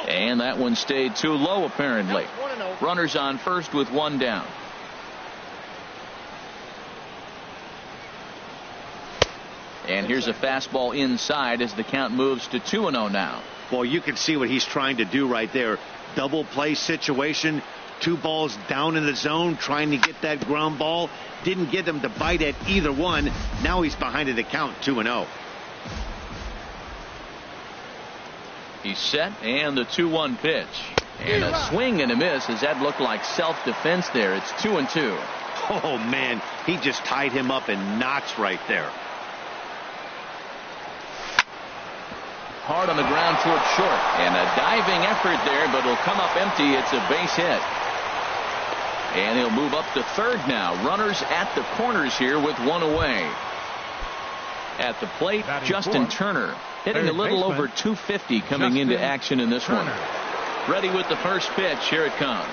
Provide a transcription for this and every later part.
And that one stayed too low apparently. Runners on first with one down. And here's a fastball inside as the count moves to 2-0 now. Well, you can see what he's trying to do right there. Double play situation. 2 balls down in the zone, trying to get that ground ball. Didn't get him to bite at either one. Now he's behind in the count, 2-0. He's set, and the 2-1 pitch. And a swing and a miss as that looked like self-defense there. It's 2-2. Oh, man, he just tied him up in knots right there. Hard on the ground toward short. And a diving effort there, but it'll come up empty. It's a base hit. And he'll move up to third now. Runners at the corners here with one away. At the plate, Justin Turner. Hitting a little over 250 coming into action in this one. Ready with the first pitch. Here it comes.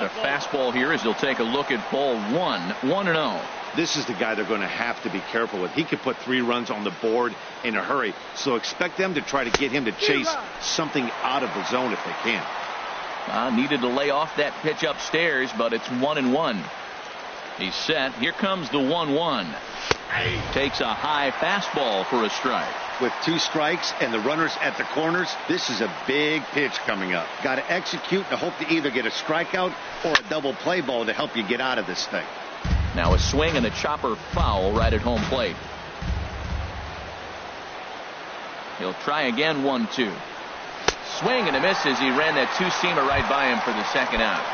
A fastball here as he'll take a look at ball 1-0. This is the guy they're going to have to be careful with. He could put 3 runs on the board in a hurry. So expect them to try to get him to chase something out of the zone if they can. Needed to lay off that pitch upstairs, but it's 1-1. He's set. Here comes the 1-1. Takes a high fastball for a strike. With 2 strikes and the runners at the corners, this is a big pitch coming up. Got to execute and hope to either get a strikeout or a double play ball to help you get out of this thing. Now a swing and a chopper foul right at home plate. He'll try again. 1-2. Swing and a miss as he ran that 2-seamer right by him for the second out.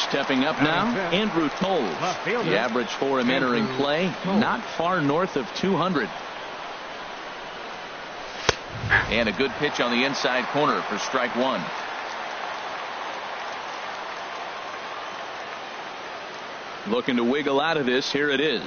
Stepping up now, Andrew Toles. The average for him entering play, not far north of 200. And a good pitch on the inside corner for strike 1. Looking to wiggle out of this. Here it is.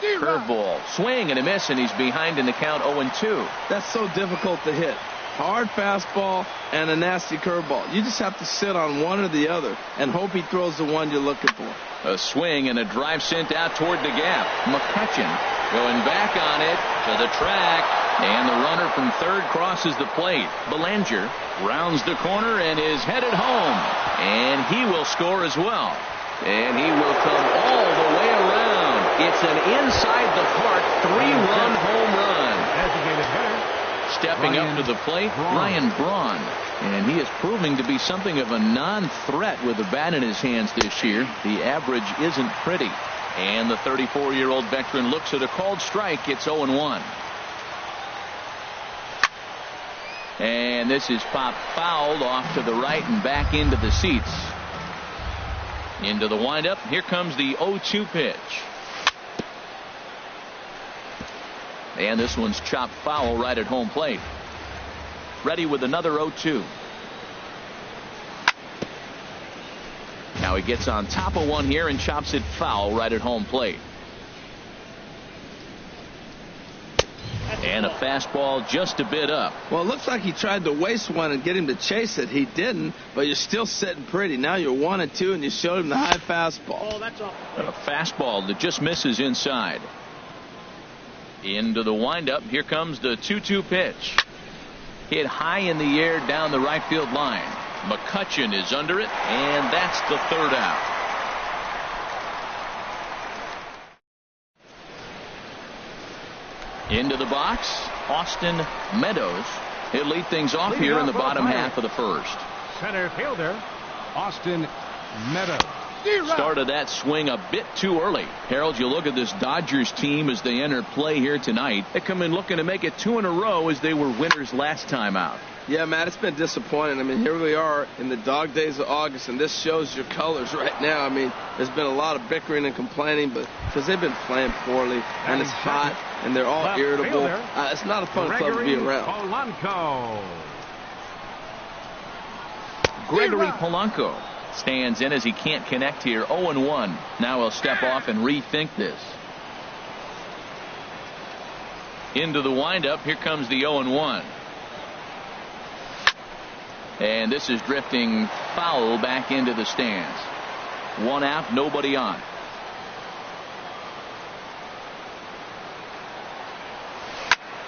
Curveball, swing and a miss, and he's behind in the count 0-2. That's so difficult to hit. Hard fastball and a nasty curveball. You just have to sit on one or the other and hope he throws the one you're looking for. A swing and a drive sent out toward the gap. McCutchen going back on it to the track, and the runner from third crosses the plate. Belanger rounds the corner and is headed home, and he will score as well. And he will come all the way around. It's an inside the park 3-run home run. Stepping up to the plate, Ryan Braun. And he is proving to be something of a non-threat with the bat in his hands this year. The average isn't pretty. And the 34-year-old veteran looks at a called strike. It's 0-1. And this is popped fouled off to the right and back into the seats. Into the windup. Here comes the 0-2 pitch. And this one's chopped foul right at home plate. Ready with another 0-2. Now he gets on top of one here and chops it foul right at home plate. And a fastball just a bit up. Well, it looks like he tried to waste one and get him to chase it. He didn't, but you're still sitting pretty. Now you're 1-2, and you showed him the high fastball. A fastball that just misses inside. Into the windup. Here comes the 2-2 pitch. Hit high in the air down the right field line. McCutchen is under it, and that's the third out. Into the box, Austin Meadows. He'll lead things off here in the bottom half of the first. Center fielder, Austin Meadows. Started that swing a bit too early. Harold, you look at this Dodgers team as they enter play here tonight. They come in looking to make it 2 in a row as they were winners last time out. Yeah, Matt, it's been disappointing. I mean, here we are in the dog days of August, and this shows your colors right now. I mean, there's been a lot of bickering and complaining, but because they've been playing poorly, and it's hot, and they're all irritable. It's not a fun club to be around. Gregory Polanco stands in as he can't connect here. 0-1. Now he'll step off and rethink this. Into the windup. Here comes the 0-1. And this is drifting foul back into the stands. 1 out, nobody on.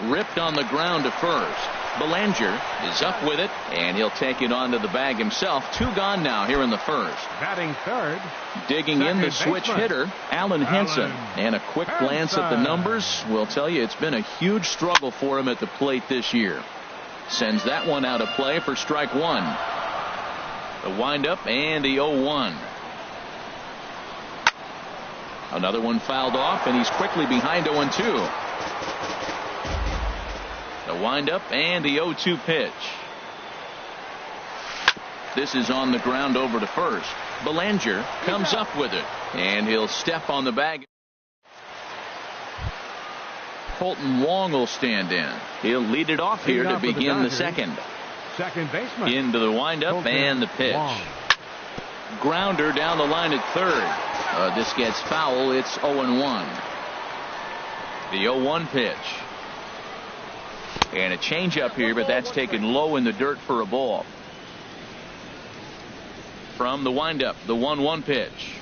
Ripped on the ground to first. Belanger is up with it, and he'll take it onto the bag himself. 2 gone now here in the first. Batting third. Digging in the switch hitter, Alan Henson. And a quick glance at the numbers will tell you it's been a huge struggle for him at the plate this year. Sends that one out of play for strike 1. The windup and the 0-1. Another one fouled off, and he's quickly behind 0-2. The windup and the 0-2 pitch. This is on the ground over to first. Belanger comes up with it, and he'll step on the bag. Colton Wong will stand in. He'll lead it off here to begin the second. Second baseman. Into the windup and the pitch. Wong. Grounder down the line at third. This gets foul. It's 0-1. The 0-1 pitch. And a changeup here, but that's taken low in the dirt for a ball. From the windup, the 1-1 pitch.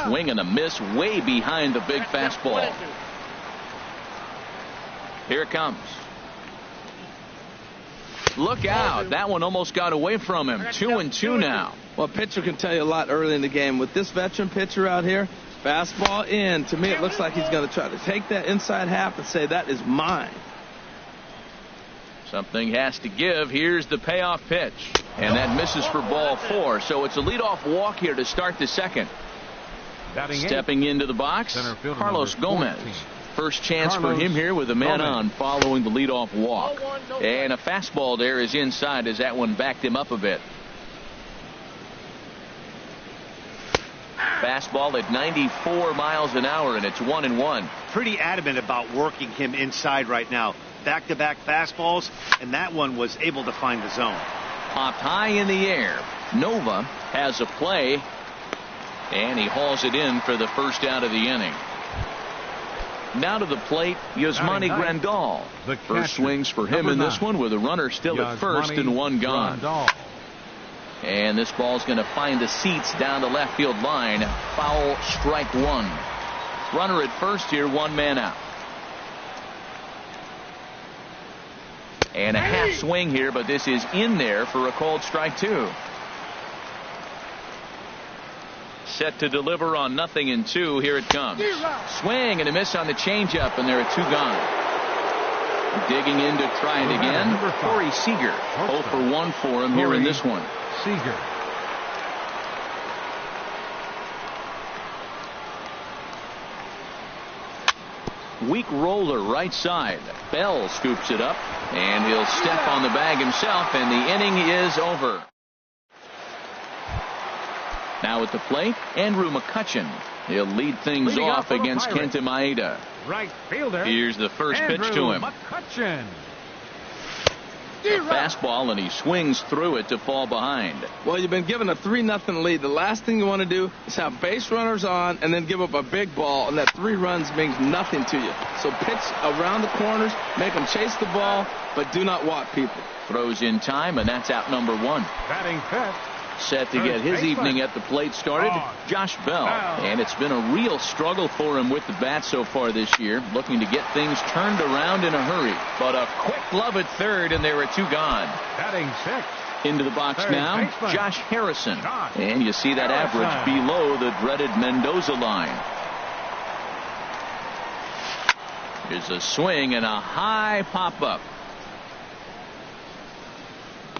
Swing and a miss way behind the big fastball. Here it comes. Look out. That one almost got away from him. 2-2 now. Well, a pitcher can tell you a lot early in the game. With this veteran pitcher out here, fastball in. To me, it looks like he's going to try to take that inside half and say, that is mine. Something has to give. Here's the payoff pitch. And that misses for ball 4. So it's a leadoff walk here to start the second. Stepping into the box, Carlos Gomez. First chance for him here with a man on following the leadoff walk. And a fastball there is inside as that one backed him up a bit. Fastball at 94 miles an hour, and it's 1-1. Pretty adamant about working him inside right now. Back-to-back fastballs, and that one was able to find the zone. Popped high in the air. Nova has a play, and he hauls it in for the first out of the inning. Now to the plate, Yasmani Grandal. First swings for him in this one with a runner still at first and 1 gone. And this ball's going to find the seats down the left field line. Foul, strike 1. Runner at first here, 1 man out. And a half swing here, but this is in there for a called strike 2. Set to deliver on 0-2. Here it comes. Swing and a miss on the changeup, and there are 2 gone. Digging in to try it again. Corey Seager. 0 for 1 for him here in this one. Seager. Weak roller right side. Bell scoops it up, and he'll step on the bag himself, and the inning is over. Now at the plate, Andrew McCutchen. He'll lead things off against Kenta Maeda. Right fielder. Here's the first pitch to him. McCutchen. A fastball, and he swings through it to fall behind. Well, you've been given a 3-0 lead. The last thing you want to do is have base runners on and then give up a big ball, and that 3 runs means nothing to you. So pitch around the corners, make them chase the ball, but do not walk people. Throws in time, and that's out number 1. Batting fifth. Set to get his evening at the plate started, Josh Bell. And it's been a real struggle for him with the bat so far this year, looking to get things turned around in a hurry. But a quick glove at third, and there are 2 gone. Batting sixth. Into the box now, Josh Harrison. And you see that average below the dreaded Mendoza line. Here's a swing and a high pop-up.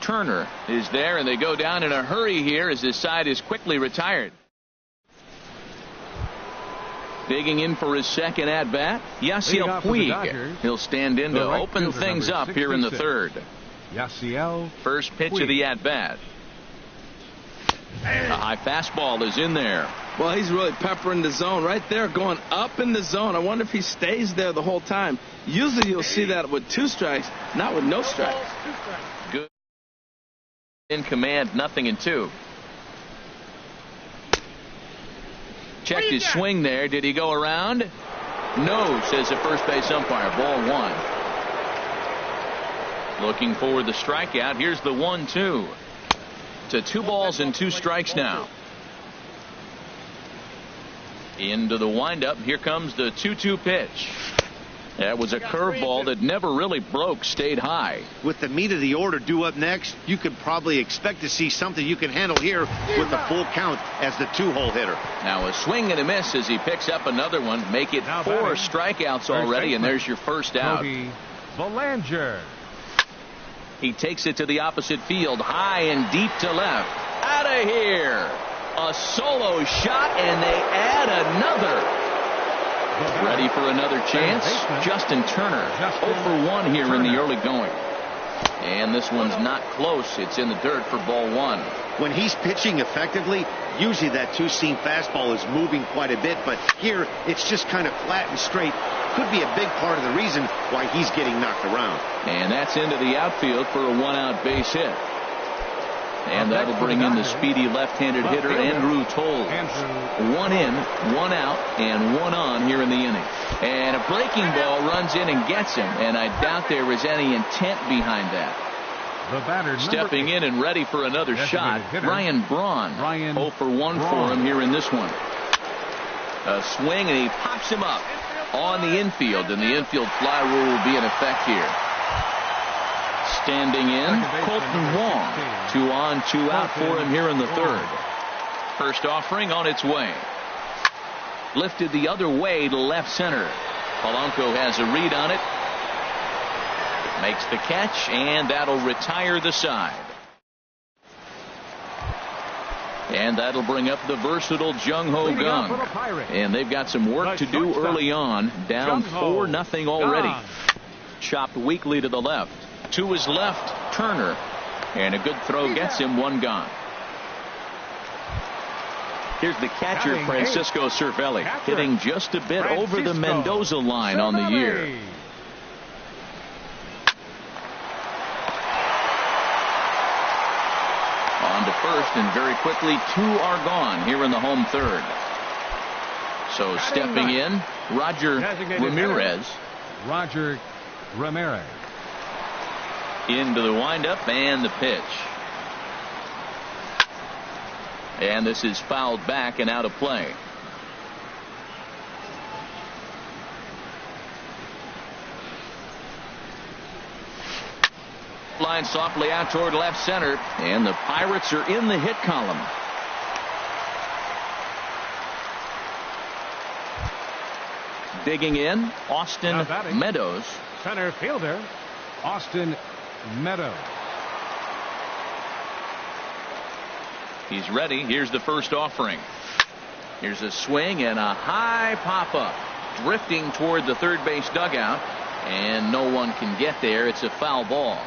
Turner is there, and they go down in a hurry here as his side is quickly retired. Digging in for his second at-bat, Yasiel Puig. He'll stand in to open things up here in the third. Yasiel. First pitch of the at-bat. A high fastball is in there. Well, he's really peppering the zone right there, going up in the zone. I wonder if he stays there the whole time. Usually you'll see that with 2 strikes, not with no strikes. Good. In command, 0-2. Checked his swing there. Did he go around? No, says the first base umpire. Ball 1. Looking for the strikeout. Here's the 1-2. To 2 balls and 2 strikes now. Into the windup. Here comes the 2-2 pitch. That was a curveball that never really broke, stayed high. With the meat of the order due up next, you could probably expect to see something you can handle here with the full count as the 2-hole hitter. Now a swing and a miss as he picks up another one. Make it 4 strikeouts already, and there's your first out. Belanger. He takes it to the opposite field, high and deep to left. Out of here. A solo shot, and they add another. Ready for another chance. Justin Turner, 0 for 1 here in the early going. And this one's not close. It's in the dirt for ball 1. When he's pitching effectively, usually that two-seam fastball is moving quite a bit, but here it's just kind of flat and straight. Could be a big part of the reason why he's getting knocked around. And that's into the outfield for a 1-out base hit. And that'll bring in the speedy left-handed hitter Andrew Toles. 1 in, 1 out, and 1 on here in the inning. And a breaking ball runs in and gets him, and I doubt there was any intent behind that. The batter, stepping in and ready for another shot, Ryan Braun. 0 for 1 for him here in this one. A swing, and he pops him up on the infield, and the infield fly rule will be in effect here. Standing in, Colton Wong. 2 on, 2 out for him here in the third. First offering on its way. Lifted the other way to left center. Polanco has a read on it. Makes the catch, and that'll retire the side. And that'll bring up the versatile Jung Ho Kang. And they've got some work to do early on. Down 4-0 already. Chopped weakly to the left. To his left, Turner. And a good throw gets him 1 gone. Here's the catcher, Francisco Cervelli, hitting just a bit over the Mendoza line on the year. On to first, and very quickly 2 are gone here in the home third. So stepping in, Roger Ramirez. Roger Ramirez. Into the windup and the pitch. And this is fouled back and out of play. Line softly out toward left center, and the Pirates are in the hit column. Digging in, Austin Meadows. Center fielder, Austin Meadows. He's ready. Here's the first offering. Here's a swing and a high pop-up. Drifting toward the third base dugout, and no one can get there. It's a foul ball.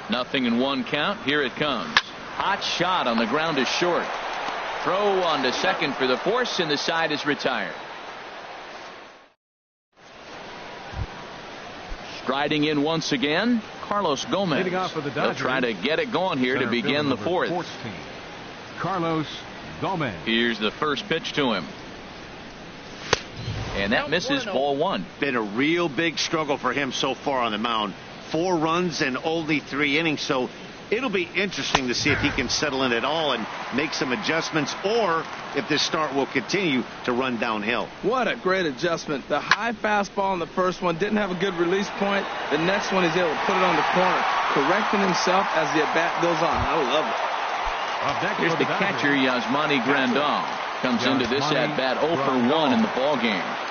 0-1 count. Here it comes. Hot shot on the ground is short. Throw on to second for the force, and the side is retired. Striding in once again, Carlos Gomez. They'll try to get it going here to begin the fourth. 14, Carlos Gomez. Here's the first pitch to him. And that misses, ball 1. Been a real big struggle for him so far on the mound. 4 runs in only 3 innings, so it'll be interesting to see if he can settle in at all and make some adjustments, or if this start will continue to run downhill. What a great adjustment. The high fastball in the first one didn't have a good release point. The next one he's able to put it on the corner, correcting himself as the at-bat goes on. I love it. Here's the catcher, Yasmani Grandal. Comes into this at-bat 0 for 1 in the ballgame.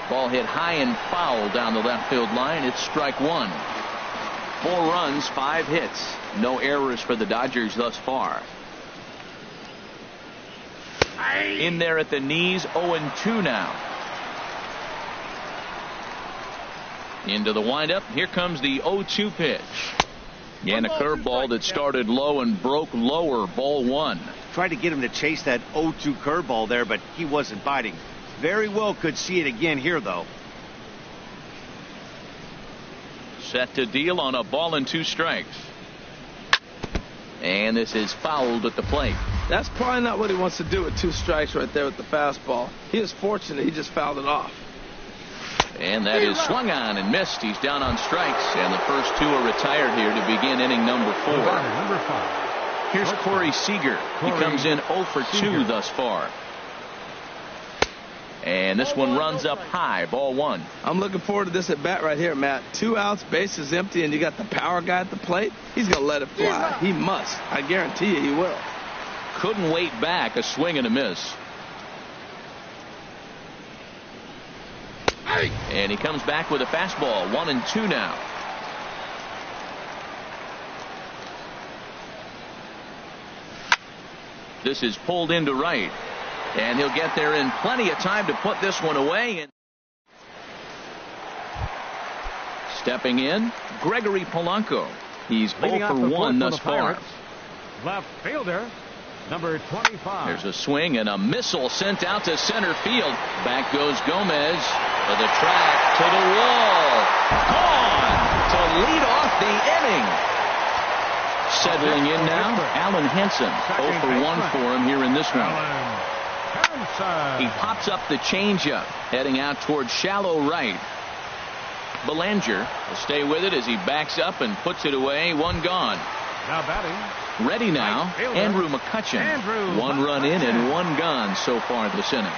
Ball hit high and foul down the left field line. It's strike 1. 4 runs, 5 hits. No errors for the Dodgers thus far. In there at the knees, 0-2 now. Into the windup. Here comes the 0-2 pitch. And a curveball that started low and broke lower, ball 1. Tried to get him to chase that 0-2 curveball there, but he wasn't biting. Very well could see it again here, though. Set to deal on a ball and 2 strikes. And this is fouled at the plate. That's probably not what he wants to do with 2 strikes right there with the fastball. He is fortunate he just fouled it off. And that is swung on and missed. He's down on strikes, and the first 2 are retired here to begin inning number 4. Number 5, Here's Corey Seager. He comes in 0 for 2 thus far. And this one runs up high, ball 1. I'm looking forward to this at bat right here, Matt. 2 outs, base is empty, and you got the power guy at the plate. He's going to let it fly. He must. I guarantee you he will. Couldn't wait back. A swing and a miss. And he comes back with a fastball. 1-2 now. This is pulled into right. And he'll get there in plenty of time to put this one away. And stepping in, Gregory Polanco. He's 0 for 1 thus far. Left fielder, number 25. There's a swing and a missile sent out to center field. Back goes Gomez to the track, to the wall. Gone to lead off the inning. Settling in now, Alan Henson. 0 for 1 for him here in this one. He pops up the changeup, heading out towards shallow right. Belanger will stay with it as he backs up and puts it away. 1 gone. Now batting. Ready now, Andrew McCutchen. 1 run in and 1 gone so far this inning.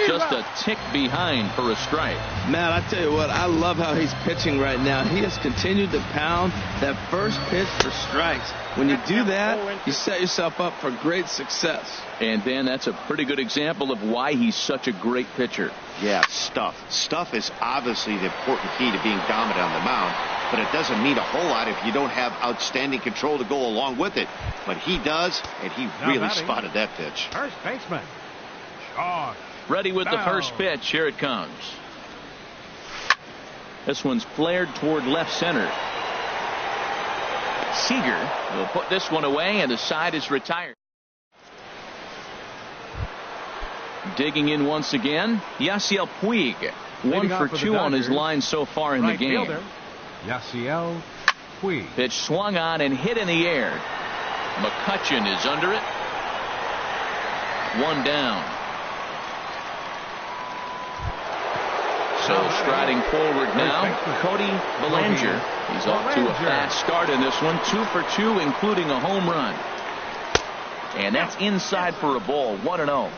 Just a tick behind for a strike. Matt, I tell you what, I love how he's pitching right now. He has continued to pound that first pitch for strikes. When you do that, you set yourself up for great success. And Dan, that's a pretty good example of why he's such a great pitcher. Yeah, stuff. Stuff is obviously the important key to being dominant on the mound, but it doesn't mean a whole lot if you don't have outstanding control to go along with it. But he does, and he really spotted that pitch. First baseman, Shaw. Ready with the first pitch. Here it comes. This one's flared toward left center. Seager will put this one away, and the side is retired. Digging in once again, Yasiel Puig. 1 for 2 on his line so far in the game. Yasiel Puig. Pitch swung on and hit in the air. McCutchen is under it. 1 down. So striding forward now, Cody Belanger. He's off to a fast start in this one. 2 for 2, including a home run. And that's inside for a ball. 1-0.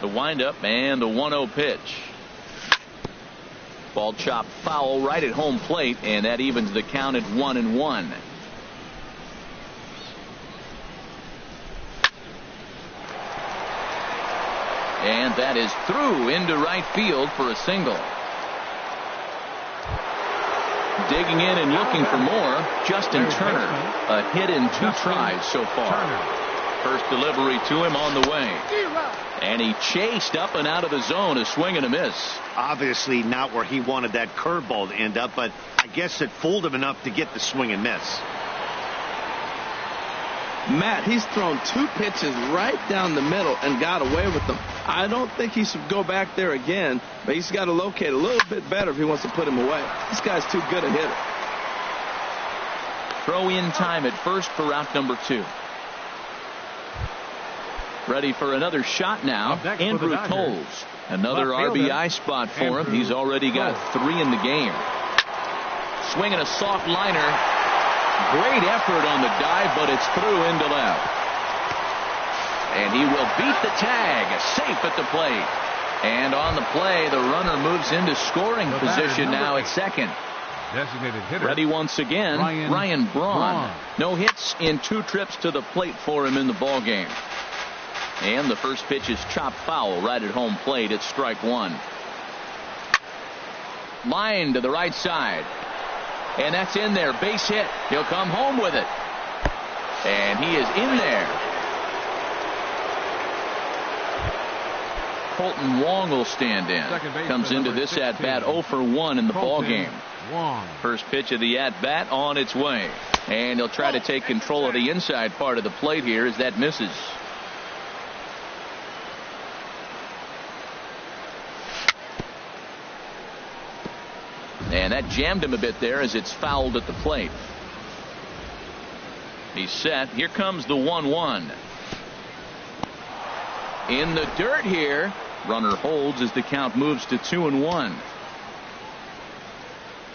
The windup and the 1-0 pitch. Ball chopped foul right at home plate, and that evens the count at 1-1. And that is through into right field for a single. Digging in and looking for more, Justin Turner. A hit in 2 tries so far. First delivery to him on the way. And he chased up and out of the zone. A swing and a miss. Obviously not where he wanted that curveball to end up, but I guess it fooled him enough to get the swing and miss. Matt, he's thrown 2 pitches right down the middle and got away with them. I don't think he should go back there again, but he's got to locate a little bit better if he wants to put him away. This guy's too good a hitter. Throw in time at first for out number 2. Ready for another shot now. Andrew Toles. Another RBI spot for him. He's already got 3 in the game. Swinging a soft liner. Great effort on the dive, but it's through into left. And he will beat the tag. Safe at the plate. And on the play, the runner moves into scoring position now at second. Designated hitter. Ready once again, Ryan Braun. No hits in 2 trips to the plate for him in the ballgame. And the first pitch is chopped foul right at home plate. It's strike 1. Line to the right side. And that's in there. Base hit. He'll come home with it. And he is in there. Colton Wong will stand in. Comes into this at-bat 0 for 1 in the ballgame. First pitch of the at-bat on its way. And he'll try to take control of the inside part of the plate here as that misses. And that jammed him a bit there as it's fouled at the plate. He's set. Here comes the 1-1. In the dirt here. Runner holds as the count moves to 2-1.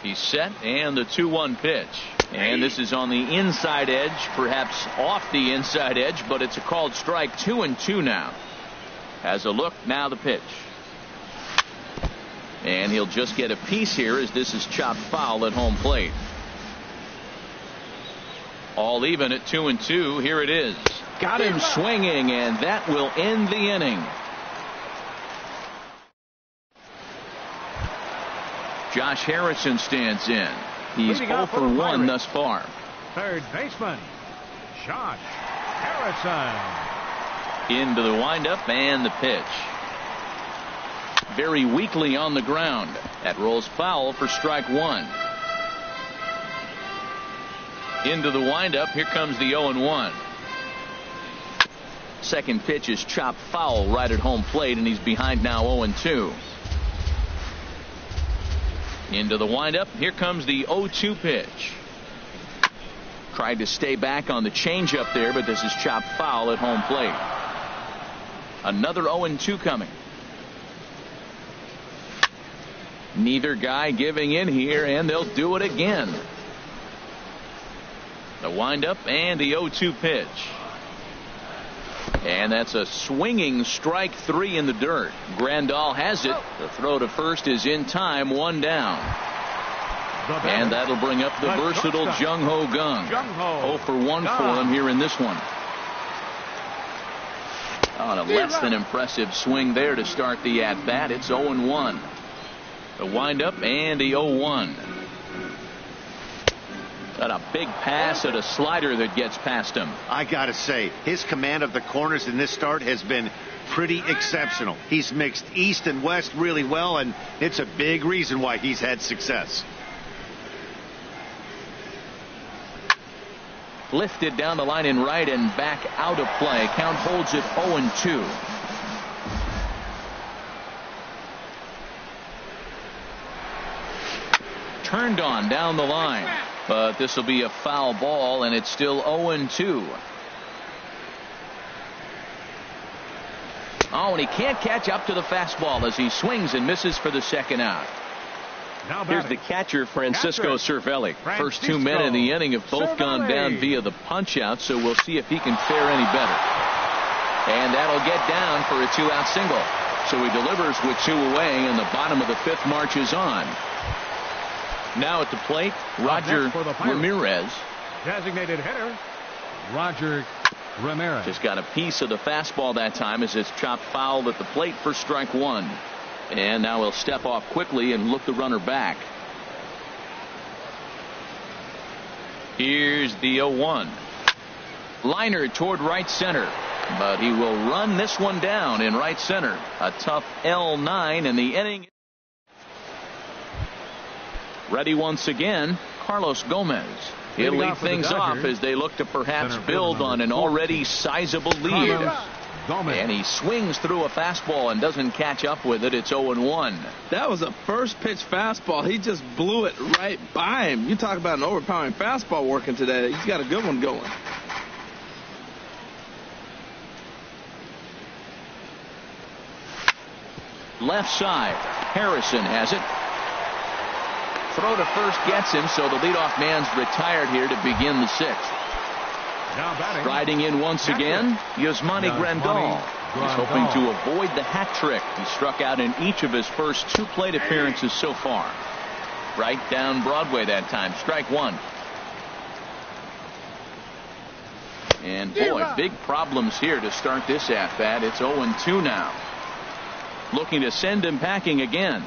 He's set, and the 2-1 pitch. And this is on the inside edge, perhaps off the inside edge, but it's a called strike. 2-2 now. Has a look, now the pitch. And he'll just get a piece here as this is chopped foul at home plate. All even at 2-2. Here it is. Got him swinging, and that will end the inning. Josh Harrison stands in. He's 0 for 1 thus far. Third baseman, Josh Harrison. Into the windup and the pitch. Very weakly on the ground. That rolls foul for strike 1. Into the windup. Here comes the 0-1. Second pitch is chopped foul right at home plate, and he's behind now 0-2. Into the windup. Here comes the 0-2 pitch. Tried to stay back on the changeup there, but this is chopped foul at home plate. Another 0-2 coming. Neither guy giving in here, and they'll do it again. The windup and the 0-2 pitch. And that's a swinging strike 3 in the dirt. Grandal has it. The throw to first is in time, 1 down. And that'll bring up the versatile Jung Ho Kang. 0 for 1 for him here in this one. On a less than impressive swing there to start the at bat. It's 0-1. The windup and the 0-1. Got a big pass at a slider that gets past him. I gotta say, his command of the corners in this start has been pretty exceptional. He's mixed east and west really well, and it's a big reason why he's had success. Lifted down the line in right and back out of play. Count holds it 0-2. Turned on down the line. But this will be a foul ball, and it's still 0-2. Oh, and he can't catch up to the fastball as he swings and misses for the second out. Here's the catcher, Francisco Cervelli. First 2 men in the inning have both gone down via the punch-out, so we'll see if he can fare any better. And that'll get down for a 2-out single. So he delivers with 2 away, and the bottom of the 5th marches on. Now at the plate, Roger Ramirez. Designated hitter, Roger Ramirez. Just got a piece of the fastball that time as it's chopped foul at the plate for strike 1. And now he'll step off quickly and look the runner back. Here's the 0-1. Liner toward right center. But he will run this one down in right center. A tough L9 in the inning. Ready once again, Carlos Gomez. He'll lead things off as they look to perhaps build on an already sizable lead. And he swings through a fastball and doesn't catch up with it. It's 0-1. That was a first pitch fastball. He just blew it right by him. You talk about an overpowering fastball working today. He's got a good one going. Left side. Harrison has it. Throw to first gets him, so the leadoff man's retired here to begin the 6th. Riding in once again, Yasmani Grandal. He's hoping to avoid the hat trick. He struck out in each of his first 2 plate appearances so far. Right down Broadway that time. Strike 1. And boy, big problems here to start this at bat. It's 0-2 now. Looking to send him packing again.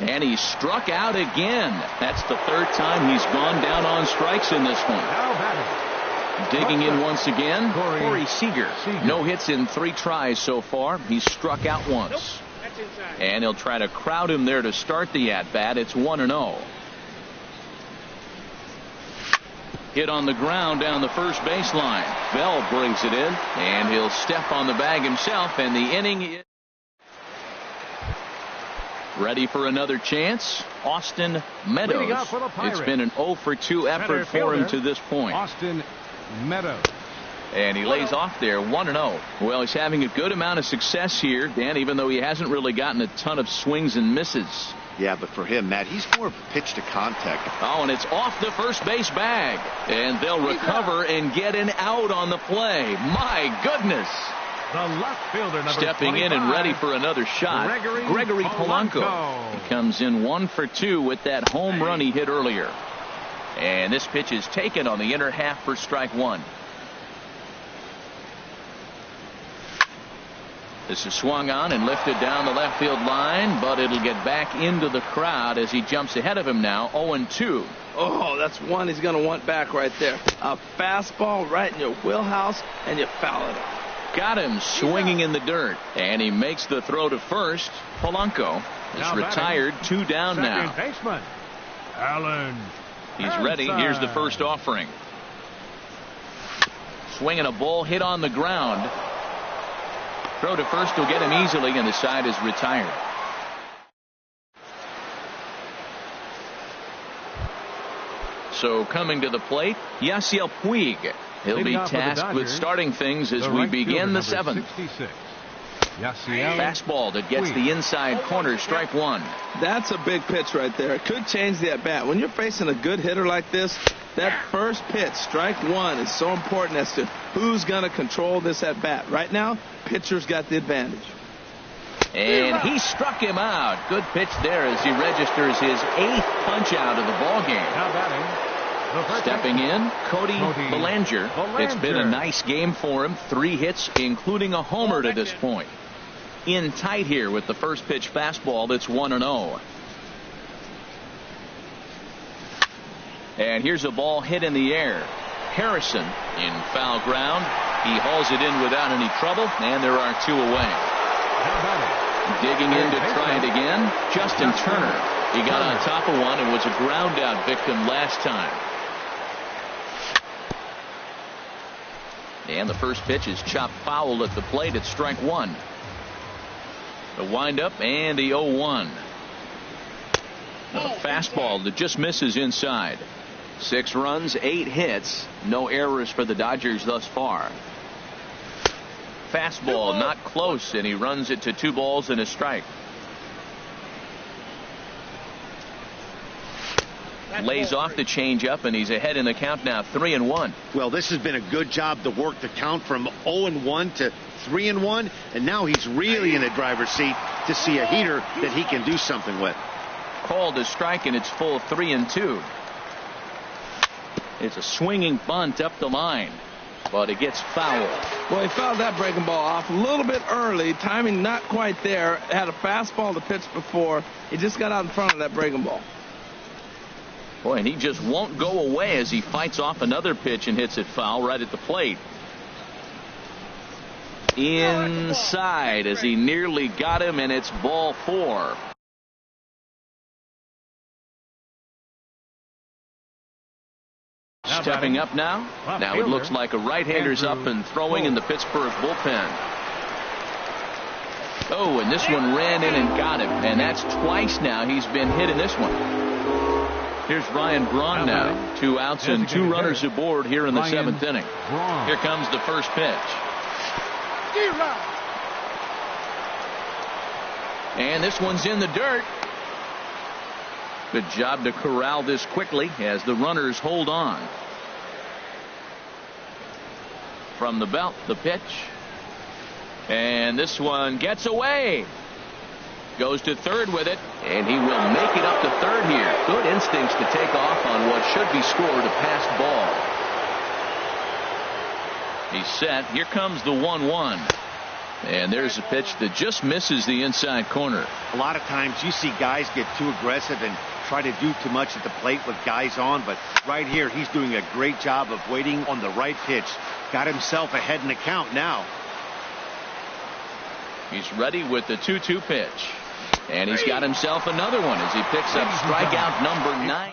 And he struck out again. That's the 3rd time he's gone down on strikes in this one. Digging in once again, Corey Seager. No hits in 3 tries so far. He's struck out once. And he'll try to crowd him there to start the at-bat. It's 1-0. Hit on the ground down the first baseline. Bell brings it in, and he'll step on the bag himself, and the inning is ready for another chance. Austin Meadows. It's been an 0 for 2 effort for him to this point. Austin Meadows. And he lays off there 1-0. Well, he's having a good amount of success here, Dan, even though he hasn't really gotten a ton of swings and misses. Yeah, but for him, Matt, he's more of a pitch to contact. Oh, and it's off the first base bag. And they'll recover and get an out on the play. My goodness. The left fielder, number Stepping 25, in and ready for another shot, Gregory Polanco. He comes in 1 for 2 with that home run he hit earlier. And this pitch is taken on the inner half for strike 1. This is swung on and lifted down the left field line, but it'll get back into the crowd as he jumps ahead of him now, 0-2. Oh, that's one he's going to want back right there. A fastball right in your wheelhouse, and you foul it. Got him swinging in the dirt, and he makes the throw to first. Polanco is retired, 2 down now. Baseman, Allen. He's ready. Here's the first offering. Swinging a ball hit on the ground. Throw to first will get him easily, and the side is retired. So coming to the plate, Yasiel Puig. He'll be tasked with starting things as we begin the 7th. Fastball that gets the inside corner, strike 1. That's a big pitch right there. It could change the at-bat. When you're facing a good hitter like this, that first pitch, strike 1, is so important as to who's going to control this at-bat. Right now, pitcher's got the advantage. And he struck him out. Good pitch there as he registers his 8th punch out of the ballgame. Now batting. Stepping in, Cody Bellinger. It's been a nice game for him. 3 hits, including a homer to this point. In tight here with the first pitch fastball that's 1-0. And here's a ball hit in the air. Harrison in foul ground. He hauls it in without any trouble, and there are 2 away. Digging in to try it again, Justin Turner. He got on top of one and was a ground out victim last time. And the first pitch is chopped foul at the plate at strike 1. The windup and the 0-1. A fastball that just misses inside. 6 runs, 8 hits, no errors for the Dodgers thus far. Fastball not close, and he runs it to 2 balls and a strike. Lays off the changeup, and he's ahead in the count now, 3-1. Well, this has been a good job to work the count from 0-1 to 3-1, and now he's really in the driver's seat to see a heater that he can do something with. Called a strike, and it's full 3-2. It's a swinging bunt up the line, but it gets fouled. Well, he fouled that breaking ball off a little bit early. Timing not quite there. Had a fastball to pitch before. He just got out in front of that breaking ball. Boy, and he just won't go away as he fights off another pitch and hits it foul right at the plate. Inside as he nearly got him, and it's ball 4. Stepping up now. Now it looks like a right-hander's up and throwing in the Pittsburgh bullpen. Oh, and this one ran in and got him, and that's twice now he's been hit in this one. Here's Ryan Braun now. 2 outs and 2 runners aboard here in the 7th inning. Here comes the first pitch. And this one's in the dirt. Good job to corral this quickly as the runners hold on. From the belt, the pitch. And this one gets away. Goes to third with it, and he will make it up to third here. Good instincts to take off on what should be scored a passed ball. He's set. Here comes the 1-1. And there's a pitch that just misses the inside corner. A lot of times you see guys get too aggressive and try to do too much at the plate with guys on, but right here he's doing a great job of waiting on the right pitch. Got himself ahead in the count now. He's ready with the 2-2 pitch. And he's got himself another one as he picks up strikeout number 9.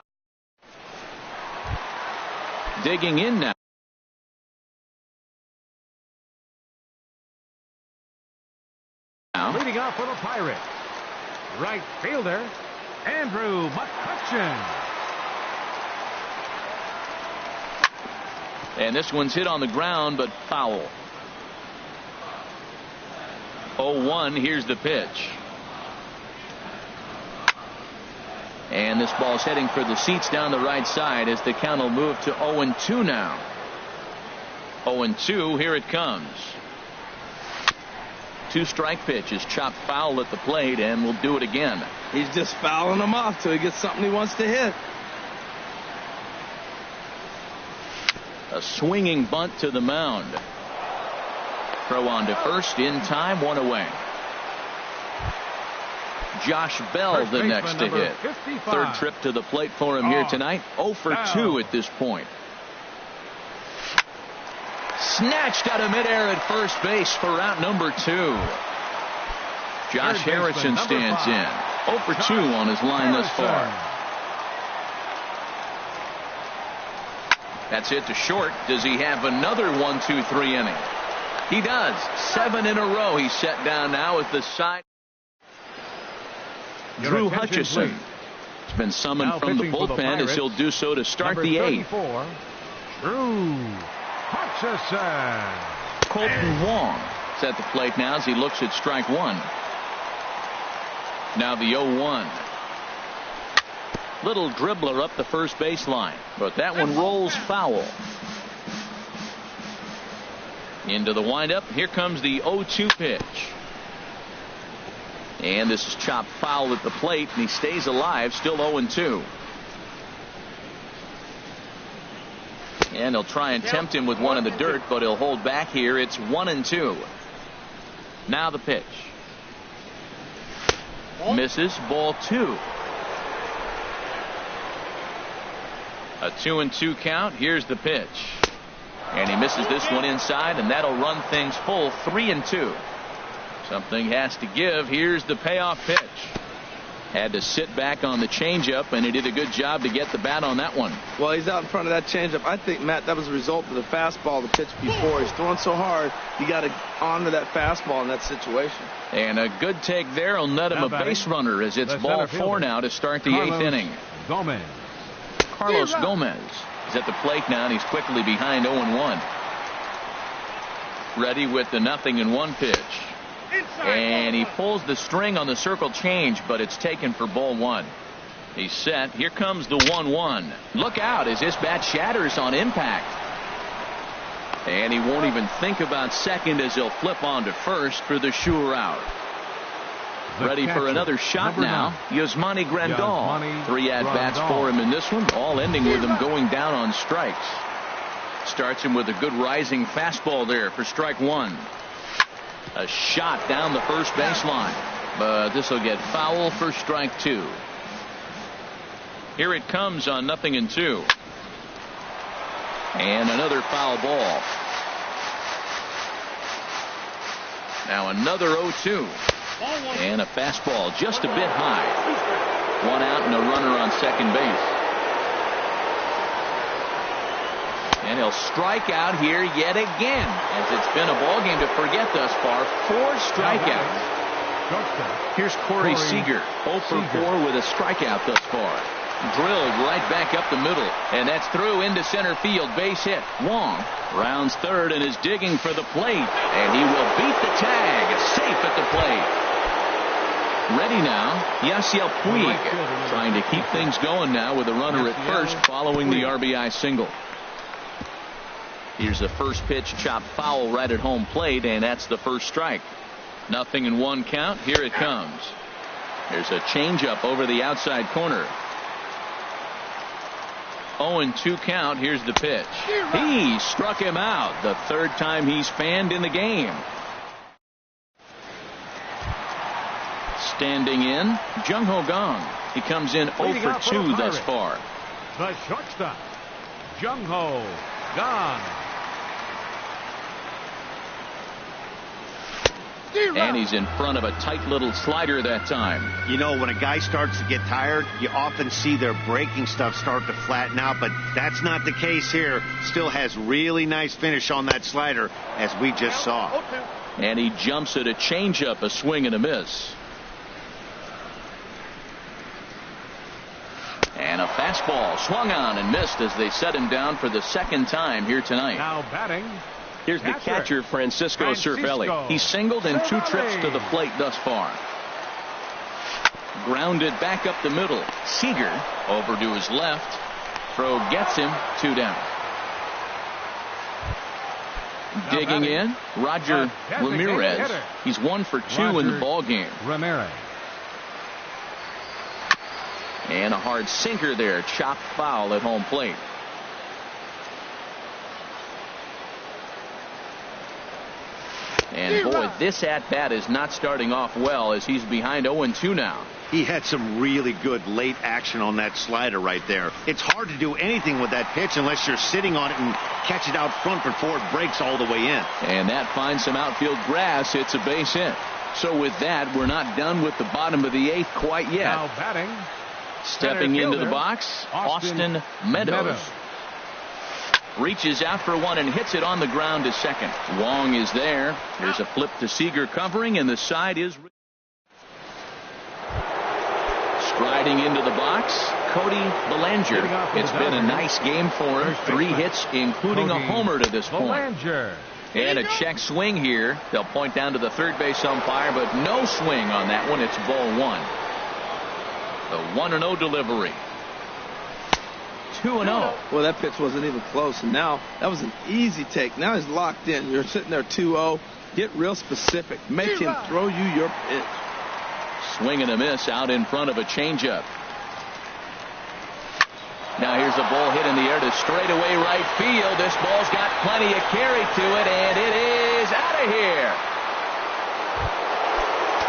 Digging in now. Leading off for the Pirates, right fielder, Andrew McCutchen. And this one's hit on the ground, but foul. 0-1, here's the pitch. And this ball's heading for the seats down the right side as the count will move to 0-2 now. 0-2, here it comes. 2-strike pitch is chopped foul at the plate, and we'll do it again. He's just fouling them off till he gets something he wants to hit. A swinging bunt to the mound. Throw on to first in time, 1 away. Josh Bell the next to hit. 55. Third trip to the plate for him here tonight. 0 for 2 at this point. Snatched out of midair at first base for out number 2. Josh Harrison stands in. 0 for 2 on his line thus far. That's hit to short. Does he have another 1-2-3 inning? He does. 7 in a row he's set down now with the side. Drew Hutchison has been summoned from the bullpen as he'll do so to start the 8th. Drew Hutchison. Colton Wong is at the plate now as he looks at strike 1. Now the 0-1. Little dribbler up the first baseline, but that one rolls foul. Into the windup. Here comes the 0-2 pitch. And this is chopped foul at the plate, and he stays alive, still 0-2. And he'll try and tempt him with one in the dirt, but he'll hold back here. It's 1-2. Now the pitch. Misses, ball 2. A 2-2 count. Here's the pitch. And he misses this one inside, and that'll run things full 3-2. Something has to give. Here's the payoff pitch. Had to sit back on the changeup, and he did a good job to get the bat on that one. Well, he's out in front of that changeup. I think, Matt, that was a result of the fastball, the pitch before. He's throwing so hard, you got to honor that fastball in that situation. And a good take there will net him a base runner as it's ball 4 now to start the 8th inning. Carlos Gomez is at the plate now, and he's quickly behind 0-1. Ready with the 0-1 pitch. And he pulls the string on the circle change, but it's taken for ball 1. He's set. Here comes the 1-1. Look out as this bat shatters on impact. And he won't even think about second as he'll flip on to first for the sure out. Ready for another shot now. Yasmani Grandal. 3 at-bats for him in this one, all ending with him going down on strikes. Starts him with a good rising fastball there for strike 1. A shot down the first baseline, but this will get foul for strike 2. Here it comes on 0-2. And another foul ball. Now another 0-2. And a fastball just a bit high. 1 out and a runner on second base. And he'll strike out here yet again, as it's been a ball game to forget thus far. 4 strikeouts. Here's Corey Seager, 0 for 4 with a strikeout thus far. Drilled right back up the middle, and that's through into center field. Base hit. Wong rounds third and is digging for the plate, and he will beat the tag. Safe at the plate. Ready now, Yasiel Puig, trying to keep things going now with a runner at first following the RBI single. Here's the first pitch, chopped foul right at home plate, and that's the first strike. 0-1 count. Here it comes. There's a changeup over the outside corner. 0-2 count. Here's the pitch. He struck him out. The 3rd time he's fanned in the game. Standing in, Jung Ho Gong. He comes in 0 for 2 thus far. The shortstop, Jung Ho Gong. And he's in front of a tight little slider that time. You know, when a guy starts to get tired, you often see their breaking stuff start to flatten out, but that's not the case here. Still has really nice finish on that slider, as we just saw. And he jumps at a changeup, a swing and a miss. And a fastball swung on and missed as they set him down for the 2nd time here tonight. Now batting, here's the catcher, Francisco Cervelli. He singled in 2 trips to the plate thus far. Grounded back up the middle. Seager over to his left. Throw gets him. 2 down. Digging in, Roger Ramirez. He's 1 for 2 in the ball game. Ramirez. And a hard sinker there. Chopped foul at home plate. And boy, this at-bat is not starting off well as he's behind 0-2 now. He had some really good late action on that slider right there. It's hard to do anything with that pitch unless you're sitting on it and catch it out front before it breaks all the way in. And that finds some outfield grass. It's a base hit. So with that, we're not done with the bottom of the 8th quite yet. Now batting. Stepping into the box, Austin Meadows. Reaches out for one and hits it on the ground to second. Wong is there. Here's a flip to Seager covering, and the side is striding into the box. Cody Bellinger. It's been a nice game for him. 3 hits, including a homer to this point. And a check swing here. They'll point down to the third base umpire, but no swing on that one. It's ball 1. The 1-0 delivery. 2-0. Well, that pitch wasn't even close, and now that was an easy take. Now he's locked in. You're sitting there 2-0. Get real specific. Make him throw you your pitch. Swing and a miss out in front of a changeup. Now here's a ball hit in the air to straightaway right field. This ball's got plenty of carry to it, and it is out of here.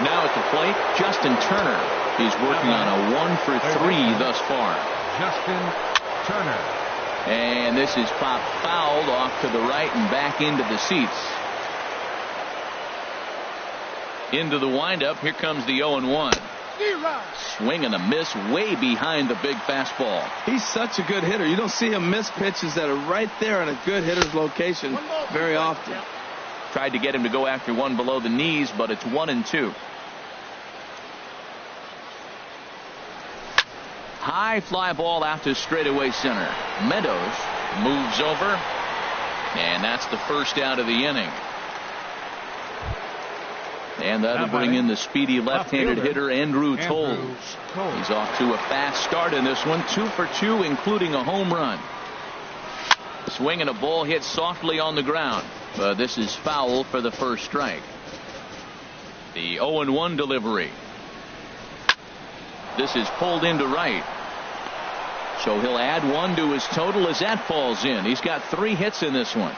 Now at the plate, Justin Turner. He's working on a 1 for 3 thus far. Justin Turner. And this is popped fouled off to the right and back into the seats. Into the windup. Here comes the 0-1. Swing and a miss way behind the big fastball. He's such a good hitter. You don't see him miss pitches that are right there in a good hitter's location very often. Tried to get him to go after one below the knees, but it's 1-2. High fly ball out to straightaway center. Meadows moves over, and that's the first out of the inning. And that'll bring in the speedy left-handed hitter Andrew Toles. He's off to a fast start in this one. 2 for 2, including a home run. Swing and a ball hit softly on the ground. But this is foul for the first strike. The 0-1 delivery. This is pulled into right. So he'll add 1 to his total as that falls in. He's got 3 hits in this one.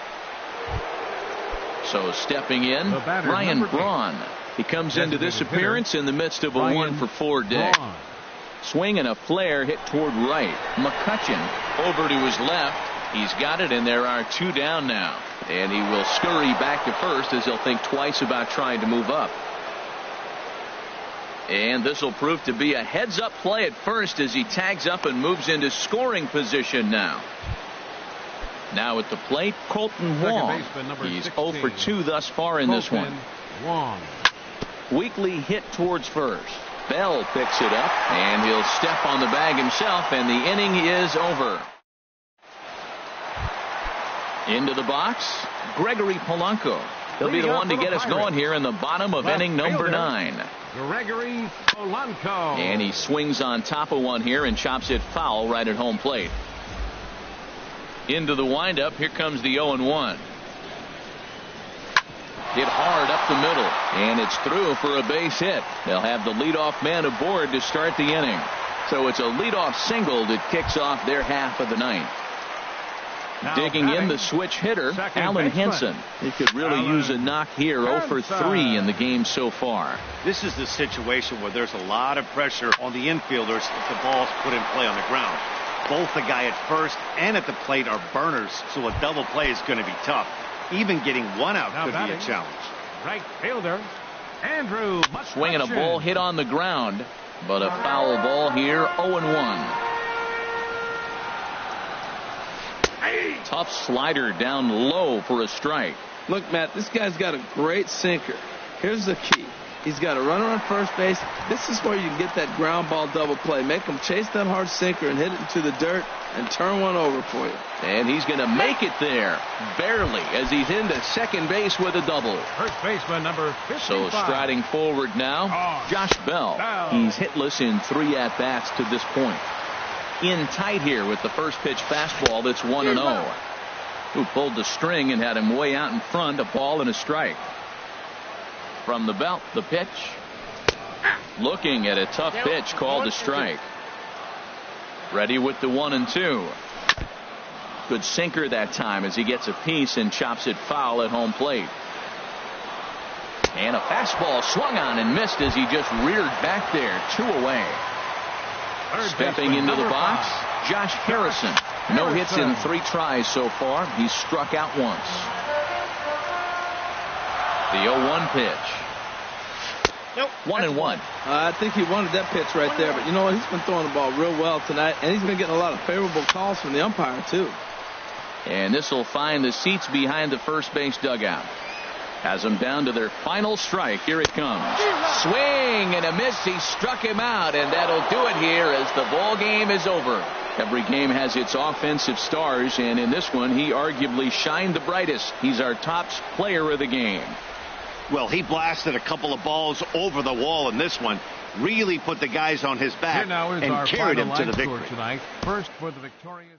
So stepping in, Ryan Braun. He comes into this appearance in the midst of a 1 for 4 day. Swing and a flare hit toward right. McCutchen over to his left. He's got it, and there are 2 down now. And he will scurry back to first as he'll think twice about trying to move up. And this will prove to be a heads-up play at first as he tags up and moves into scoring position now. Now at the plate, Colton Wong. He's 0 for 2 thus far in this one. Weakly hit towards first. Bell picks it up, and he'll step on the bag himself, and the inning is over. Into the box, Gregory Polanco. He'll be the one to get us going here in the bottom of inning number 9. Gregory Polanco. And he swings on top of one here and chops it foul right at home plate. Into the windup. Here comes the 0-1. Hit hard up the middle, and it's through for a base hit. They'll have the leadoff man aboard to start the inning. So it's a leadoff single that kicks off their half of the 9th. Now digging in the switch hitter, Alan Henson. He could really use a knock here. 0 for 3 in the game so far. This is the situation where there's a lot of pressure on the infielders if the ball's put in play on the ground. Both the guy at first and at the plate are burners, so a double play is going to be tough. Even getting 1 out could be a challenge. Right fielder, Andrew. Swinging a ball hit on the ground, but a foul ball here. 0-1. Tough slider down low for a strike. Look, Matt, this guy's got a great sinker. Here's the key. He's got a runner on first base. This is where you can get that ground ball double play. Make him chase that hard sinker and hit it into the dirt and turn one over for you. And he's going to make it there, barely, as he's into second base with a double. First baseman number 55. So striding forward now, Josh Bell. He's hitless in 3 at-bats to this point. In tight here with the first pitch fastball that's 1-0. Who pulled the string and had him way out in front, a ball and a strike. From the belt, the pitch. Looking at a tough pitch called a strike. Ready with the 1-2. Good sinker that time as he gets a piece and chops it foul at home plate. And a fastball swung on and missed as he just reared back there. 2 away. Stepping into the box, Josh Harrison. No hits in 3 tries so far. He's struck out once. The 0-1 pitch. 1-1. I think he wanted that pitch right there, but you know what? He's been throwing the ball real well tonight, and he's been getting a lot of favorable calls from the umpire, too. And this will find the seats behind the first base dugout. Has them down to their final strike. Here it comes. Swing and a miss. He struck him out, and that'll do it here as the ball game is over. Every game has its offensive stars, and in this one, he arguably shined the brightest. He's our top player of the game. Well, he blasted a couple of balls over the wall in this one. Really put the guys on his back and carried him to the victory. Tonight. First for the victorious.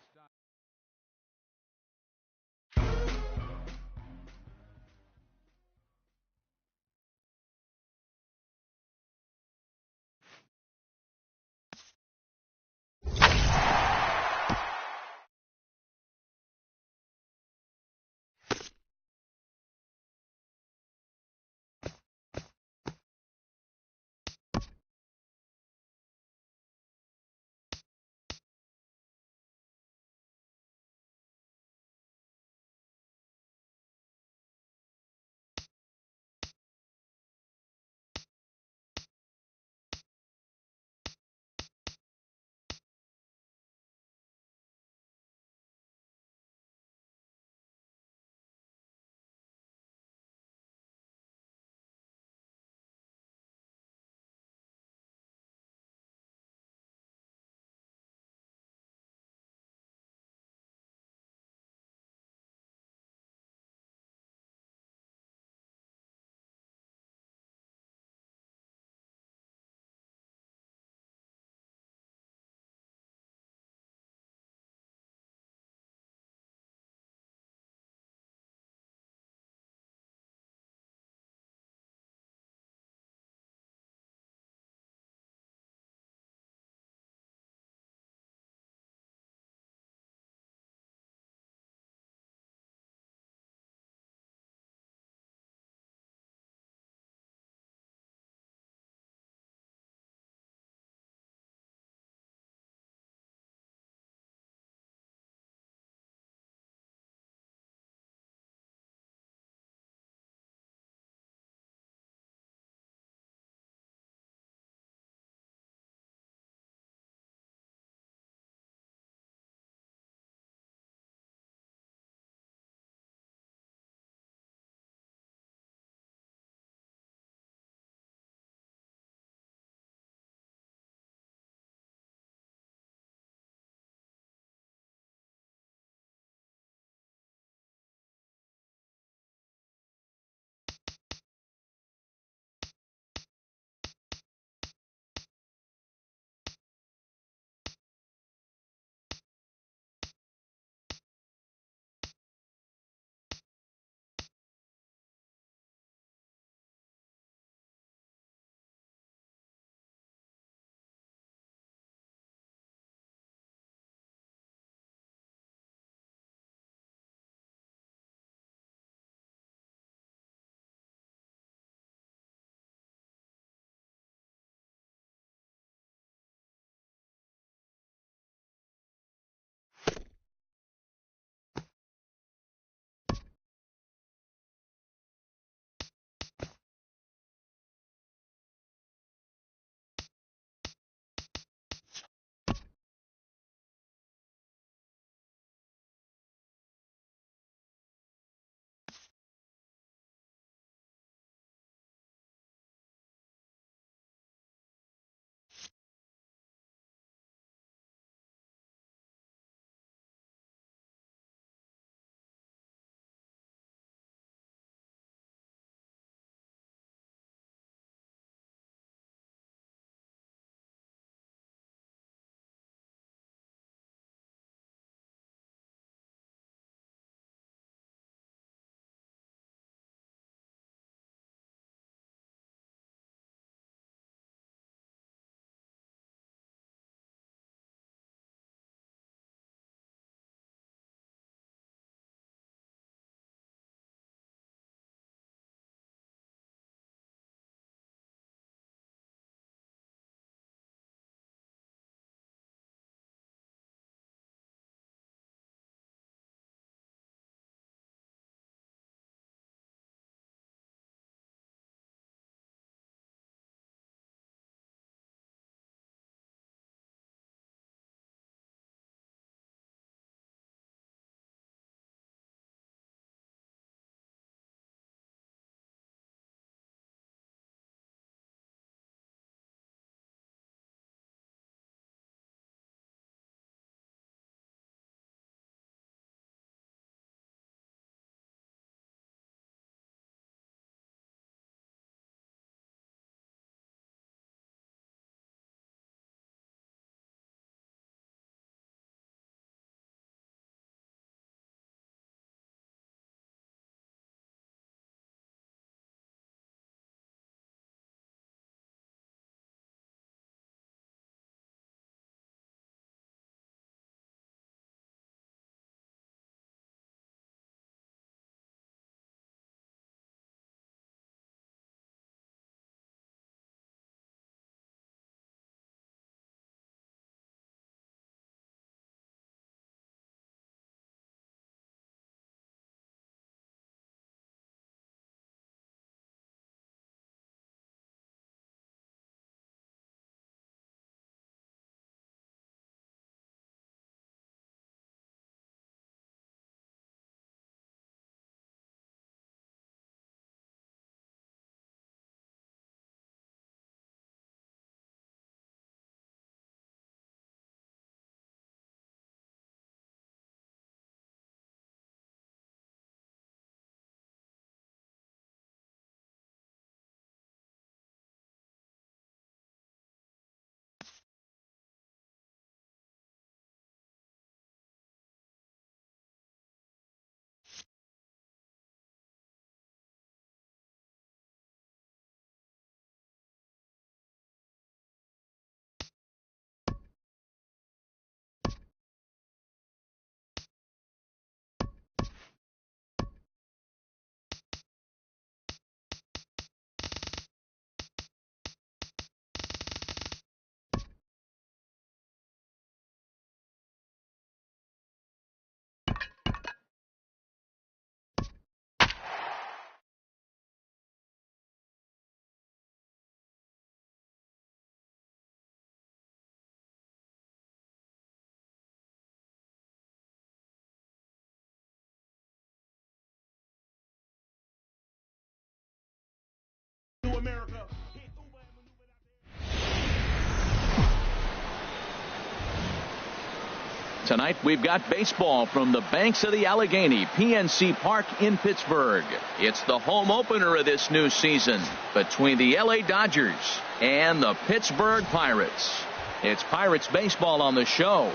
Tonight we've got baseball from the banks of the Allegheny, PNC Park in Pittsburgh. It's the home opener of this new season between the LA Dodgers and the Pittsburgh Pirates. It's Pirates baseball on the show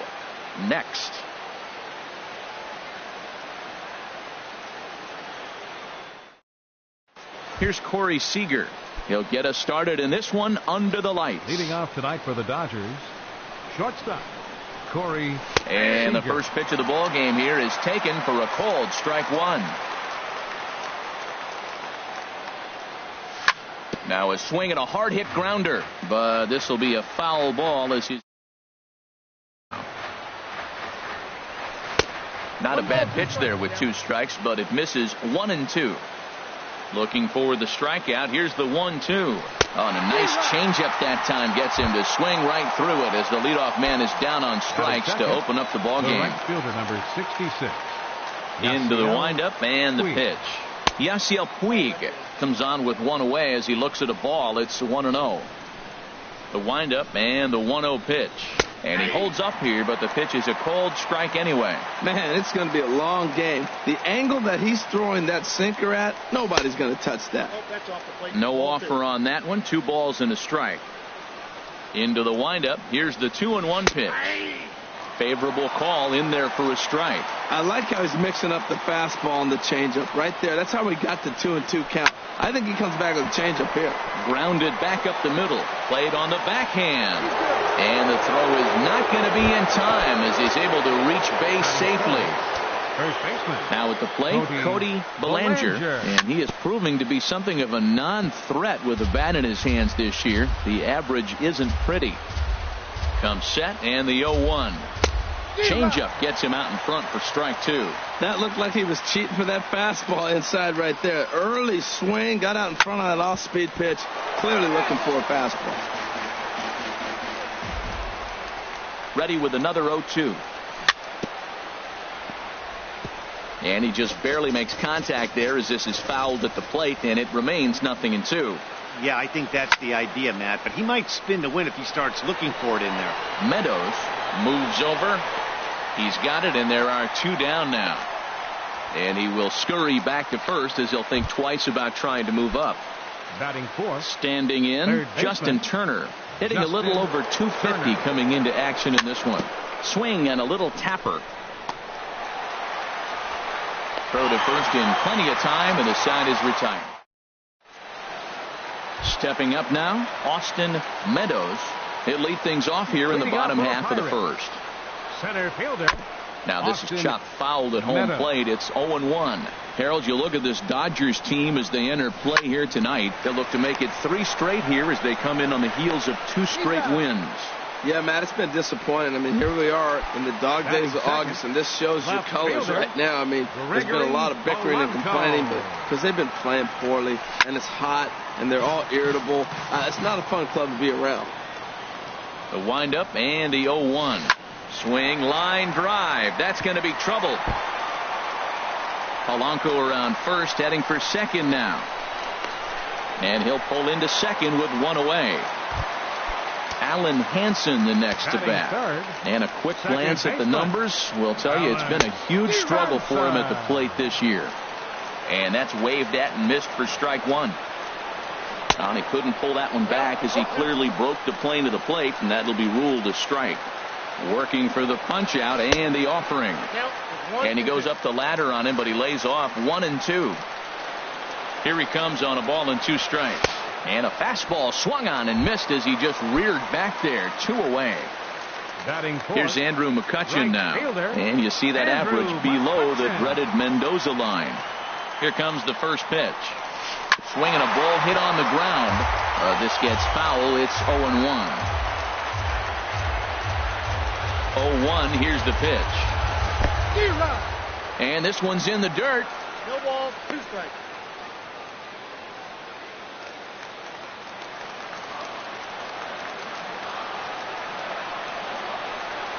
next. Here's Corey Seager. He'll get us started in this one under the lights. Leading off tonight for the Dodgers, shortstop Corey. And Seager. the first pitch of the ball game here is taken for a cold strike one. Now a swing and a hard hit grounder, but this will be a foul ball as he's not a bad pitch there with 2 strikes, but it misses 1-2. Looking for the strikeout. Here's the 1-2. Oh, and a nice changeup that time gets him to swing right through it as the leadoff man is down on strikes to open up the ball game. Right fielder number 66. Into the windup and the pitch. Yasiel Puig comes on with 1 away as he looks at a ball. It's 1-0. The windup and the 1-0 pitch. And he holds up here, but the pitch is a cold strike anyway. Man, it's going to be a long game. The angle that he's throwing that sinker at, nobody's going to touch that. No offer on that one. 2 balls and a strike. Into the windup. Here's the 2-1 pitch. Favorable call in there for a strike. I like how he's mixing up the fastball and the changeup right there. That's how we got the 2-2 count. I think he comes back with a changeup here. Grounded back up the middle. Played on the backhand. And the throw is not going to be in time as he's able to reach base safely. First baseman. Now at the plate, Cody Bellinger. And he is proving to be something of a non-threat with a bat in his hands this year. The average isn't pretty. Comes set and the 0-1. Changeup gets him out in front for strike 2. That looked like he was cheating for that fastball inside right there. Early swing, got out in front of that off-speed pitch. Clearly looking for a fastball. Ready with another 0-2. And he just barely makes contact there as this is fouled at the plate, and it remains 0-2. Yeah, I think that's the idea, Matt. But he might spin to win if he starts looking for it in there. Meadows moves over. He's got it, and there are 2 down now. And he will scurry back to first as he'll think twice about trying to move up. Batting fourth. Standing in, Justin Turner. Hitting a little over 250 coming into action in this one. Swing and a little tapper. Throw to first in plenty of time, and the side is retired. Stepping up now, Austin Meadows. He'll lead things off here in the bottom half of the first. Center fielder. Now this is chopped fouled at home plate. It's 0-1. Harold, you look at this Dodgers team as they enter play here tonight. They'll look to make it 3 straight here as they come in on the heels of 2 straight wins. Yeah, Matt, it's been disappointing. I mean, here we are in the dog days of August, and this shows your colors right now. I mean, there's been a lot of bickering and complaining, but because they've been playing poorly, and it's hot, and they're all irritable. It's not a fun club to be around. The windup and the 0-1. Swing, line drive. That's going to be trouble. Polanco around first, heading for second now. And he'll pull into second with 1 away. Alan Hansen the next to bat. And a quick glance at the numbers will tell you it's been a huge struggle for him at the plate this year. And that's waved at and missed for strike 1. And he couldn't pull that one back as he clearly broke the plane to the plate, and that'll be ruled a strike. Working for the punch out and the offering. And he goes up the ladder on him, but he lays off 1-2. Here he comes on a ball and 2 strikes. And a fastball swung on and missed as he just reared back there. 2 away. Here's Andrew McCutchen now. And you see that average below the dreaded Mendoza line. Here comes the first pitch. Swinging a ball hit on the ground. This gets foul. It's 0-1. 0-1. Here's the pitch. And this one's in the dirt. No ball, 2 strikes.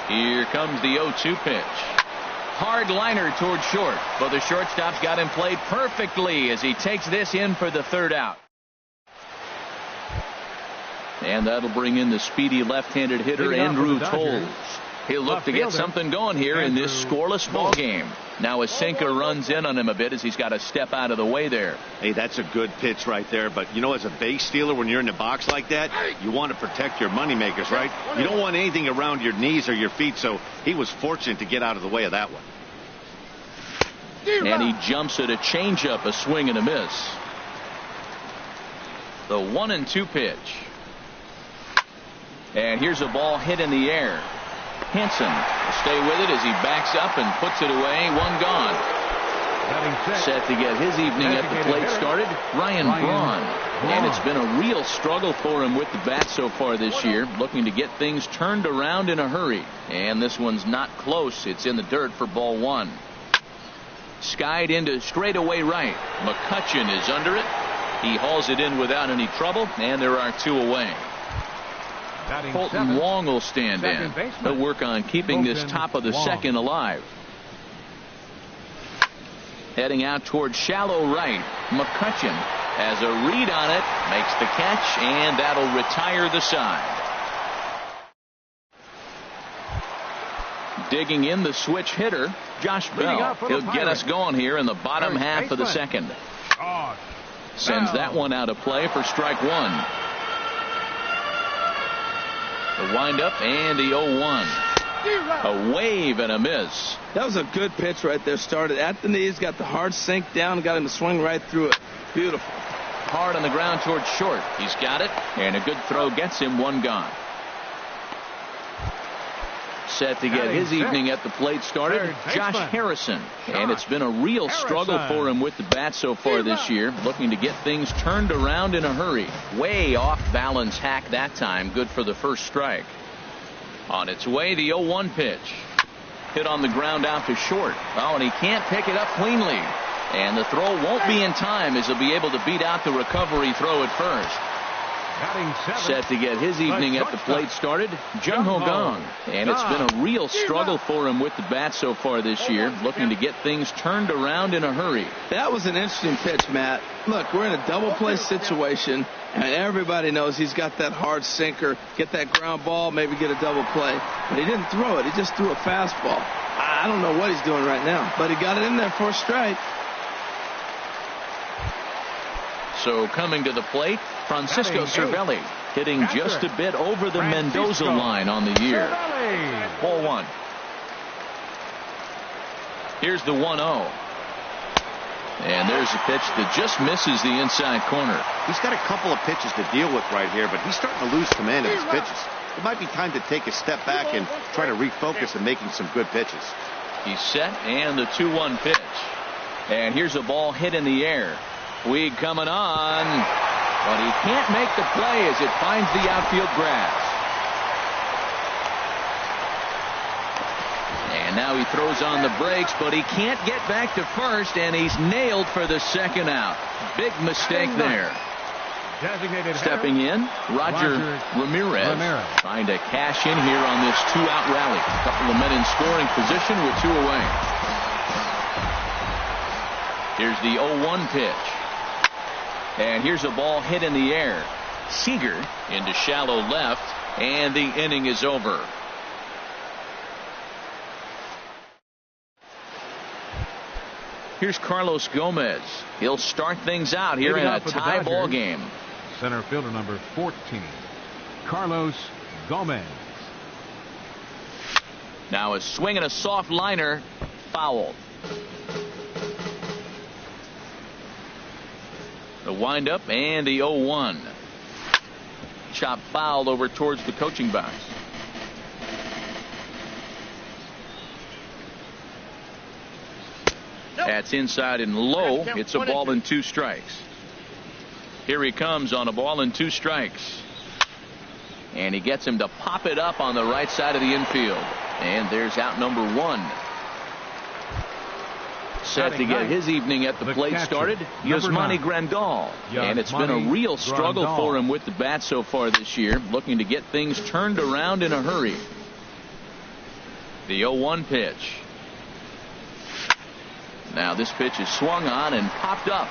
Here comes the 0-2 pitch. Hard liner toward short, but the shortstop's got him played perfectly as he takes this in for the 3rd out. And that'll bring in the speedy left-handed hitter Andrew Toles. He'll look to get something going here in this scoreless ball game. Now a sinker runs in on him a bit as he's got to step out of the way there. Hey, that's a good pitch right there. But, you know, as a base stealer, when you're in the box like that, you want to protect your moneymakers, right? You don't want anything around your knees or your feet, so he was fortunate to get out of the way of that one. And he jumps at a changeup, a swing and a miss. The 1-2 pitch. And here's a ball hit in the air. Hanson will stay with it as he backs up and puts it away. One gone. Set to get his evening at the plate started, Ryan Braun. And it's been a real struggle for him with the bat so far this year, looking to get things turned around in a hurry. And this one's not close. It's in the dirt for ball one. Skied into straightaway right. McCutchen is under it. He hauls it in without any trouble, and there are two away. Colton Wong will stand in. He'll work on keeping this top of the second alive. Heading out towards shallow right. McCutchen has a read on it, makes the catch, and that'll retire the side. Digging in the switch hitter, Josh Bell. He'll get us going here in the bottom half of the second. Sends that one out of play for strike one. The windup and the 0-1. A wave and a miss. That was a good pitch right there. Started at the knees, got the hard sink down, got him to swing right through it. Beautiful. Hard on the ground towards short. He's got it, and a good throw gets him. One gone. Set to get his evening at the plate started, Josh Harrison. And it's been a real struggle for him with the bat so far this year, looking to get things turned around in a hurry. Way off balance hack that time, good for the first strike. On its way, the 0-1 pitch. Hit on the ground out to short. Oh, and he can't pick it up cleanly. And the throw won't be in time as he'll be able to beat out the recovery throw at first. Set to get his evening at the plate started, Jung Ho Gong. And it's been a real struggle for him with the bat so far this year, looking to get things turned around in a hurry. That was an interesting pitch, Matt. Look, we're in a double play situation, and everybody knows he's got that hard sinker, get that ground ball, maybe get a double play. But he didn't throw it. He just threw a fastball. I don't know what he's doing right now, but he got it in there for a strike. So coming to the plate, Francisco Cervelli, hitting just a bit over the Mendoza line on the year. Ball one. Here's the 1-0. And there's a pitch that just misses the inside corner. He's got a couple of pitches to deal with right here, but he's starting to lose command of his pitches. It might be time to take a step back and try to refocus on making some good pitches. He's set, and the 2-1 pitch. And here's a ball hit in the air. Weed coming on, but he can't make the play as it finds the outfield grass. And now he throws on the brakes, but he can't get back to first, and he's nailed for the second out. Big mistake there. Stepping in, Roger Ramirez trying to cash in here on this two-out rally. A couple of men in scoring position with two away. Here's the 0-1 pitch. And here's a ball hit in the air. Seager into shallow left, and the inning is over. Here's Carlos Gomez. He'll start things out here in a tie ball game. Center fielder number 14, Carlos Gomez. Now a swing and a soft liner, foul. The windup and the 0-1. Chop fouled over towards the coaching box. That's inside and low. It's a ball and two strikes. Here he comes on a ball and two strikes. And he gets him to pop it up on the right side of the infield. And there's out number one. Set to get his evening at the plate started, Yasmani Grandal. And it's been a real struggle for him with the bat so far this year, looking to get things turned around in a hurry. The 0-1 pitch. Now this pitch is swung on and popped up.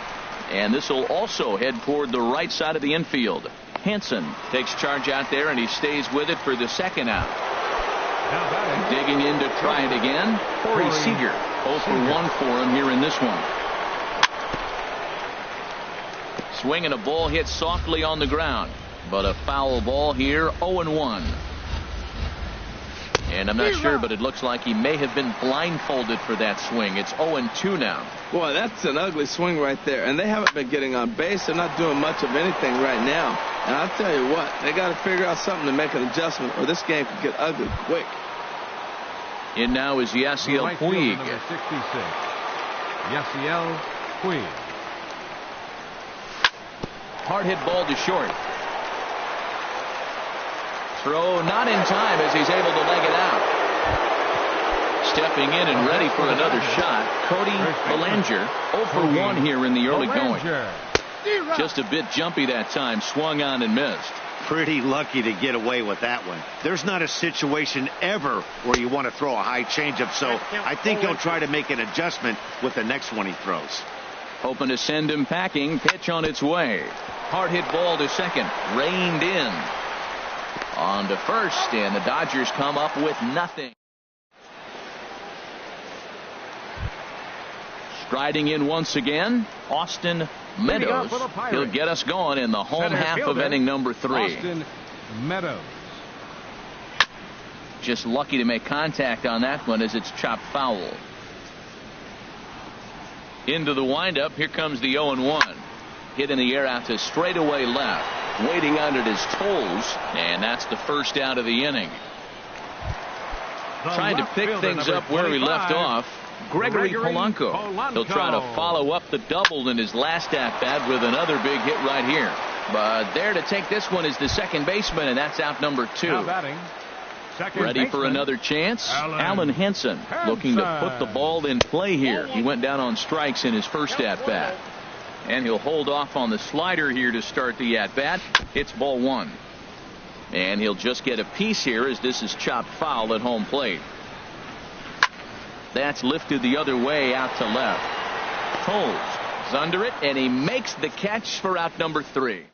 And this will also head toward the right side of the infield. Hanson takes charge out there, and he stays with it for the second out. Digging in to try it again, Corey Seager. 0 for 1 for him here in this one. Swinging a ball hit softly on the ground, but a foul ball here. 0-1. And I'm not sure, but it looks like he may have been blindfolded for that swing. It's 0-2 now. Boy, that's an ugly swing right there. And they haven't been getting on base. They're not doing much of anything right now. And I'll tell you what, they got to figure out something to make an adjustment, or this game could get ugly quick. In now is Yasiel Puig. Number 66. Yasiel Puig. Hard hit ball to short. Throw not in time as he's able to leg it out. Stepping in and ready for another shot, Cody Bellinger. 0 for 1 here in the early going. Just a bit jumpy that time. Swung on and missed. Pretty lucky to get away with that one. There's not a situation ever where you want to throw a high changeup, so I think he'll try to make an adjustment with the next one he throws. Hoping to send him packing. Pitch on its way. Hard hit ball to second. Reined in. On to first, and the Dodgers come up with nothing. Striding in once again, Austin Meadows. He'll get us going in the home half of inning number 3. Austin Meadows. Just lucky to make contact on that one as it's chopped foul. Into the windup. Here comes the 0-1. Hit in the air out to straightaway left. Waiting on it is Toles, and that's the first out of the inning. Trying to pick things up where he left off, Gregory Polanco. He'll try to follow up the double in his last at-bat with another big hit right here. But there to take this one is the second baseman, and that's out number 2. Ready for another chance? Alan Henson looking to put the ball in play here. He went down on strikes in his first at-bat. And he'll hold off on the slider here to start the at-bat. It's ball 1. And he'll just get a piece here as this is chopped foul at home plate. That's lifted the other way out to left. Toles is under it, and he makes the catch for out number 3.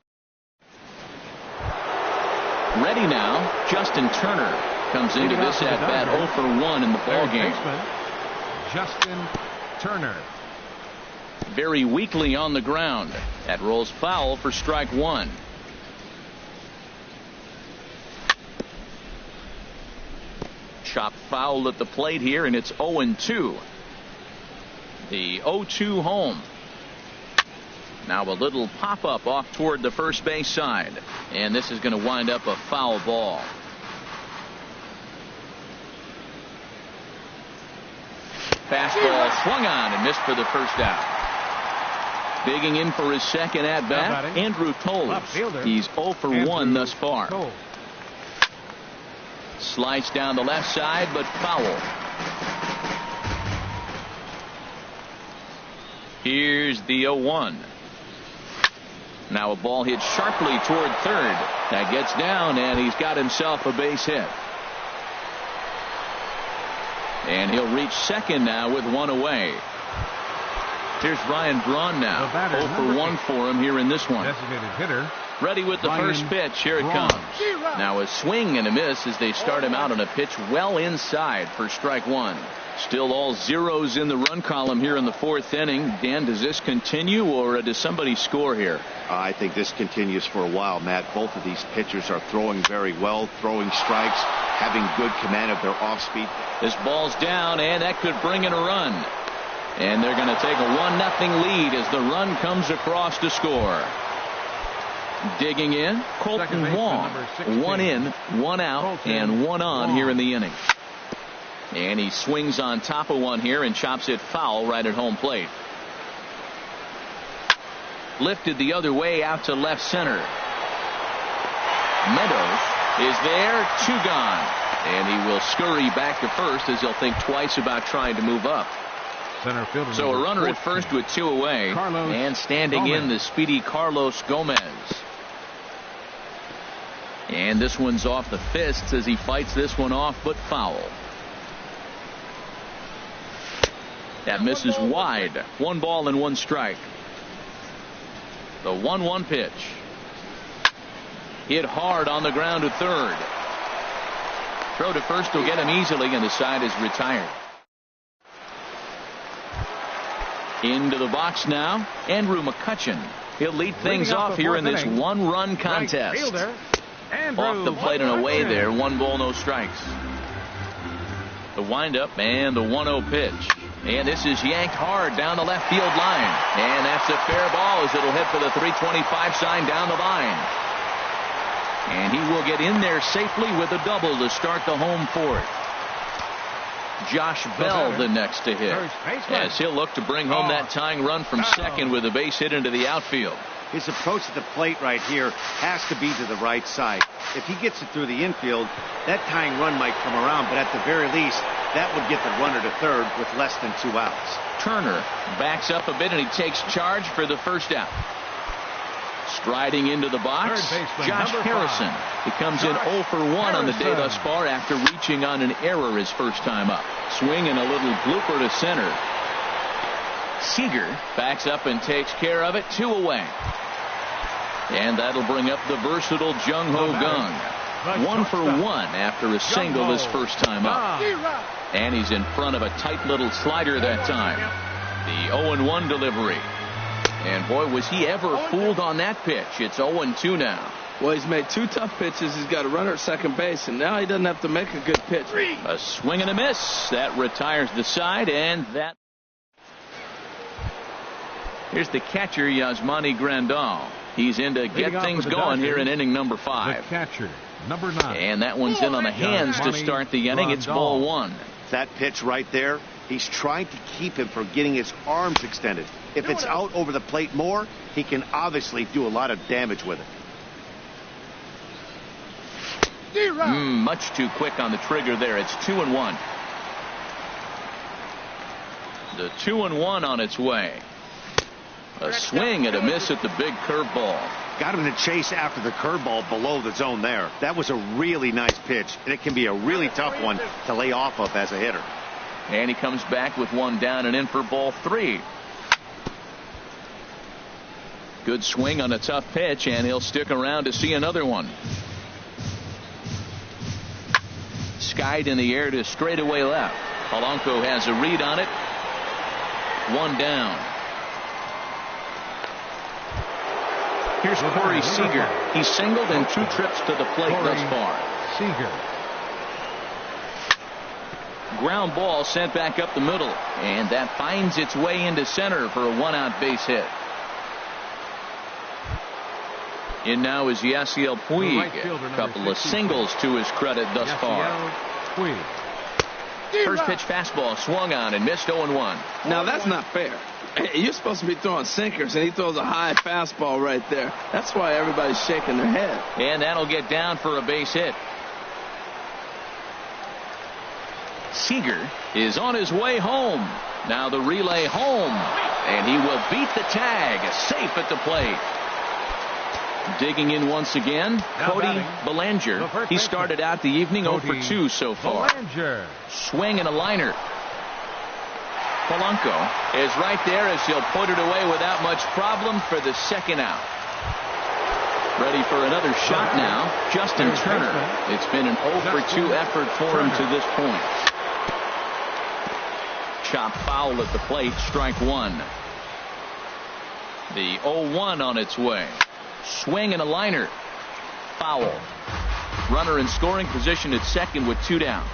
Ready now, Justin Turner comes into this at-bat 0 for 1 in the ballgame. Justin Turner. Very weakly on the ground. That rolls foul for strike 1. Chopped foul at the plate here, and it's 0-2. The 0-2 home. Now a little pop-up off toward the first base side. And this is going to wind up a foul ball. Fastball swung on and missed for the first out. Digging in for his second at-bat, Andrew Toles. He's 0 for 1 thus far. Slice down the left side, but foul. Here's the 0-1. Now a ball hit sharply toward third. That gets down, and he's got himself a base hit. And he'll reach second now with 1 away. Here's Ryan Braun now. 0 for 1 for him here in this one. Designated hitter. Ready with the first pitch. Here it comes. Now a swing and a miss as they start him out on a pitch well inside for strike 1. Still all zeros in the run column here in the 4th inning. Dan, does this continue, or does somebody score here? I think this continues for a while, Matt. Both of these pitchers are throwing very well, throwing strikes, having good command of their off-speed. This ball's down, and that could bring in a run. And they're going to take a 1-0 lead as the run comes across to score. Digging in, Colton Wong. 1 in, 1 out, and 1 on here in the inning. And he swings on top of one here and chops it foul right at home plate. Lifted the other way out to left center. Meadows is there, 2 gone. And he will scurry back to first as he'll think twice about trying to move up. Center fielder. So a runner at first with 2 away. And standing in the speedy Carlos Gomez. And this one's off the fists as he fights this one off, but foul. That misses wide. 1 ball and 1 strike. The 1-1 pitch. Hit hard on the ground to third. Throw to first will get him easily, and the side is retired. Into the box now, Andrew McCutchen. He'll lead things off here in this one-run contest. Off the plate and away there. 1 ball, no strikes. The windup and the 1-0 pitch. And this is yanked hard down the left field line. And that's a fair ball as it'll hit for the 325 sign down the line. And he will get in there safely with a double to start the home fourth. Josh Bell the next to hit, as he'll look to bring home that tying run from second with a base hit into the outfield. His approach to the plate right here has to be to the right side. If he gets it through the infield, that tying run might come around, but at the very least, that would get the runner to third with less than 2 outs. Turner backs up a bit, and he takes charge for the first out. Striding into the box, Josh Harrison. He comes in 0 for 1 on the day thus far after reaching on an error his first time up. Swing and a little blooper to center. Seager backs up and takes care of it. 2 away. And that'll bring up the versatile Jung Ho Gung. 1 for 1 after a single his first time up. And he's in front of a tight little slider that time. The 0-1 delivery. And boy, was he ever fooled on that pitch. It's 0-2 now. Well, he's made 2 tough pitches. He's got a runner at second base, and now he doesn't have to make a good pitch. A swing and a miss. That retires the side, and that. Here's the catcher, Yasmani Grandal. He's in to get things going here in inning number 5. The catcher, number 9. And that one's in on the hands to start the inning. It's ball 1. That pitch right there, he's trying to keep him from getting his arms extended. If it's out over the plate more, he can obviously do a lot of damage with it. Much too quick on the trigger there. It's 2-1. The 2-1 on its way. A swing and a miss at the big curveball. Got him to chase after the curveball below the zone there. That was a really nice pitch, and it can be a really tough one to lay off of as a hitter. And he comes back with 1 down and in for ball 3. Good swing on a tough pitch, and he'll stick around to see another one. Skied in the air to straightaway left. Polanco has a read on it. 1 down. Here's Corey Seager. He's singled in 2 trips to the plate thus far. Seager. Ground ball sent back up the middle, and that finds its way into center for a 1-out base hit. In now is Yasiel Puig. A couple of singles to his credit thus far. First pitch fastball swung on and missed 0-1. Now that's not fair. You're supposed to be throwing sinkers, and he throws a high fastball right there. That's why everybody's shaking their head. And that'll get down for a base hit. Seager is on his way home. Now the relay home, and he will beat the tag. Safe at the plate. Digging in once again, Cody Bellinger. He started out the evening 0 for 2 so far. Swing and a liner. Polanco is right there as he'll put it away without much problem for the second out. Ready for another shot now, Justin Turner. It's been an 0 for 2 effort for him to this point. Chop foul at the plate, strike 1. The 0-1 on its way. Swing and a liner. Foul. Runner in scoring position at second with 2 down.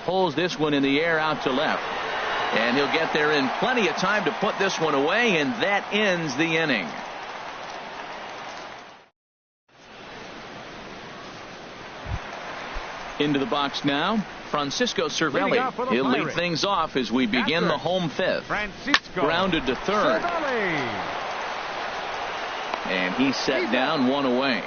Pulls this one in the air out to left. And he'll get there in plenty of time to put this one away, and that ends the inning. Into the box now, Francisco Cervelli. He'll lead things off as we begin the home fifth. Grounded to third. And he's set down 1 away.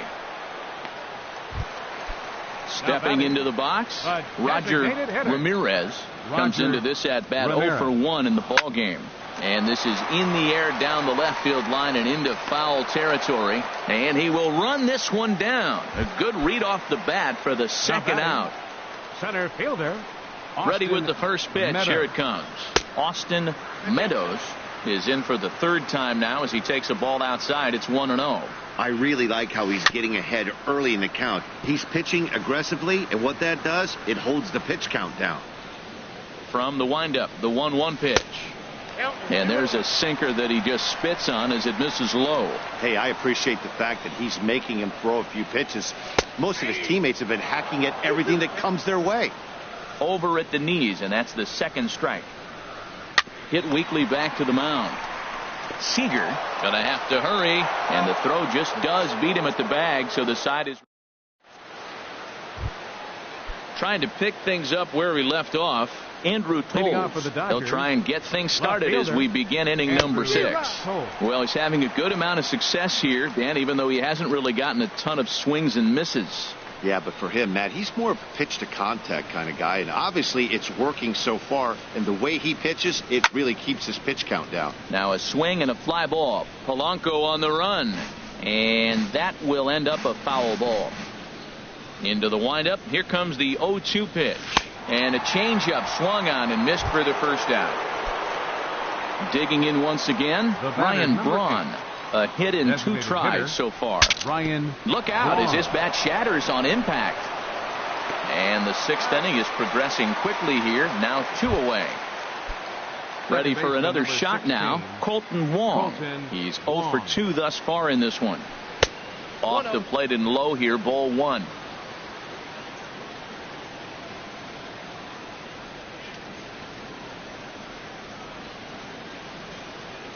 Stepping into the box, Roger Ramirez comes into this at bat 0 for 1 in the ball game. And this is in the air down the left field line and into foul territory. And he will run this one down. A good read off the bat for the second out. Center fielder. Ready with the first pitch. Here it comes. Austin Meadows is in for the third time now as he takes a ball outside. It's 1-0. I really like how he's getting ahead early in the count. He's pitching aggressively, and what that does, it holds the pitch count down. From the windup, the 1-1 pitch. And there's a sinker that he just spits on as it misses low. Hey, I appreciate the fact that he's making him throw a few pitches. Most of his teammates have been hacking at everything that comes their way. Over at the knees, and that's the second strike. Hit weakly back to the mound. Seager gonna have to hurry, and the throw just does beat him at the bag, so the side is trying to pick things up where we left off. Andrew Toles. They'll try and get things started as we begin inning number 6. Well, he's having a good amount of success here, Dan, even though he hasn't really gotten a ton of swings and misses. Yeah, but for him, Matt, he's more of a pitch to contact kind of guy, and obviously it's working so far, and the way he pitches, it really keeps his pitch count down. Now a swing and a fly ball. Polanco on the run, and that will end up a foul ball. Into the windup, here comes the 0-2 pitch, and a changeup swung on and missed for the first out. Digging in once again, Ryan Braun. A hit in 2 tries so far. Ryan, look out as his bat shatters on impact. And the 6th inning is progressing quickly here. Now 2 away. Ready for another shot now. Colton Wong. He's 0 for 2 thus far in this one. Off the plate and low here, ball 1.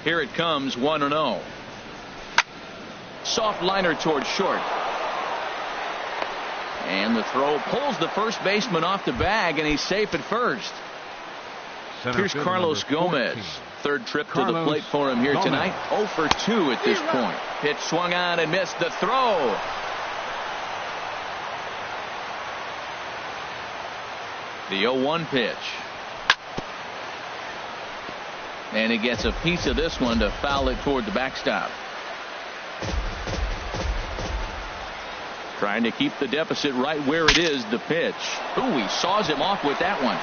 Here it comes, 1-0. Soft liner towards short. And the throw pulls the first baseman off the bag, and he's safe at first. Here's Carlos Gomez. Third trip to the plate for him here tonight. 0 for 2 at this point. Pitch swung on and missed. The throw. The 0-1 pitch. And he gets a piece of this one to foul it toward the backstop. Trying to keep the deficit right where it is. The pitch. Ooh, he saws him off with that one.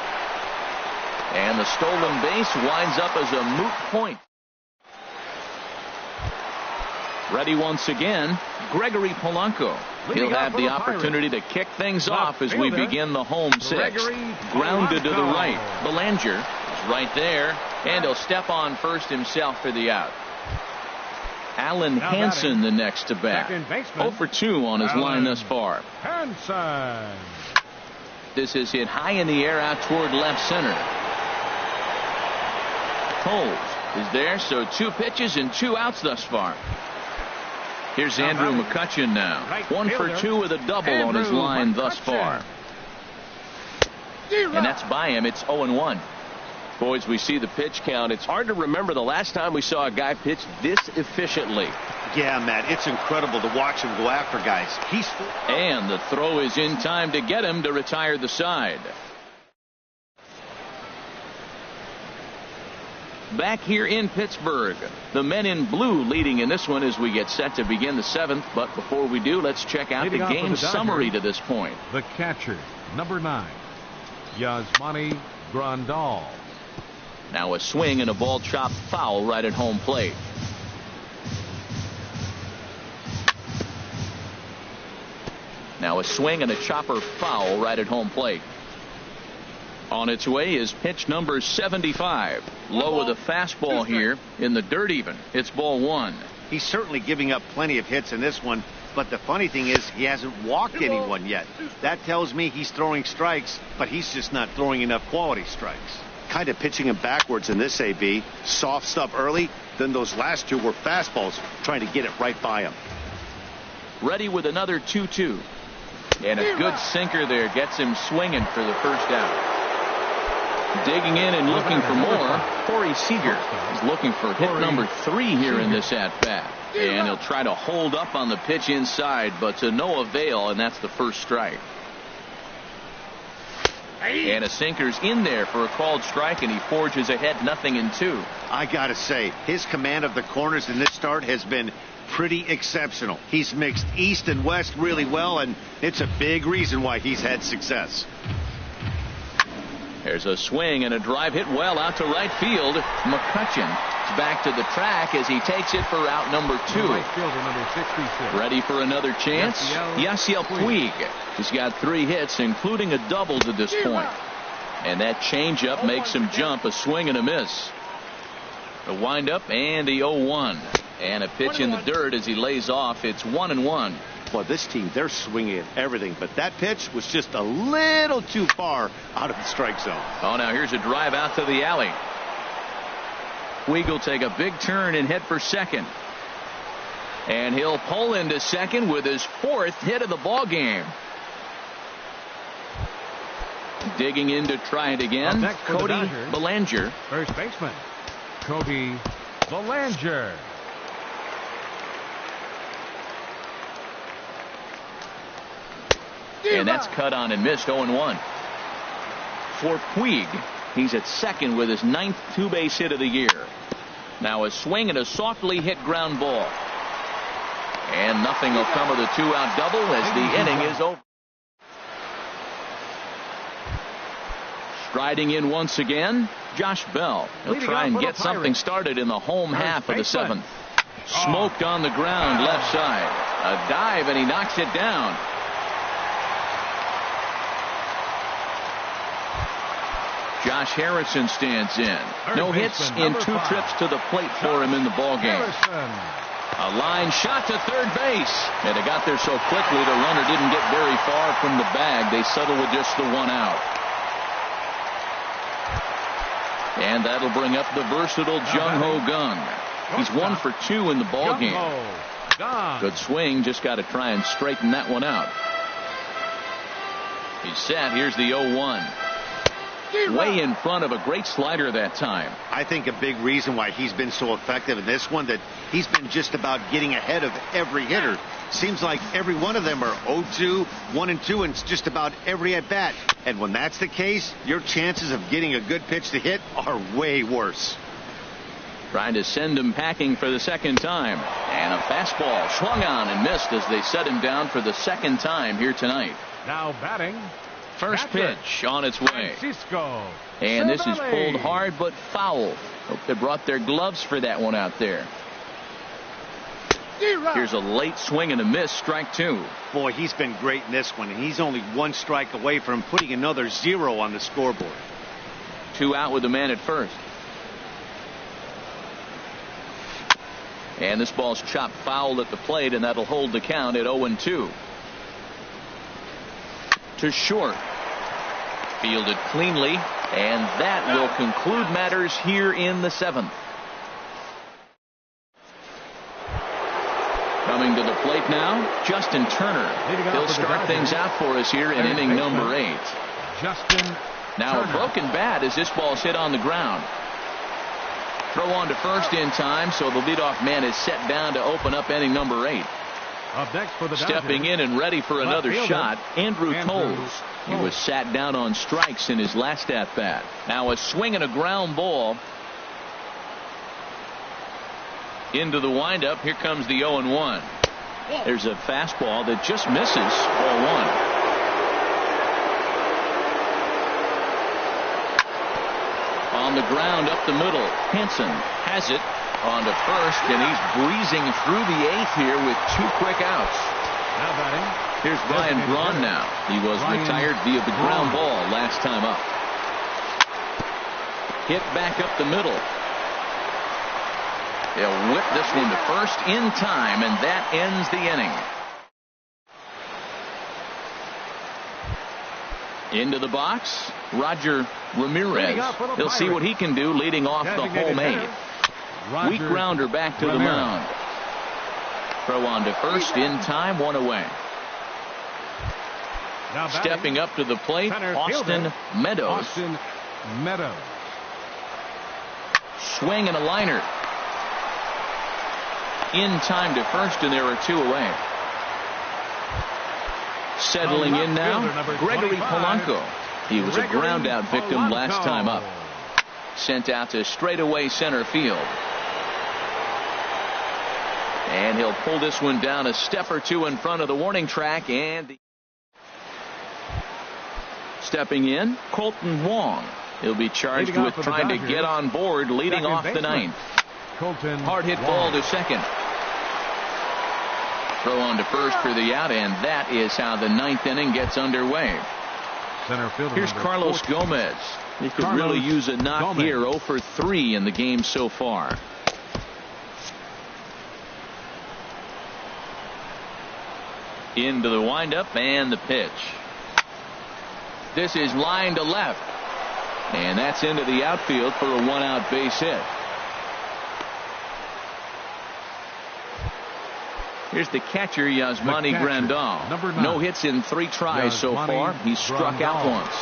And the stolen base winds up as a moot point. Ready once again, Gregory Polanco. He'll have the opportunity to kick things off as we begin the home 6th. Grounded to the right. Belanger is right there, and he'll step on first himself for the out. Alan Hansen the next to bat. 0 for 2 on his line thus far. Hansen. This is hit high in the air out toward left center. Toles is there, so 2 pitches and 2 outs thus far. Here's Andrew McCutchen now. 1 for 2 with a double on his line thus far. And that's by him. It's 0-1. Boys, we see the pitch count. It's hard to remember the last time we saw a guy pitch this efficiently. Yeah, Matt, it's incredible to watch him go after guys. And the throw is in time to get him to retire the side. Back here in Pittsburgh, the men in blue leading in this one as we get set to begin the 7th. But before we do, let's check out the game summary to this point. The catcher, number 9, Yasmani Grandal. Now a swing and a ball chopped foul right at home plate. Now a swing and a chopper foul right at home plate. On its way is pitch number 75. Low with a fastball here in the dirt even. It's ball 1. He's certainly giving up plenty of hits in this one, but the funny thing is he hasn't walked anyone yet. That tells me he's throwing strikes, but he's just not throwing enough quality strikes. Kind of pitching him backwards in this AB. Soft stuff early, then those last 2 were fastballs, trying to get it right by him. Ready with another 2-2. And a good sinker there gets him swinging for the first out. Digging in and looking for more, Corey Seager is looking for hit number 3 here in this at-bat. And he'll try to hold up on the pitch inside, but to no avail, and that's the first strike. And a sinker's in there for a called strike, and he forges ahead 0-2. I gotta say, his command of the corners in this start has been pretty exceptional. He's mixed east and west really well, and it's a big reason why he's had success. There's a swing and a drive hit well out to right field. McCutchen walks back to the track as he takes it for out number 2. Right fielder, number 66. Ready for another chance? Yasiel Puig. He's got 3 hits, including a double to this point. And that changeup makes him jump, a swing and a miss. The windup and the 0-1. And a pitch in the dirt as he lays off. It's 1-1. Well, this team, they're swinging at everything, but that pitch was just a little too far out of the strike zone. Oh, now here's a drive out to the alley. Puig will take a big turn and head for second. And he'll pull into second with his 4th hit of the ball game. Digging in to try it again, Cody Bellinger. First baseman, Cody Bellinger. And that's cut on and missed, 0-1. For Puig, he's at second with his 9th 2-base hit of the year. Now a swing and a softly hit ground ball. And nothing will come of the 2-out double as the inning is over. Striding in once again, Josh Bell. He'll try and get something started in the home half of the 7th. Smoked on the ground left side. A dive and he knocks it down. Josh Harrison stands in. No hits in 2 trips to the plate for him in the ballgame. A line shot to third base. And it got there so quickly the runner didn't get very far from the bag. They settle with just the 1 out. And that'll bring up the versatile Jung-Ho Kang. He's 1 for 2 in the ballgame. Good swing. Just got to try and straighten that one out. He's set. Here's the 0-1. Way in front of a great slider that time. I think a big reason why he's been so effective in this one, that he's been just about getting ahead of every hitter. Seems like every one of them are 0-2, 1-2, and it's just about every at bat. And when that's the case, your chances of getting a good pitch to hit are way worse. Trying to send him packing for the 2nd time. And a fastball swung on and missed as they set him down for the 2nd time here tonight. Now batting. First pitch on its way. Francisco And this is Cervelli. pulled hard but foul. Hope they brought their gloves for that one out there. Here's a late swing and a miss, strike 2. Boy, he's been great in this one, and he's only 1 strike away from putting another 0 on the scoreboard. 2 out with the man at first. And this ball's chopped foul at the plate, and that'll hold the count at 0-2. To short. Fielded cleanly, and that will conclude matters here in the 7th. Coming to the plate now, Justin Turner. He'll start things out for us here in inning number 8. Justin Now Turner. a broken bat as this ball's hit on the ground. Throw on to first in time, so the leadoff man is set down to open up inning number 8. Up next for the Stepping Dodgers. in and ready for another fielder, shot, Andrew Andrew Toles. He was sat down on strikes in his last at bat. Now a swing and a ground ball into the windup. Here comes the 0-1. There's a fastball that just misses, 0-1. On the ground up the middle, Hansen has it on to first, and he's breezing through the 8th here with 2 quick outs. Now batting. Here's Brian Braun now. He was retired via the ground ball last time up. Hit back up the middle. They'll whip this one to first in time, and that ends the inning. Into the box, Roger Ramirez. He'll see what he can do leading off the home 8th. Weak grounder back to the mound. Throw on to first in time, 1 away. Now batting. Stepping up to the plate, Center Austin fielder, Meadows. Austin Meadows. Swing and a liner. In time to first, and there are 2 away. Settling in now, Gregory Polanco. He was a ground out victim last time up. Sent out to straightaway center field. And he'll pull this one down a step or 2 in front of the warning track. And stepping in, Colton Wong. He'll be charged with trying to get on board leading off the 9th. Colton. Hard hit ball to second. Throw on to first for the out, and that is how the ninth inning gets underway. Center fielder. Here's Carlos Gomez. He could really use a knock here. 0 for 3 in the game so far. Into the windup and the pitch. This is line to left. And that's into the outfield for a 1-out base hit. Here's the catcher, Yasmani Grandal. No hits in 3 tries so far. He's struck out once.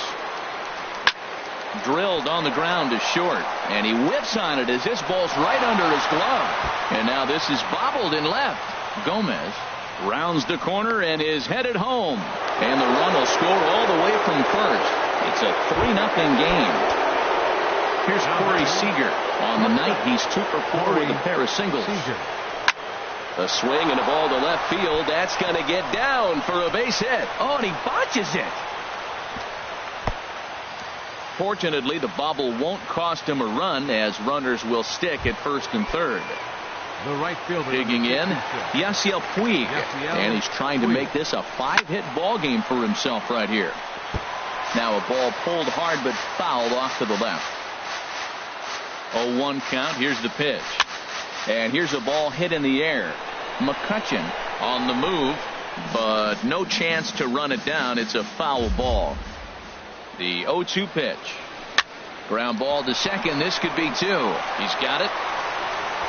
Drilled on the ground to short. And he whips on it as this ball's right under his glove. And now this is bobbled in left. Gomez rounds the corner and is headed home. And the run will score all the way from first. It's a 3-0 game. Here's Corey Seager. On the night, he's 2 for 4 with a pair of singles. A swing and a ball to left field. That's going to get down for a base hit. Oh, and he botches it. Fortunately, the bobble won't cost him a run, as runners will stick at first and third. The right fielder. Digging in, Yasiel Puig. And he's trying to make this a 5-hit ball game for himself right here. Now a ball pulled hard but fouled off to the left. 0-1 count. Here's the pitch. And here's a ball hit in the air. McCutchen on the move, but no chance to run it down. It's a foul ball. The 0-2 pitch. Ground ball to second. This could be 2. He's got it.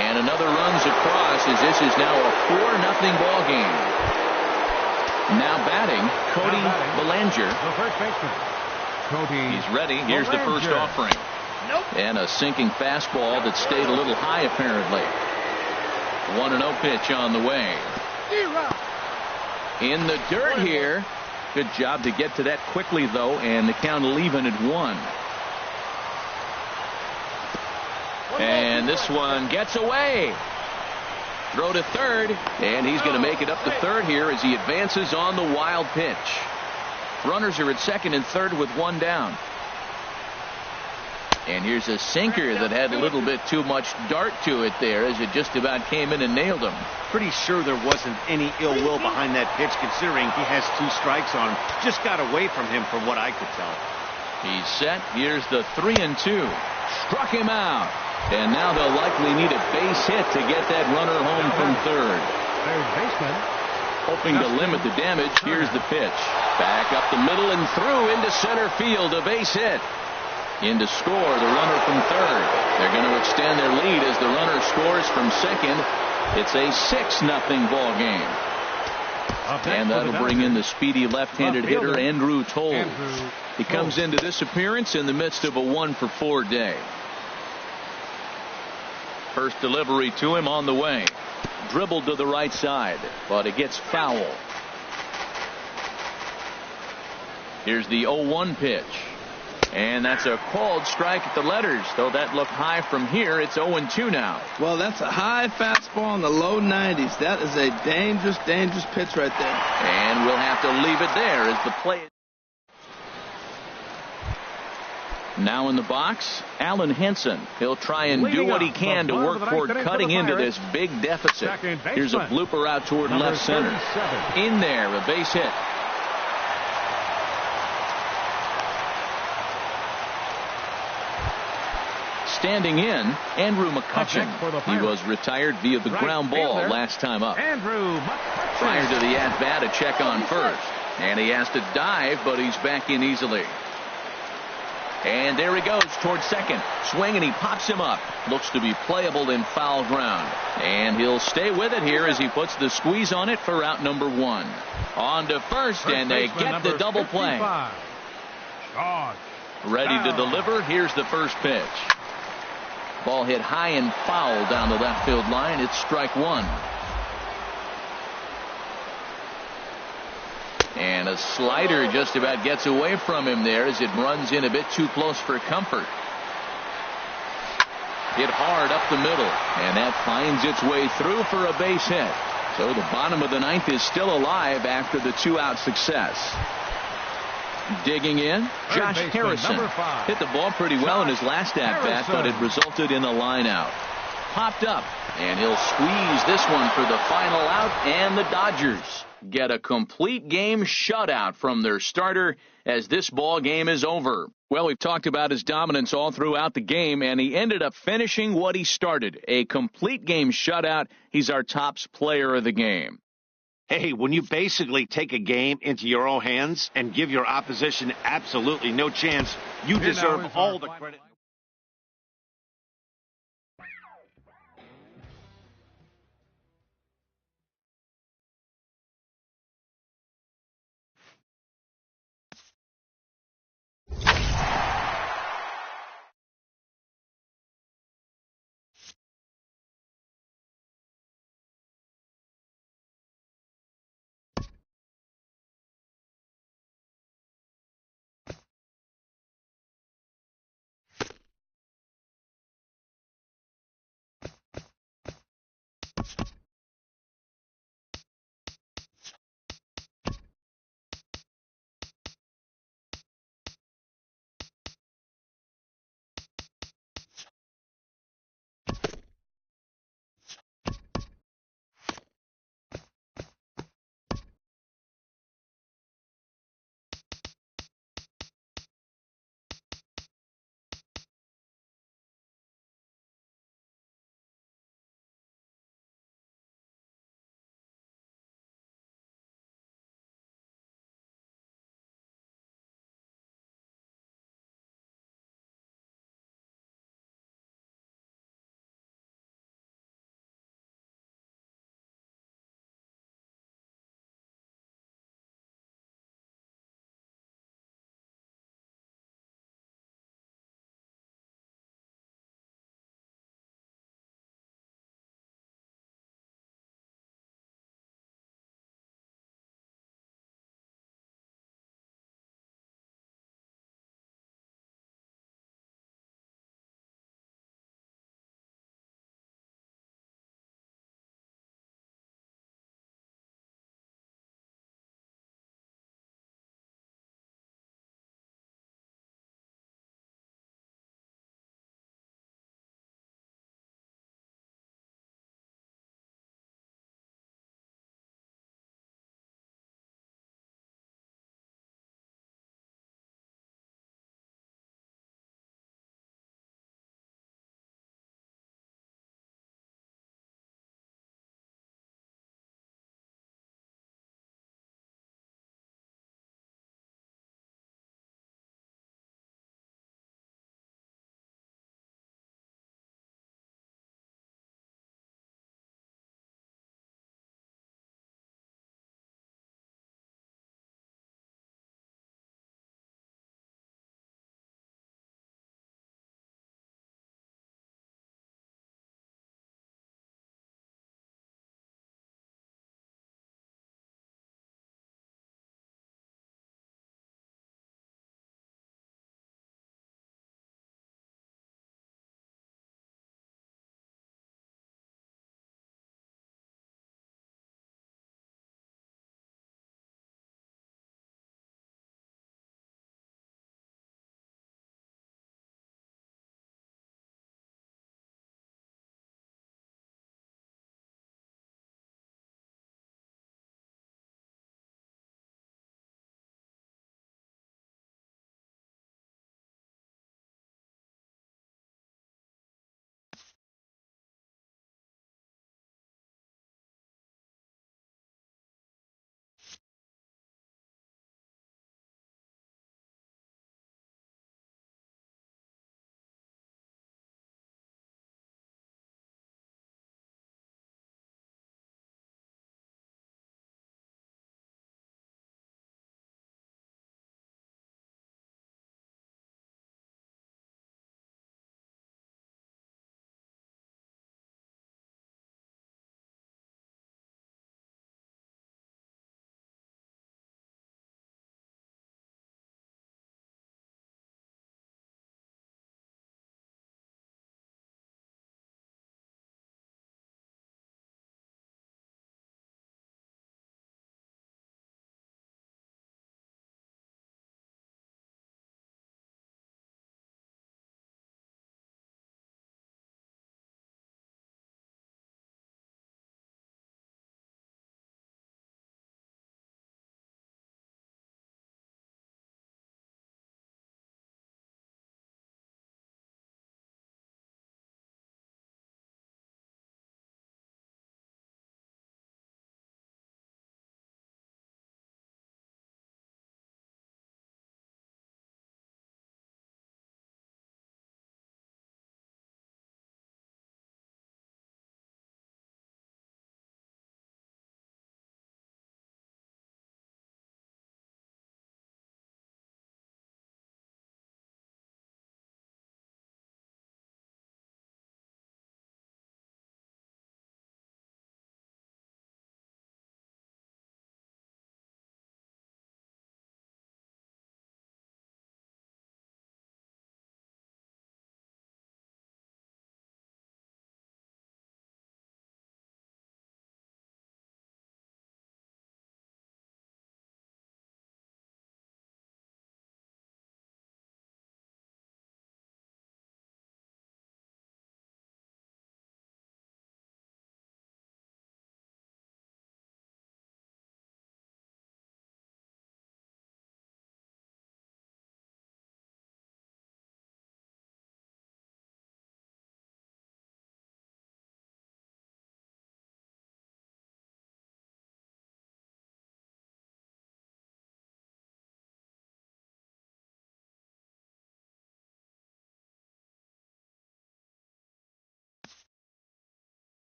And another runs across, as this is now a 4-0 ball game. Now batting, Cody Bellinger. The first baseman. Cody. He's ready. Here's the first offering. And a sinking fastball that stayed a little high apparently. 1-0 pitch on the way. In the dirt here. Good job to get to that quickly though, and the count leaving at 1. And this one gets away. Throw to third, and he's going to make it up to third here as he advances on the wild pitch. Runners are at second and third with 1 down. And here's a sinker that had a little bit too much dart to it there, as it just about came in and nailed him. Pretty sure there wasn't any ill will behind that pitch, considering he has 2 strikes on him. Just got away from him from what I could tell. He's set. Here's the 3-2. Struck him out. And now they'll likely need a base hit to get that runner home from third. Third baseman. Hoping to limit the damage. Here's the pitch. Back up the middle and through into center field. A base hit. In to score the runner from third. They're going to extend their lead as the runner scores from second. It's a 6-0 ball game. And that'll bring in the speedy left-handed hitter Andrew Toll. He comes into this appearance in the midst of a 1 for 4 day. First delivery to him on the way. Dribbled to the right side, but it gets foul. Here's the 0-1 pitch. And that's a called strike at the letters, though that looked high from here. It's 0-2 now. Well, that's a high fastball in the low 90s. That is a dangerous, dangerous pitch right there. And we'll have to leave it there as the play. Now in the box, Alan Henson. He'll try and do what he can to work toward cutting into this big deficit. Here's a blooper out toward left center. In there, a base hit. Standing in, Andrew McCutchen. He was retired via the ground ball last time up. Prior to the at-bat, a check on first. And he has to dive, but he's back in easily. And there he goes towards second. Swing, and he pops him up. Looks to be playable in foul ground. And he'll stay with it here as he puts the squeeze on it for out number 1. On to first, and they get the double play. Ready to deliver. Here's the first pitch. Ball hit high and foul down the left field line. It's strike 1. And a slider just about gets away from him there as it runs in a bit too close for comfort. Hit hard up the middle, and that finds its way through for a base hit. So the bottom of the 9th is still alive after the 2-out success. Digging in, Josh Harrison hit the ball pretty well in his last at-bat, but it resulted in a line out. popped up, and he'll squeeze this one for the final out, and the Dodgers get a complete game shutout from their starter as this ball game is over. Well, we've talked about his dominance all throughout the game, and he ended up finishing what he started, a complete game shutout. He's our top player of the game. Hey, when you basically take a game into your own hands and give your opposition absolutely no chance, you deserve all the credit.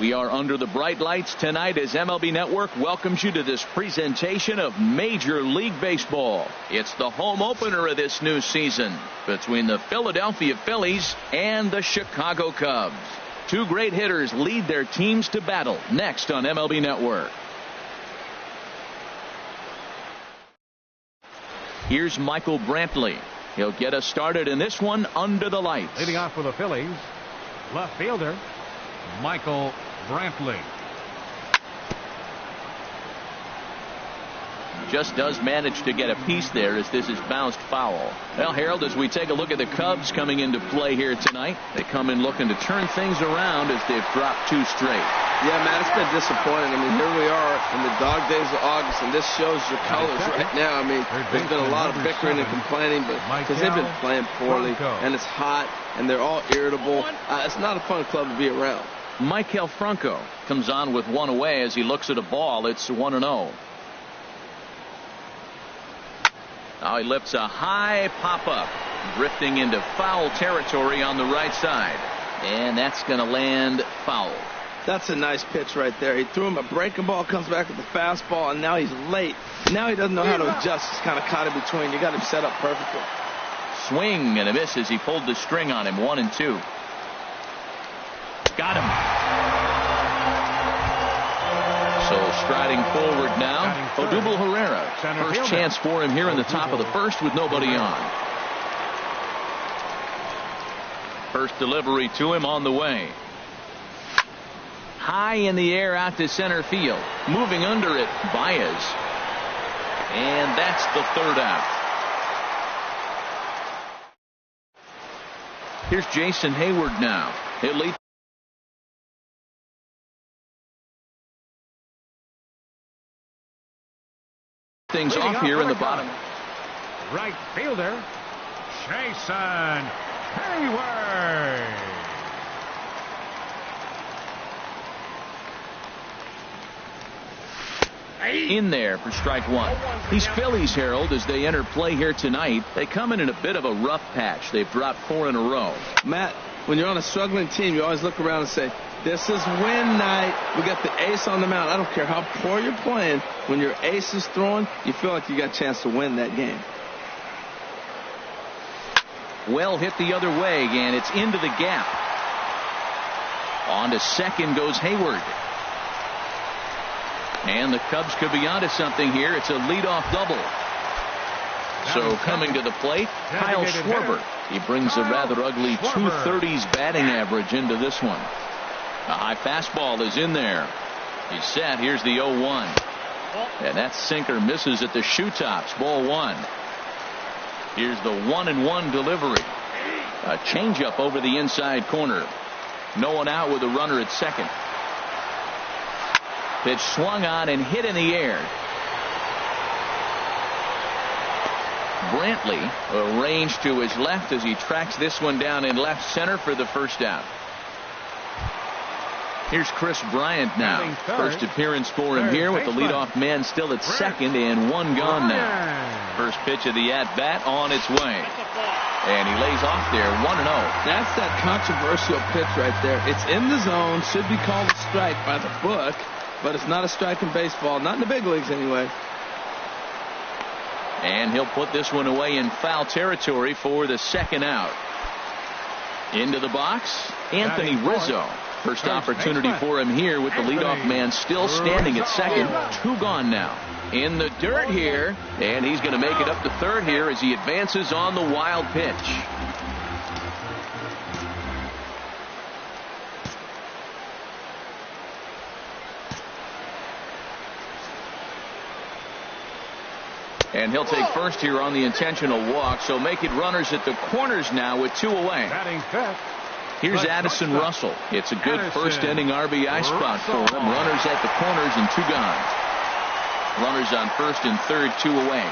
We are under the bright lights tonight as MLB Network welcomes you to this presentation of Major League Baseball. It's the home opener of this new season between the Philadelphia Phillies and the Chicago Cubs. Two great hitters lead their teams to battle next on MLB Network. Here's Michael Brantley. He'll get us started in this one under the lights. Leading off for the Phillies, left fielder Michael Brantley. Just does manage to get a piece there as this is bounced foul. Well, Harold, as we take a look at the Cubs coming into play here tonight, they come in looking to turn things around as they've dropped 2 straight. Yeah, Matt, it's been disappointing. I mean, here we are in the dog days of August, and this shows your colors right now. I mean, there's been a lot of bickering and complaining, but because they've been playing poorly, and it's hot, and they're all irritable. It's not a fun club to be around. Maikel Franco comes on with 1 away as he looks at a ball. It's 1-0. Now he lifts a high pop-up, drifting into foul territory on the right side. And that's going to land foul. That's a nice pitch right there. He threw him a breaking ball, comes back with the fastball, and now he's late. Now he doesn't know how to adjust. He's kind of caught in between. You got him set up perfectly. Swing and a miss as he pulled the string on him. 1-2. Got him. So striding forward now, Odubel Herrera. First chance for him here in the top of the first with nobody on. First delivery to him on the way. High in the air out to center field. Moving under it, Baez. And that's the 3rd out. Here's Jason Hayward now. He'll lead things off here in the bottom. Right fielder Jason Hayward. In there for strike 1. These Phillies, Harold, as they enter play here tonight, they come in a bit of a rough patch. They've dropped 4 in a row. Matt, when you're on a struggling team, you always look around and say, this is win night. We got the ace on the mound. I don't care how poor you're playing. When your ace is throwing, you feel like you got a chance to win that game. Well hit the other way, and it's into the gap. On to second goes Hayward. And the Cubs could be onto something here. It's a leadoff double. So coming to the plate, Kyle Schwarber. He brings a rather ugly 230s batting average into this one. A high fastball is in there. He's set. Here's the 0-1. And that sinker misses at the shoe tops. Ball 1. Here's the 1-1 delivery. A changeup over the inside corner. No one out with a runner at second. Pitch swung on and hit in the air. Brantley arranged to his left as he tracks this one down in left center for the first out. Here's Chris Bryant now. First appearance for him here with the leadoff man still at second and 1 gone now. First pitch of the at-bat on its way. And he lays off there, 1-0. That's that controversial pitch right there. It's in the zone, should be called a strike by the book, but it's not a strike in baseball, not in the big leagues anyway. And he'll put this one away in foul territory for the 2nd out. Into the box, Anthony Rizzo. First opportunity for him here with the leadoff man still standing at second. 2 gone now. In the dirt here, and he's going to make it up to third here as he advances on the wild pitch. And he'll take first here on the intentional walk, so make it runners at the corners now with 2 away. Here's Addison Russell. It's a good first inning RBI spot for him. Runners at the corners and 2 gone. Runners on first and third, 2 away.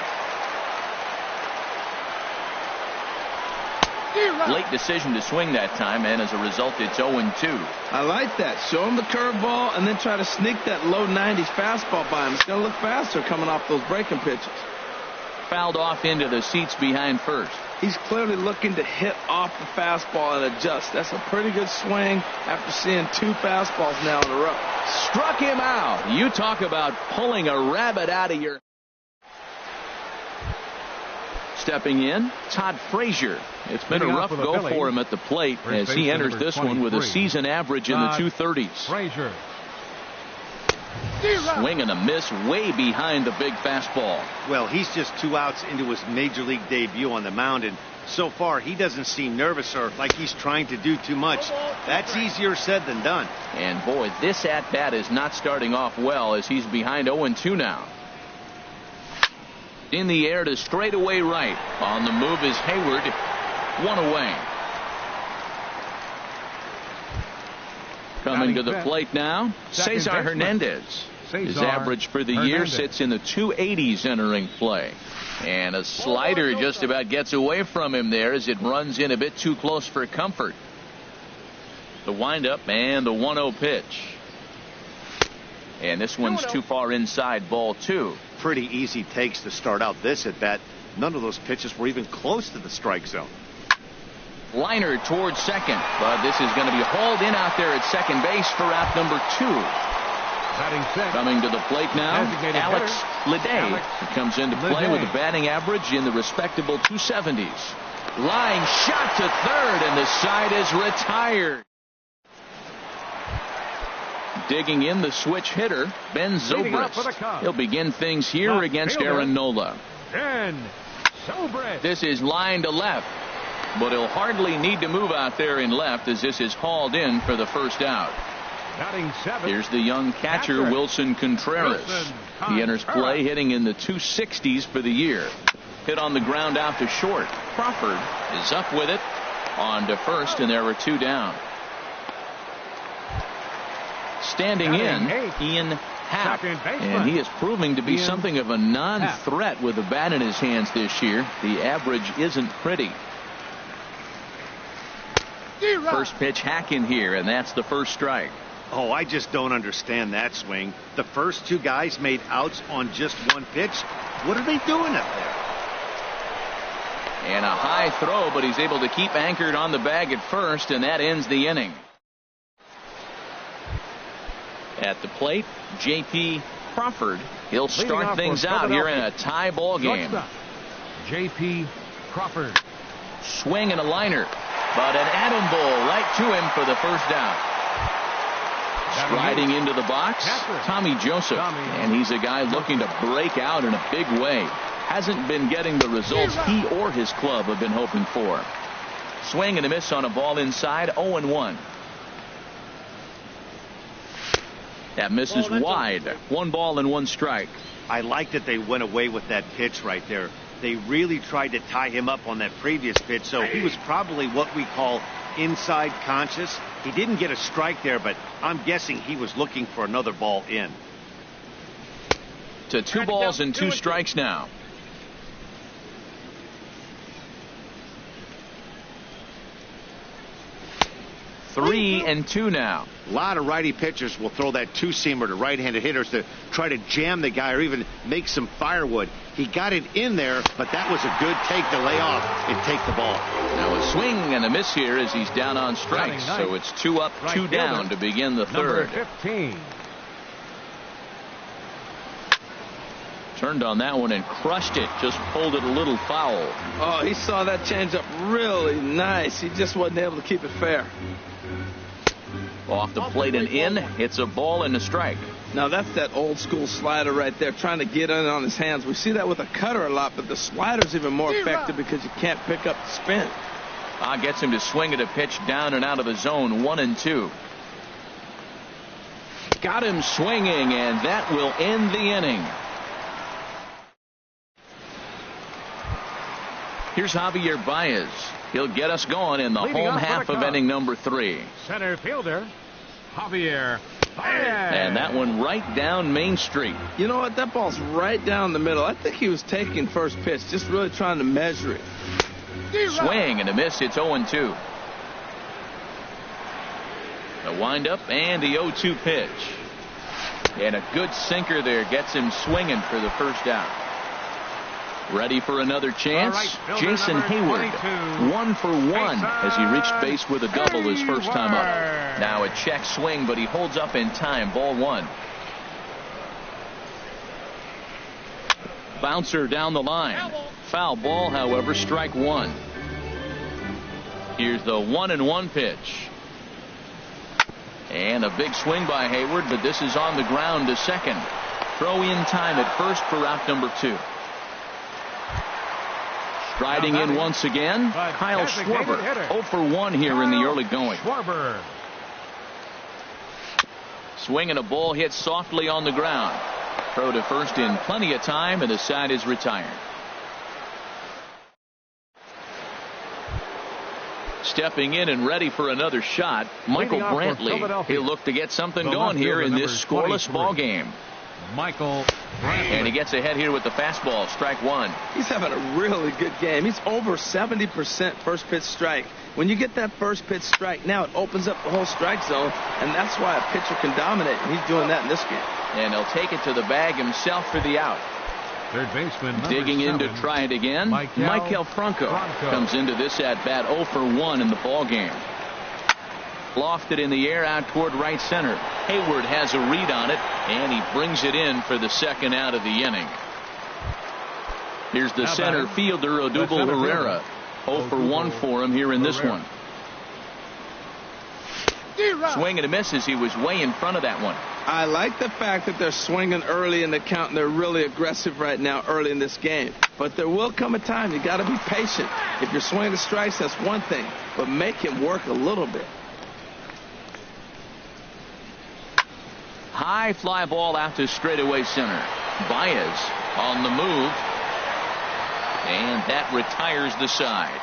Late decision to swing that time, and as a result, it's 0-2. I like that. Show him the curveball and then try to sneak that low 90s fastball by him. It's going to look faster coming off those breaking pitches. fouled off into the seats behind first. He's clearly looking to hit off the fastball and adjust. That's a pretty good swing after seeing 2 fastballs now in a row. Struck him out. You talk about pulling a rabbit out of your... Stepping in, Todd Frazier. It's been a rough go for him at the plate as he enters this one with a season average in the 230s. Frazier. Swing and a miss way behind the big fastball. Well, he's just 2 outs into his major league debut on the mound, and so far he doesn't seem nervous or like he's trying to do too much. That's easier said than done. And boy, this at-bat is not starting off well as he's behind 0-2 now. In the air to straightaway right. On the move is Hayward. 1 away. Coming to the plate now, Cesar Hernandez. His average for the year sits in the 280s entering play. And a slider just about gets away from him there as it runs in a bit too close for comfort. The windup and the 1-0 pitch. And this one's too far inside, ball 2. Pretty easy takes to start out this at bat. None of those pitches were even close to the strike zone. Liner towards second, but this is going to be hauled in out there at second base for out number 2. Coming to the plate now, Alex Leday. He comes into play with a batting average in the respectable 270s. Line shot to third, and the side is retired. Digging in the switch hitter, Ben Zobrist. He'll begin things here against Aaron Nola. This is line to left, but he'll hardly need to move out there in left as this is hauled in for the first out. Here's the young catcher, Wilson Contreras. He enters play hitting in the 260s for the year. Hit on the ground out to short. Crawford is up with it on to first, and there were 2 down. Standing in, Ian Happ, and he is proving to be something of a non-threat with the bat in his hands this year. The average isn't pretty. First pitch hack in here, and that's the first strike. Oh, I just don't understand that swing. The first 2 guys made outs on just 1 pitch. What are they doing up there? And a high throw, but he's able to keep anchored on the bag at first, and that ends the inning. At the plate, J.P. Crawford. He'll start things out here in a tie ball game. J.P. Crawford. Swing and a liner, but an atom ball right to him for the first down. Striding into the box, Tommy Joseph, and he's a guy looking to break out in a big way. Hasn't been getting the results he or his club have been hoping for. Swing and a miss on a ball inside, 0-1. That misses wide. 1 ball and 1 strike. I like that they went away with that pitch right there. They really tried to tie him up on that previous pitch, so he was probably what we call inside conscious. He didn't get a strike there, but I'm guessing he was looking for another ball in. To 2 balls and 2 strikes now. Three and 2 now. A lot of righty pitchers will throw that 2-seamer to right-handed hitters to try to jam the guy or even make some firewood. He got it in there, but that was a good take to lay off and take the ball. Now a swing and a miss here as he's down on strikes. So it's 2 up, 2 down to begin the third. 15. Turned on that one and crushed it. Just pulled it a little foul. Oh, he saw that changeup really nice. He just wasn't able to keep it fair. Off the plate and in. It's a ball and a strike. Now that's that old school slider right there, trying to get in on his hands. We see that with a cutter a lot, but the slider's even more effective because you can't pick up the spin. Gets him to swing at a pitch down and out of the zone. 1-2. Got him swinging, and that will end the inning. Here's Javier Baez. He'll get us going in the home half of inning number 3. Center fielder, Javier Baez. And that one right down Main Street. You know what? That ball's right down the middle. I think he was taking first pitch, just really trying to measure it. Swing and a miss. It's 0-2. A windup and the 0-2 pitch. And a good sinker there gets him swinging for the first out. Ready for another chance. Right, Jason Hayward, 1 for 1 as he reached base with a double his first time up. Now a check swing, but he holds up in time. Ball 1. Bouncer down the line. Foul ball, however, strike 1. Here's the 1-1 pitch. And a big swing by Hayward, but this is on the ground to second. Throw in time at first for out number 2. Striding in once again, Kyle Schwarber, 0 for 1 here in the early going. Swinging a ball hit softly on the ground. Throw to first in plenty of time, and the side is retired. Stepping in and ready for another shot, Michael Brantley. He'll look to get something going here in this scoreless ball game. Michael Brantley. And he gets ahead here with the fastball, strike 1. He's having a really good game. He's over 70% first pitch strike. When you get that first pitch strike, now it opens up the whole strike zone, and that's why a pitcher can dominate, and he's doing that in this game. And he'll take it to the bag himself for the out. Third baseman digging in to try it again. Michael Franco comes into this at bat 0 for 1 in the ball game. Lofted in the air out toward right center. Hayward has a read on it, and he brings it in for the second out of the inning. Here's the center fielder, Odubel Herrera. 0 for 1 for him here in this one. Swing and a miss as he was way in front of that one. I like the fact that they're swinging early in the count, and they're really aggressive right now early in this game. But there will come a time you got to be patient. If you're swinging the strikes, that's one thing, but make him work a little bit. High fly ball out to straightaway center. Baez on the move, and that retires the side.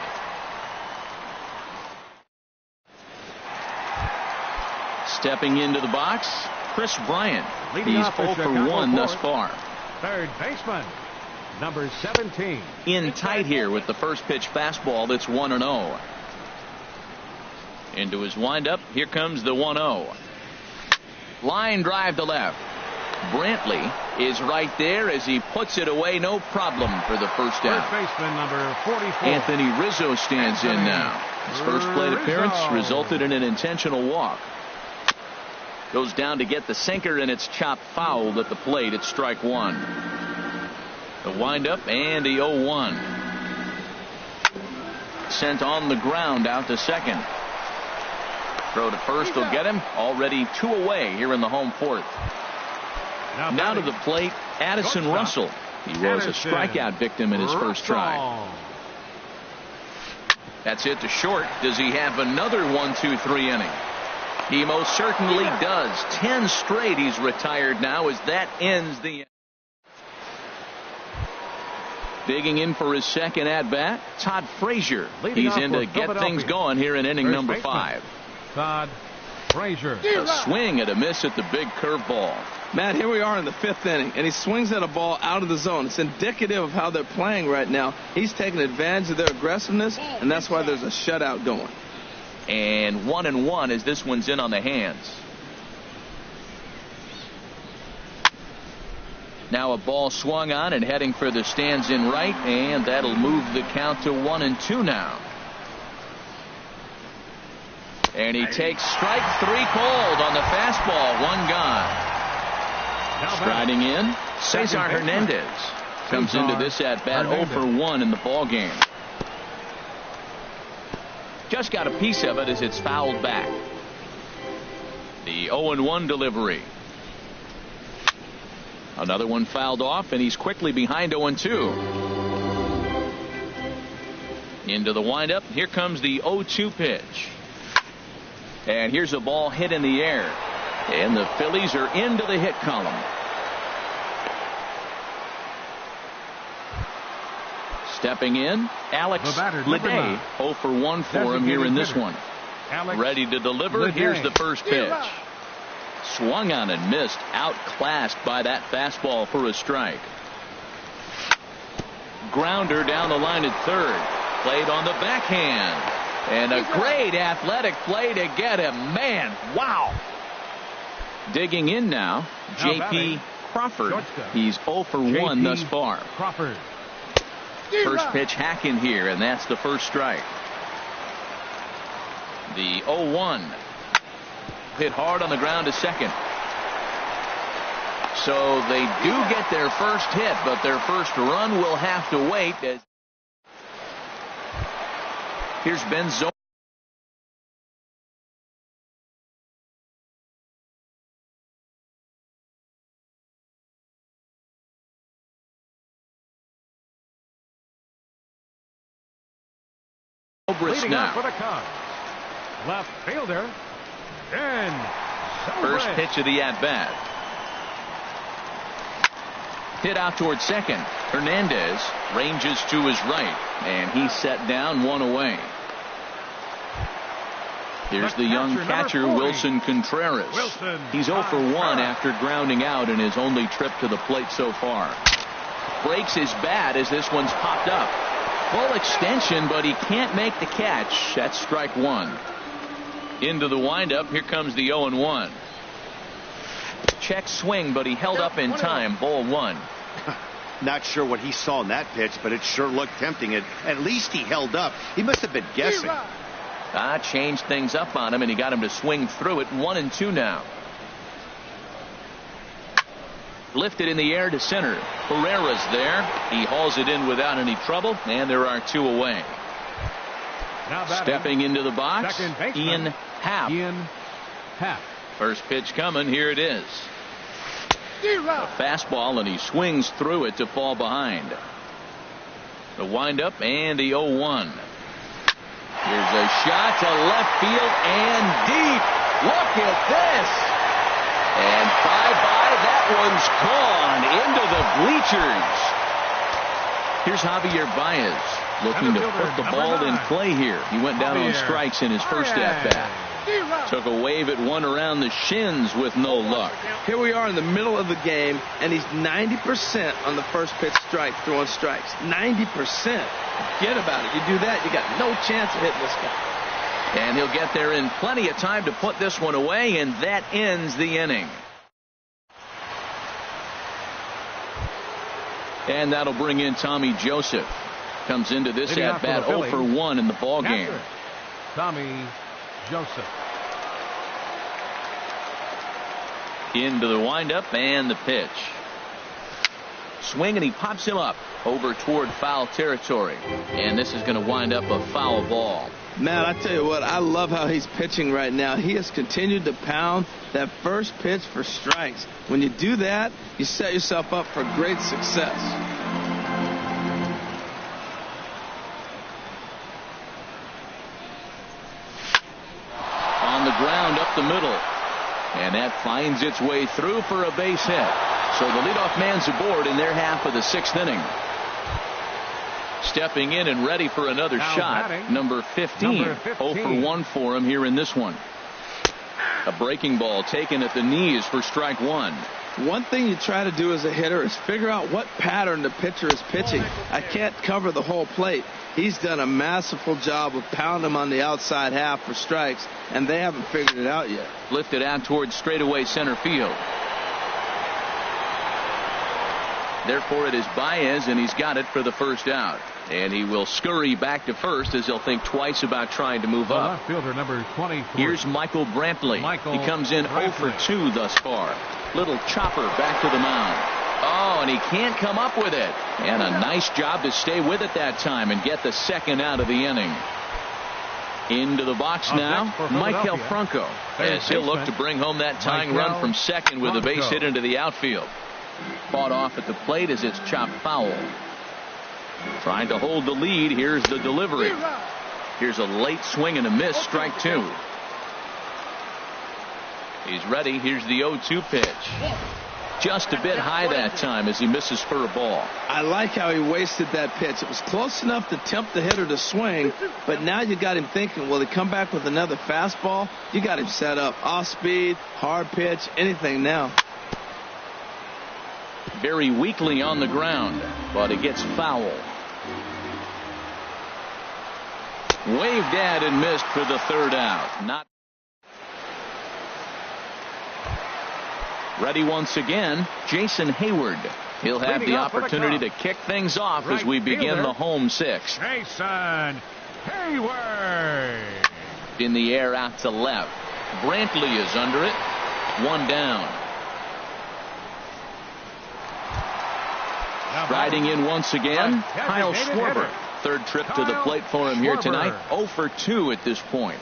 Stepping into the box, Chris Bryant. He's 0 for 1 thus far. Third baseman, number 17. In tight here with the first pitch fastball. That's 1-0. Into his windup. Here comes the 1-0. Line drive to left. Brantley is right there as he puts it away. No problem for the first out. First baseman, number 44. Anthony Rizzo stands in now. His first plate appearance resulted in an intentional walk. Goes down to get the sinker, and it's chopped foul at the plate. It's strike 1. The windup and the 0-1. Sent on the ground out to second. Throw to first will get him. Already 2 away here in the home fourth. Now to the plate, Addison Russell. He was a strikeout victim in his first try. That's it to short. Does he have another 1-2-3 inning? He most certainly does. 10 straight he's retired now as that ends the inning. Digging in for his second at bat, Todd Frazier. He's in to get things going here in inning number 5. Todd Frazier. A swing and a miss at the big curveball. Matt, here we are in the 5th inning, and he swings at a ball out of the zone. It's indicative of how they're playing right now. He's taking advantage of their aggressiveness, and that's why there's a shutout going. And 1-1 as this one's in on the hands. Now a ball swung on and heading for the stands in right, and that'll move the count to 1-2 now. And he takes strike 3 called on the fastball. 1 gone. Striding in, Cesar Hernandez comes into this at bat 0 for 1 in the ball game. Just got a piece of it as it's fouled back. The 0-1 delivery. Another one fouled off, and he's quickly behind 0-2. Into the windup. Here comes the 0-2 pitch. And here's a ball hit in the air. And the Phillies are into the hit column. Stepping in, Alex Leday. 0 for 1 for him here in this one. Ready to deliver. Here's the first pitch. Swung on and missed. Outclassed by that fastball for a strike. Grounder down the line at third. Played on the backhand. And a great athletic play to get him. Man, wow. Digging in now, J.P. Crawford. He's 0 for 1 thus far. Crawford. First pitch hacking here, and that's the first strike. The 0-1 hit hard on the ground to second. So they do get their first hit, but their first run will have to wait. Here's Ben Zobrist. Leading Now. up for the Cubs, left fielder, Ben Zobrist. First pitch of the at-bat. Hit out towards second. Hernandez ranges to his right, and he's set down, one away. Here's the young catcher, Wilson Contreras. He's 0 for 1 after grounding out in his only trip to the plate so far. Breaks his bat as this one's popped up. Full extension, but he can't make the catch. That's strike one. Into the windup. Here comes the 0-1. Check swing, but he held up in time. Ball one. Not sure what he saw in that pitch, but it sure looked tempting. At least he held up. He must have been guessing. Changed things up on him, and he got him to swing through it. 1-2 now. Lifted in the air to center. Pereira's there. He hauls it in without any trouble, and there are two away. Stepping into the box, Ian Happ. First pitch coming. Here it is. A fastball, and he swings through it to fall behind. The windup and the 0-1. Here's a shot to left field and deep. Look at this. And bye-bye. That one's gone into the bleachers. Here's Javier Baez looking to put the ball in play here. He went down on strikes in his first at-bat. Took a wave at one around the shins with no luck. Here we are in the middle of the game, and he's 90% on the first pitch strike, throwing strikes. 90%. Forget about it. You do that, you got no chance of hitting this guy. And he'll get there in plenty of time to put this one away, and that ends the inning. And that'll bring in Tommy Joseph. Comes into this at-bat 0 for 1 in the ball game. Tommy Joseph. Into the windup and the pitch. Swing, and he pops him up over toward foul territory. And this is going to wind up a foul ball. Man, I tell you what, I love how he's pitching right now. He has continued to pound that first pitch for strikes. When you do that, you set yourself up for great success. On the ground up the middle. And that finds its way through for a base hit. So the leadoff man's aboard in their half of the sixth inning. Stepping in and ready for another shot, number 15. 0 for 1 for him here in this one. A breaking ball taken at the knees for strike one. One thing you try to do as a hitter is figure out what pattern the pitcher is pitching. I can't cover the whole plate. He's done a masterful job of pounding him on the outside half for strikes, and they haven't figured it out yet. Lifted out towards straightaway center field. Therefore, it is Baez, and he's got it for the first out. And he will scurry back to first as he'll think twice about trying to move up. Left fielder number 24. Here's Michael Brantley. He comes in 0 for 2 thus far. Little chopper back to the mound. Oh, and he can't come up with it. And a nice job to stay with it that time and get the second out of the inning. Into the box now, Maikel Franco, as he'll look to bring home that tying run from second with a base hit into the outfield. Fought off at the plate as it's chopped foul. Trying to hold the lead. Here's the delivery. Here's a late swing and a miss. Strike two. He's ready. Here's the 0-2 pitch. Just a bit high that time as he misses for a ball. I like how he wasted that pitch. It was close enough to tempt the hitter to swing, but now you got him thinking, will he come back with another fastball? You got him set up. Off speed, hard pitch, anything now. Very weakly on the ground, but it gets foul. Waved at and missed for the third out. Not ready once again, Jason Hayward. He'll have the opportunity to kick things off as we begin the home sixth. Jason Hayward. In the air out to left. Brantley is under it. One down. Riding in once again, Kyle Schwarber. Third trip to the plate for him here tonight. 0 for 2 at this point.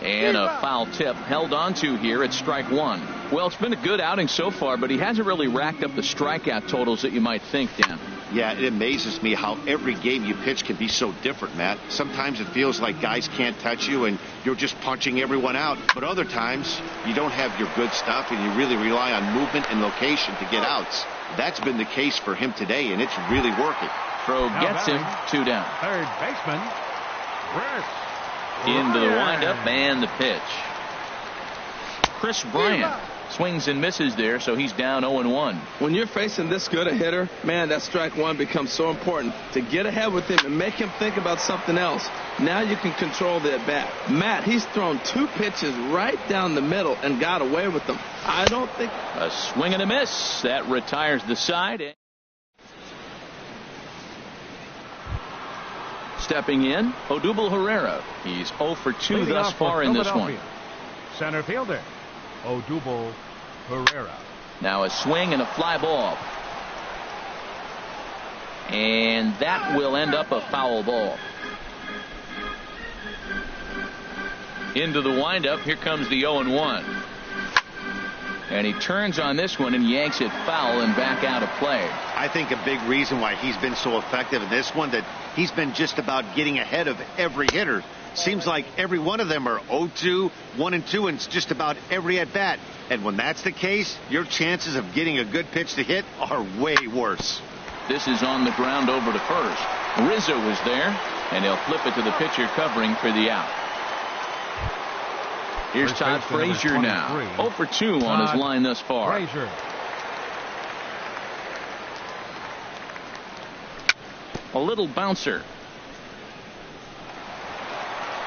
And a foul tip held on to here at strike one. Well, it's been a good outing so far, but he hasn't really racked up the strikeout totals that you might think, Dan. Yeah, it amazes me how every game you pitch can be so different, Matt. Sometimes it feels like guys can't touch you and you're just punching everyone out. But other times you don't have your good stuff and you really rely on movement and location to get outs. That's been the case for him today, and it's really working. Throw gets him. 2 down. Third baseman, Chris into the windup and the pitch. Chris Bryant swings and misses there, so he's down 0-1. When you're facing this good a hitter, man, that strike one becomes so important to get ahead with him and make him think about something else. Now you can control the at bat. Matt, he's thrown 2 pitches right down the middle and got away with them. I don't think a swing and a miss that retires the side. Stepping in, Odubel Herrera. He's 0 for 2 thus far in this one. Center fielder, Odubel Herrera. Now a swing and a fly ball. And that will end up a foul ball. Into the windup. Here comes the 0-1. And he turns on this one and yanks it foul and back out of play. I think a big reason why he's been so effective in this one, that he's been just about getting ahead of every hitter. Seems like every one of them are 0-2, 1-2, and it's just about every at bat. And when that's the case, your chances of getting a good pitch to hit are way worse. This is on the ground over to first. Rizzo is there, and he'll flip it to the pitcher covering for the out. Here's Todd Frazier now. 0 for 2 on his line thus far. Frazier. A little bouncer.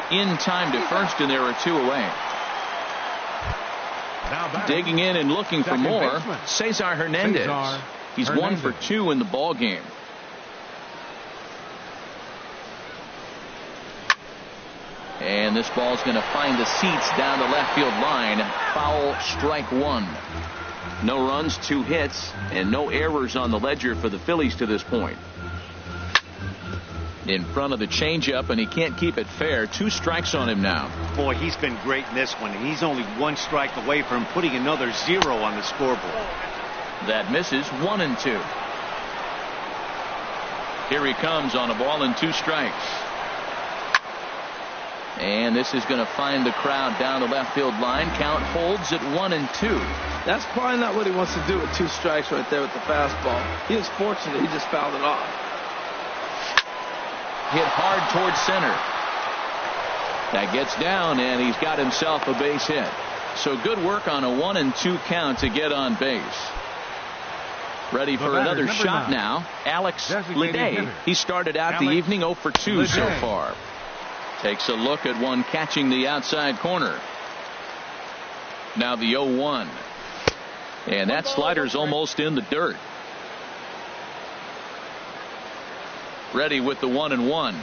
In time to first, and there are 2 away. Digging in and looking for more, Cesar Hernandez. He's 1 for 2 in the ball game. And this ball's going to find the seats down the left field line. Foul, strike 1. No runs, 2 hits, and no errors on the ledger for the Phillies to this point. In front of the changeup, and he can't keep it fair. 2 strikes on him now. Boy, he's been great in this one, and he's only 1 strike away from putting another 0 on the scoreboard. That misses. 1-2. Here he comes on a ball and 2 strikes. And this is going to find the crowd down the left field line. Count holds at 1-2. That's probably not what he wants to do with 2 strikes right there with the fastball. He was fortunate he just fouled it off. Hit hard towards center. That gets down, and he's got himself a base hit. So good work on a 1-2 count to get on base. Ready for another shot now. Alex Lede. He started out the evening 0 for 2 so far. Takes a look at one catching the outside corner. Now the 0-1. And that slider's almost in the dirt. Ready with the 1-1.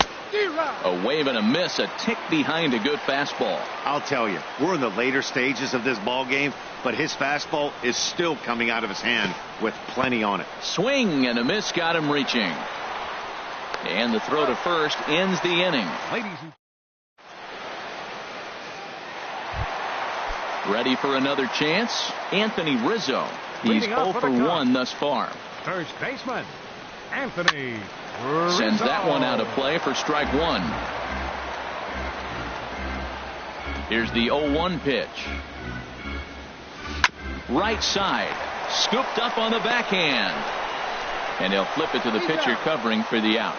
A wave and a miss, a tick behind a good fastball. I'll tell you, we're in the later stages of this ball game, but his fastball is still coming out of his hand with plenty on it. Swing and a miss got him reaching. And the throw to first ends the inning. Ready for another chance? Anthony Rizzo. He's 0 for 1 thus far. First baseman, Anthony Rizzo. Sends that one out of play for strike 1. Here's the 0-1 pitch. Right side. Scooped up on the backhand. And he'll flip it to the pitcher covering for the out.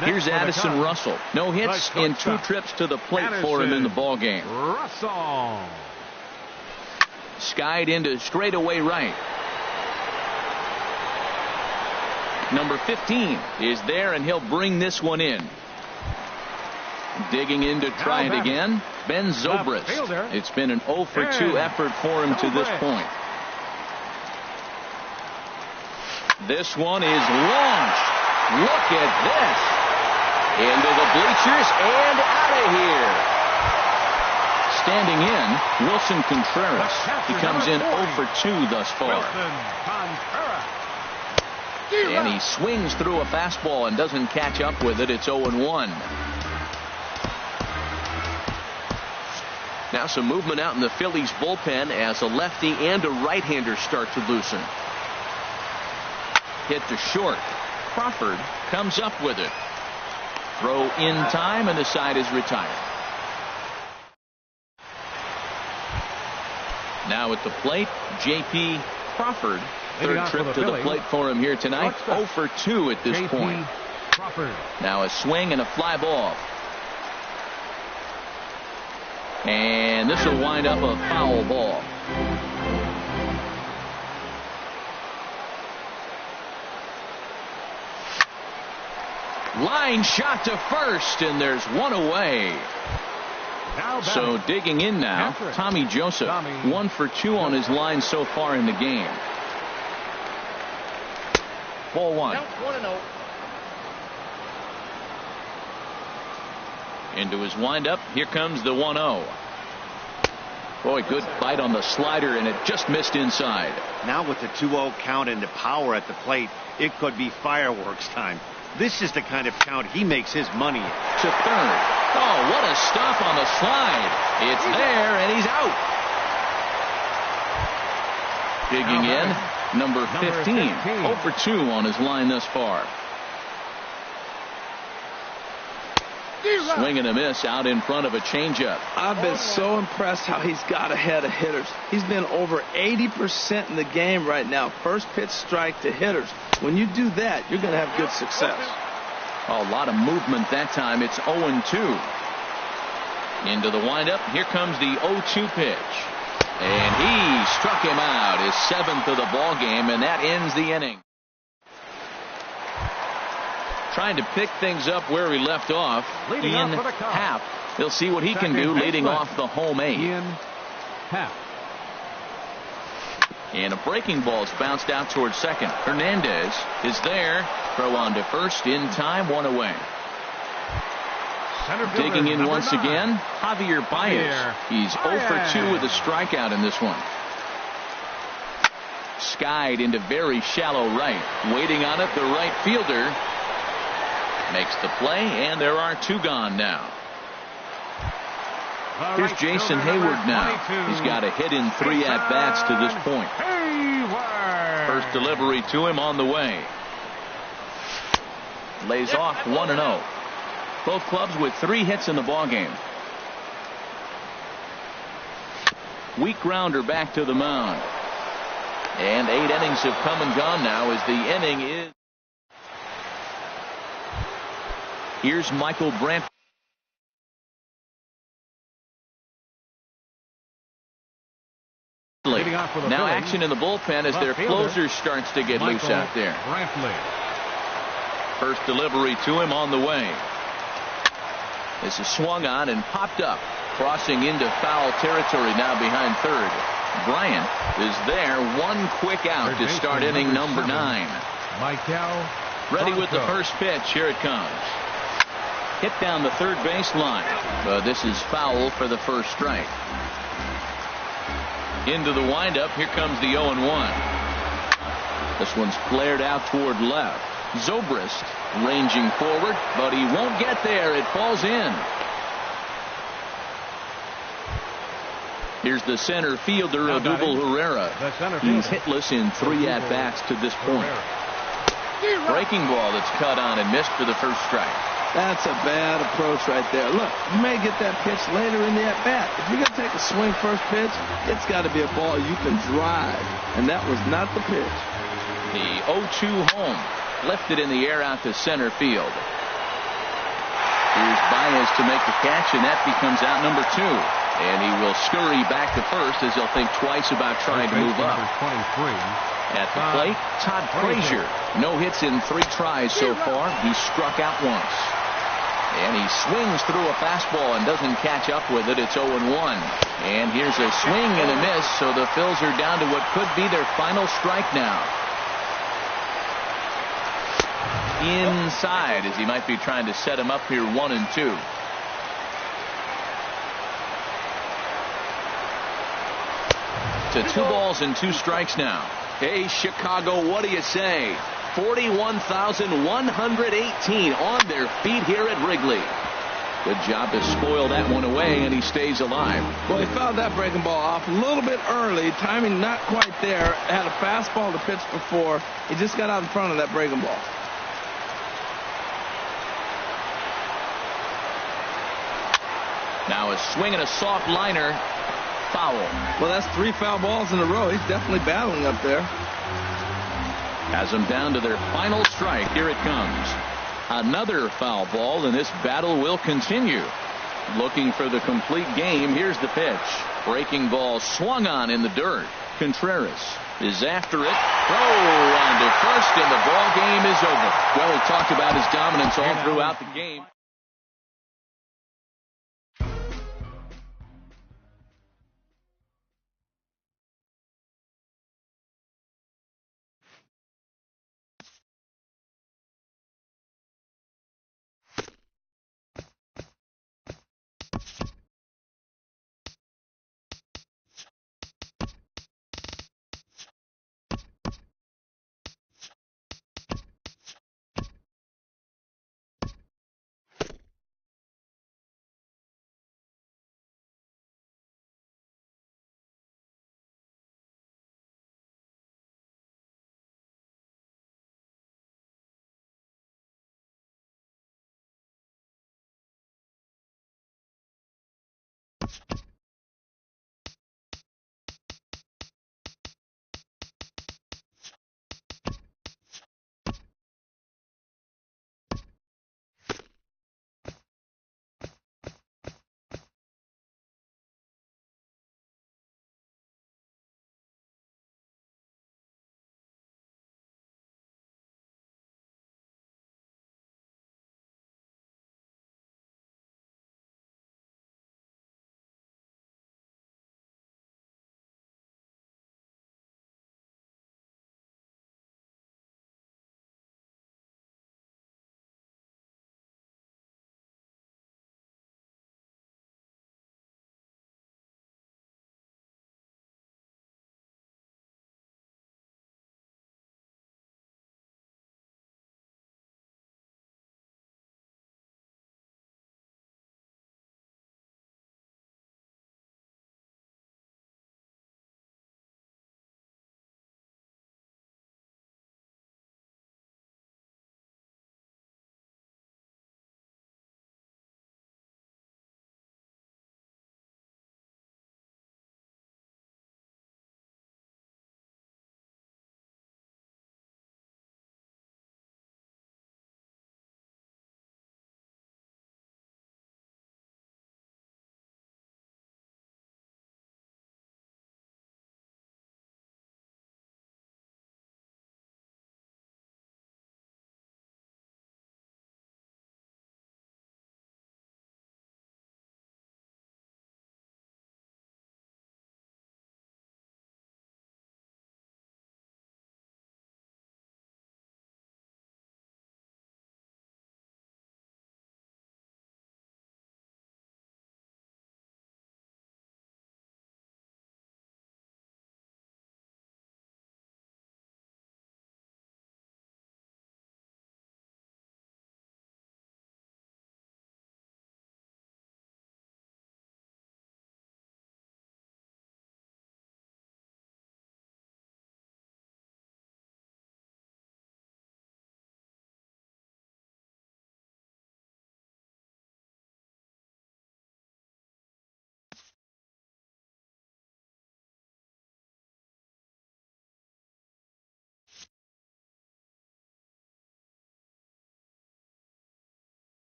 Here's Addison Russell. No hits in 2 trips to the plate for him in the ball game. Russell. Skied into straightaway right. Number 15 is there, and he'll bring this one in. Digging in to try it again. Ben Zobrist. It's been an 0 for 2 effort for him to this point. This one is launched. Look at this. Into the bleachers and out of here. Standing in, Wilson Contreras. He comes in 0 for 2 thus far. And he swings through a fastball and doesn't catch up with it. It's 0-1. Now some movement out in the Phillies bullpen as a lefty and a right-hander start to loosen. Hit to short. Crawford comes up with it. Throw in time, and the side is retired. Now at the plate, J.P. Crawford. Third trip to the plate for him here tonight. 0 for 2 at this point. Now a swing and a fly ball. And this will wind up a foul ball. Line shot to first, and there's one away. So digging in now, Tommy Joseph. 1 for 2 on his line so far in the game. Ball 1. Into his windup. Here comes the 1-0. Boy, good bite on the slider, and it just missed inside. Now with the 2-0 count and the power at the plate, it could be fireworks time. This is the kind of count he makes his money in. To third. Oh, what a stop on the slide. It's there, and he's out. Digging in, number 15. 0 for 2 on his line thus far. Swing and a miss out in front of a changeup. I've been so impressed how he's got ahead of hitters. He's been over 80% in the game right now. First pitch strike to hitters. When you do that, you're going to have good success. A lot of movement that time. It's 0-2. Into the windup. Here comes the 0-2 pitch. And he struck him out. His 7th of the ball game, and that ends the inning. Trying to pick things up where he left off. Ian Happ. He'll see what he can do leading off the home 8. Ian Happ. And a breaking ball is bounced out towards second. Hernandez is there. Throw on to first in time. 1 away. Digging in once again, Javier Baez. He's 0 for 2 with a strikeout in this one. Skied into very shallow right. Waiting on it, the right fielder makes the play, and there are 2 gone now. Here's Jason Hayward now. He's got a hit in 3 at-bats to this point. First delivery to him on the way. Lays off 1-0. Both clubs with 3 hits in the ballgame. Weak grounder back to the mound. And 8 innings have come and gone now as the inning is. Here's Michael Brandt. Now action in the bullpen as their closer starts to get loose out there. First delivery to him on the way. This is swung on and popped up. Crossing into foul territory now behind third. Bryant is there. 1 quick out to start inning number 9. Ready with the first pitch. Here it comes. Hit down the third baseline. This is foul for the first strike. Into the windup. Here comes the 0-1. This one's flared out toward left. Zobrist ranging forward, but he won't get there. It falls in. Here's the center fielder, Odubel Herrera. He's hitless in 3 at-bats to this point. Breaking ball that's cut on and missed for the first strike. That's a bad approach right there. Look, you may get that pitch later in the at-bat. If you're going to take a swing first pitch, it's got to be a ball you can drive. And that was not the pitch. The 0-2 home. Lifted in the air out to center field. Here's Baez to make the catch, and that becomes out number 2. And he will scurry back to first as he'll think twice about trying to move up. At the plate, Todd Frazier. No hits in 3 tries so far. He's struck out once. And he swings through a fastball and doesn't catch up with it. It's 0-1. And here's a swing and a miss, so the Phils are down to what could be their final strike now. inside as he might be trying to set him up here 1-2. To 2 balls and 2 strikes now. Hey, Chicago, what do you say? 41,118 on their feet here at Wrigley. Good job to spoil that one away, and he stays alive. Well, he fouled that breaking ball off a little bit early. Timing not quite there. Had a fastball to pitch before. He just got out in front of that breaking ball. Now a swing and a soft liner. Foul. Well, that's 3 foul balls in a row. He's definitely battling up there. Has them down to their final strike. Here it comes. Another foul ball, and this battle will continue. Looking for the complete game. Here's the pitch. Breaking ball swung on in the dirt. Contreras is after it. Throw on to first, and the ball game is over. Well, we talked about his dominance all throughout the game.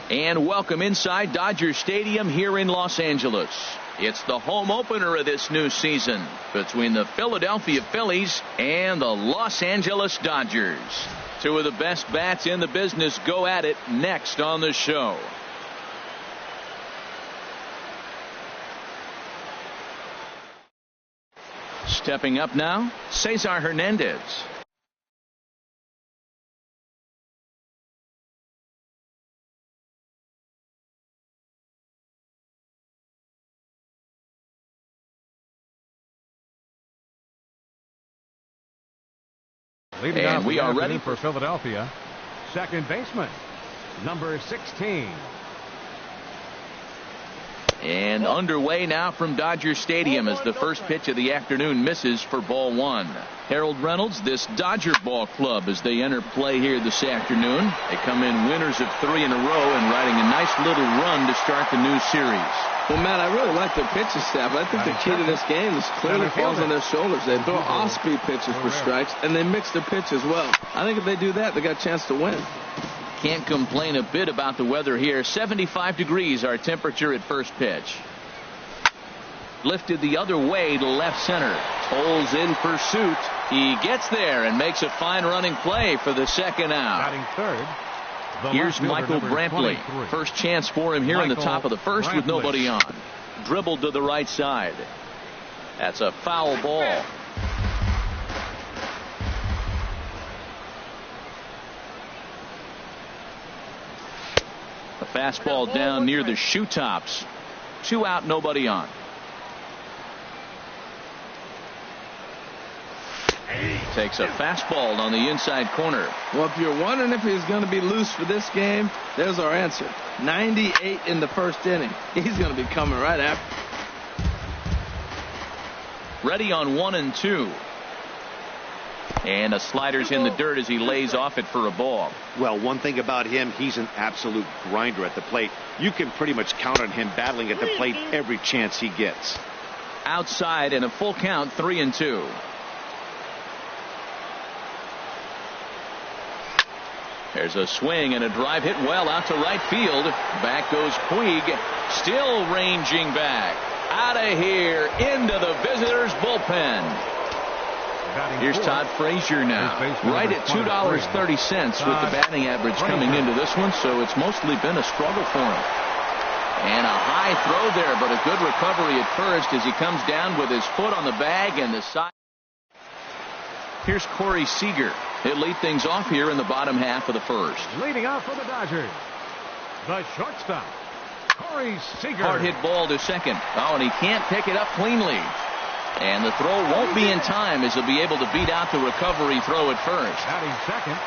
And welcome inside Dodger Stadium here in Los Angeles. It's the home opener of this new season between the Philadelphia Phillies and the Los Angeles Dodgers. Two of the best bats in the business go at it next on the show. Stepping up now, Cesar Hernandez. Leading off we are ready for Philadelphia. Second baseman, number 16. And underway now from Dodger Stadium as the first pitch of the afternoon misses for ball one. Harold Reynolds, this Dodger ball club as they enter play here this afternoon. They come in winners of 3 in a row and riding a nice little run to start the new series. Well, Matt, I really like their pitching staff. I think the key to this game is clearly falls on their shoulders. They throw off-speed pitches for strikes, and they mix their pitch as well. I think if they do that, they got a chance to win. Can't complain a bit about the weather here. 75 degrees our temperature at first pitch. Lifted the other way to left center. Tolles in pursuit. He gets there and makes a fine running play for the second out. Batting third. Here's Michael Brantley. First chance for him here in the top of the first with nobody on. Dribbled to the right side. That's a foul ball. A fastball down near the shoe tops. 2 out, nobody on. Takes a fastball on the inside corner. Well, if you're wondering if he's going to be loose for this game, there's our answer. 98 in the first inning. He's going to be coming right after. Ready on 1 and 2. And a slider's in the dirt as he lays off it for a ball. Well, one thing about him, he's an absolute grinder at the plate. You can pretty much count on him battling at the plate every chance he gets. Outside and a full count, 3 and 2. There's a swing and a drive hit well out to right field. Back goes Puig, still ranging back. Out of here into the visitors' bullpen. Here's Todd Frazier now, right at $2.30 with the batting average coming into this one, so it's mostly been a struggle for him. And a high throw there, but a good recovery at first as he comes down with his foot on the bag and the side. Here's Corey Seager. He'll lead things off here in the bottom half of the first. Leading off for the Dodgers, the shortstop, Corey Seager. Hard hit ball to second. Oh, and he can't pick it up cleanly. And the throw won't be in time as he'll be able to beat out the recovery throw at first. Batting second.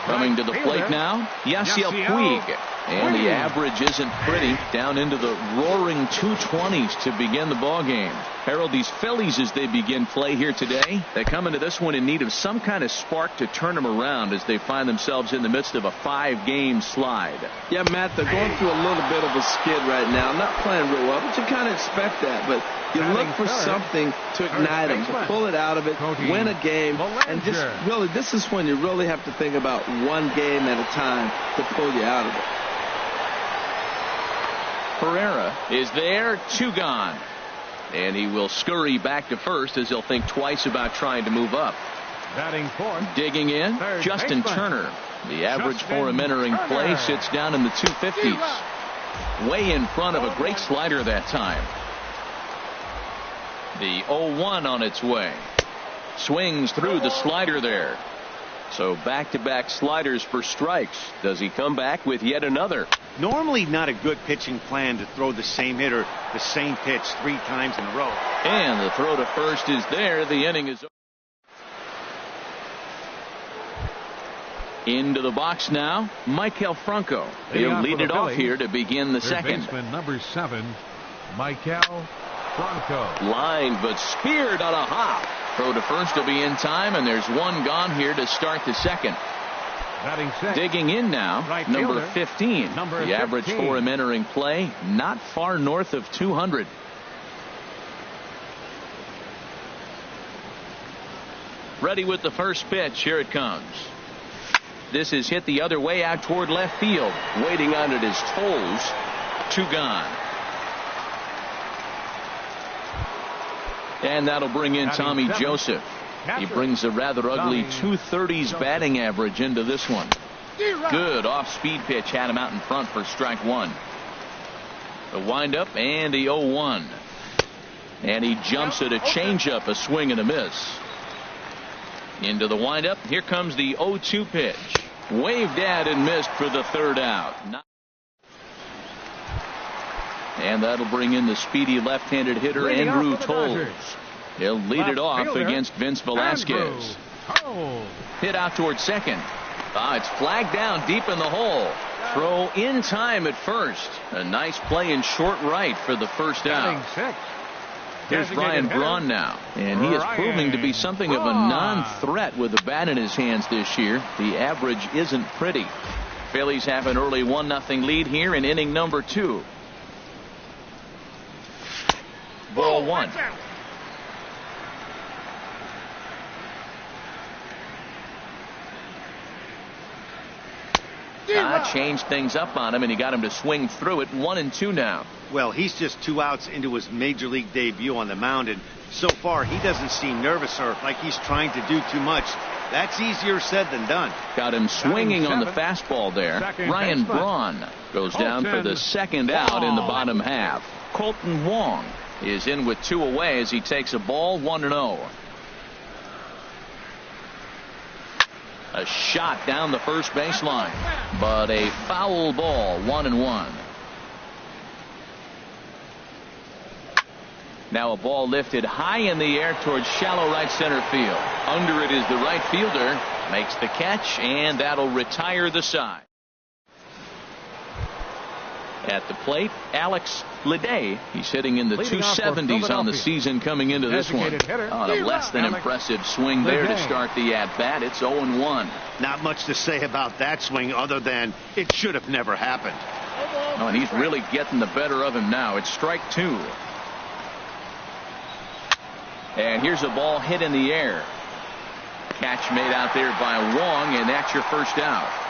Coming to the plate now, Yasiel Puig. And the average isn't pretty, down into the roaring 220s to begin the ball game. Harold, these Phillies, as they begin play here today, they come into this one in need of some kind of spark to turn them around as they find themselves in the midst of a 5-game slide. Yeah, Matt, they're going through a little bit of a skid right now. Not playing real well, but you kind of expect that. But you look for something to ignite them, to pull it out of it, win a game, and just really, this is when you really have to think about one game at a time to pull you out of it. Pereira is there, 2 gone. And he will scurry back to first as he'll think twice about trying to move up. Batting fourth. Digging in, Justin Turner. The average for him entering play sits down in the 250s. Way in front of a great slider that time. The 0-1 on its way. Swings through the slider there. So back-to-back sliders for strikes. Does he come back with yet another? Normally not a good pitching plan to throw the same hitter the same pitch 3 times in a row. And the throw to first is there. The inning is over. Into the box now, Maikel Franco. He'll lead it off here to begin the second. Baseman number 7, Maikel Franco. Lined but speared on a hop. Throw to first to be in time, and there's 1 gone here to start the second. Batting sixth. Digging in now, number 15. The average for him entering play, not far north of 200. Ready with the first pitch. Here it comes. This is hit the other way out toward left field. Waiting on it is Toles. 2 gone. And that'll bring in Tommy Joseph. He brings a rather ugly 230s batting average into this one. Good off-speed pitch had him out in front for strike 1. The windup and the 0-1. And he jumps at a changeup, a swing and a miss. Into the windup. Here comes the 0-2 pitch. Waved at and missed for the 3rd out. And that'll bring in the speedy left-handed hitter Andrew Toles. He'll lead it off against Vince Velasquez. Hit out towards second. It's flagged down deep in the hole. Throw in time at first. A nice play in short right for the 1st out. Here's Ryan Braun now, and he is proving to be something of a non-threat with the bat in his hands this year. The average isn't pretty. Phillies have an early 1-0 lead here in inning number 2. Ball 1. Changed things up on him, and he got him to swing through it. 1-2 now. Well, he's just 2 outs into his major league debut on the mound, and so far he doesn't seem nervous or like he's trying to do too much. That's easier said than done. Got him swinging on the fastball there. Ryan Braun goes down for the 2nd out in the bottom half. Colton Wong is in with 2 away as he takes a ball. 1-0. A shot down the first baseline, but a foul ball. 1-1. Now a ball lifted high in the air towards shallow right center field. Under it is the right fielder. Makes the catch, and that'll retire the side. At the plate, Alex Leday. He's hitting in the 270s on the season coming into this one. On a less than impressive swing there to start the at-bat. It's 0-1. Not much to say about that swing other than it should have never happened. Oh, and he's really getting the better of him now. It's strike 2. And here's a ball hit in the air. Catch made out there by Wong, and that's your 1st out.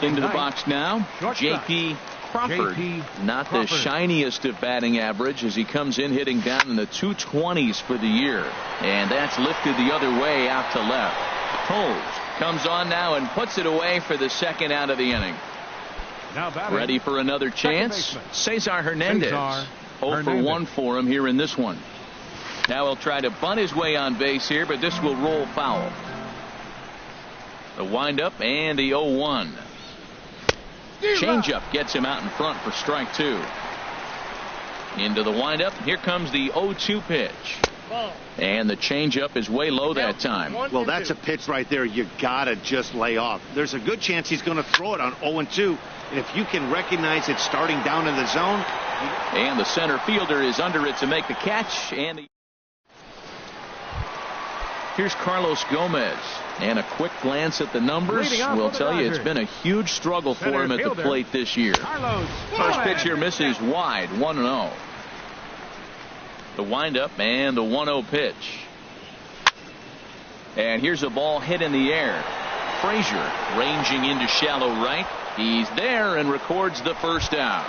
Into the box now, J.P. Crawford. Not the shiniest of batting average as he comes in hitting down in the 220s for the year. And that's lifted the other way out to left. Toles comes on now and puts it away for the 2nd out of the inning. Ready for another chance? Cesar Hernandez. 0 for 1 for him here in this one. Now he'll try to bunt his way on base here, but this will roll foul. The windup and the 0-1. Changeup gets him out in front for strike 2. Into the windup. Here comes the 0-2 pitch. And the changeup is way low that time. Well, that's a pitch right there you gotta just lay off. There's a good chance he's going to throw it on 0-2. And if you can recognize it starting down in the zone. And the center fielder is under it to make the catch. And here's Carlos Gomez. And a quick glance at the numbers will tell you it's been a huge struggle for him at the plate this year. First pitch here misses wide. 1-0. The windup and the 1-0 pitch. And here's a ball hit in the air. Frazier ranging into shallow right. He's there and records the 1st out.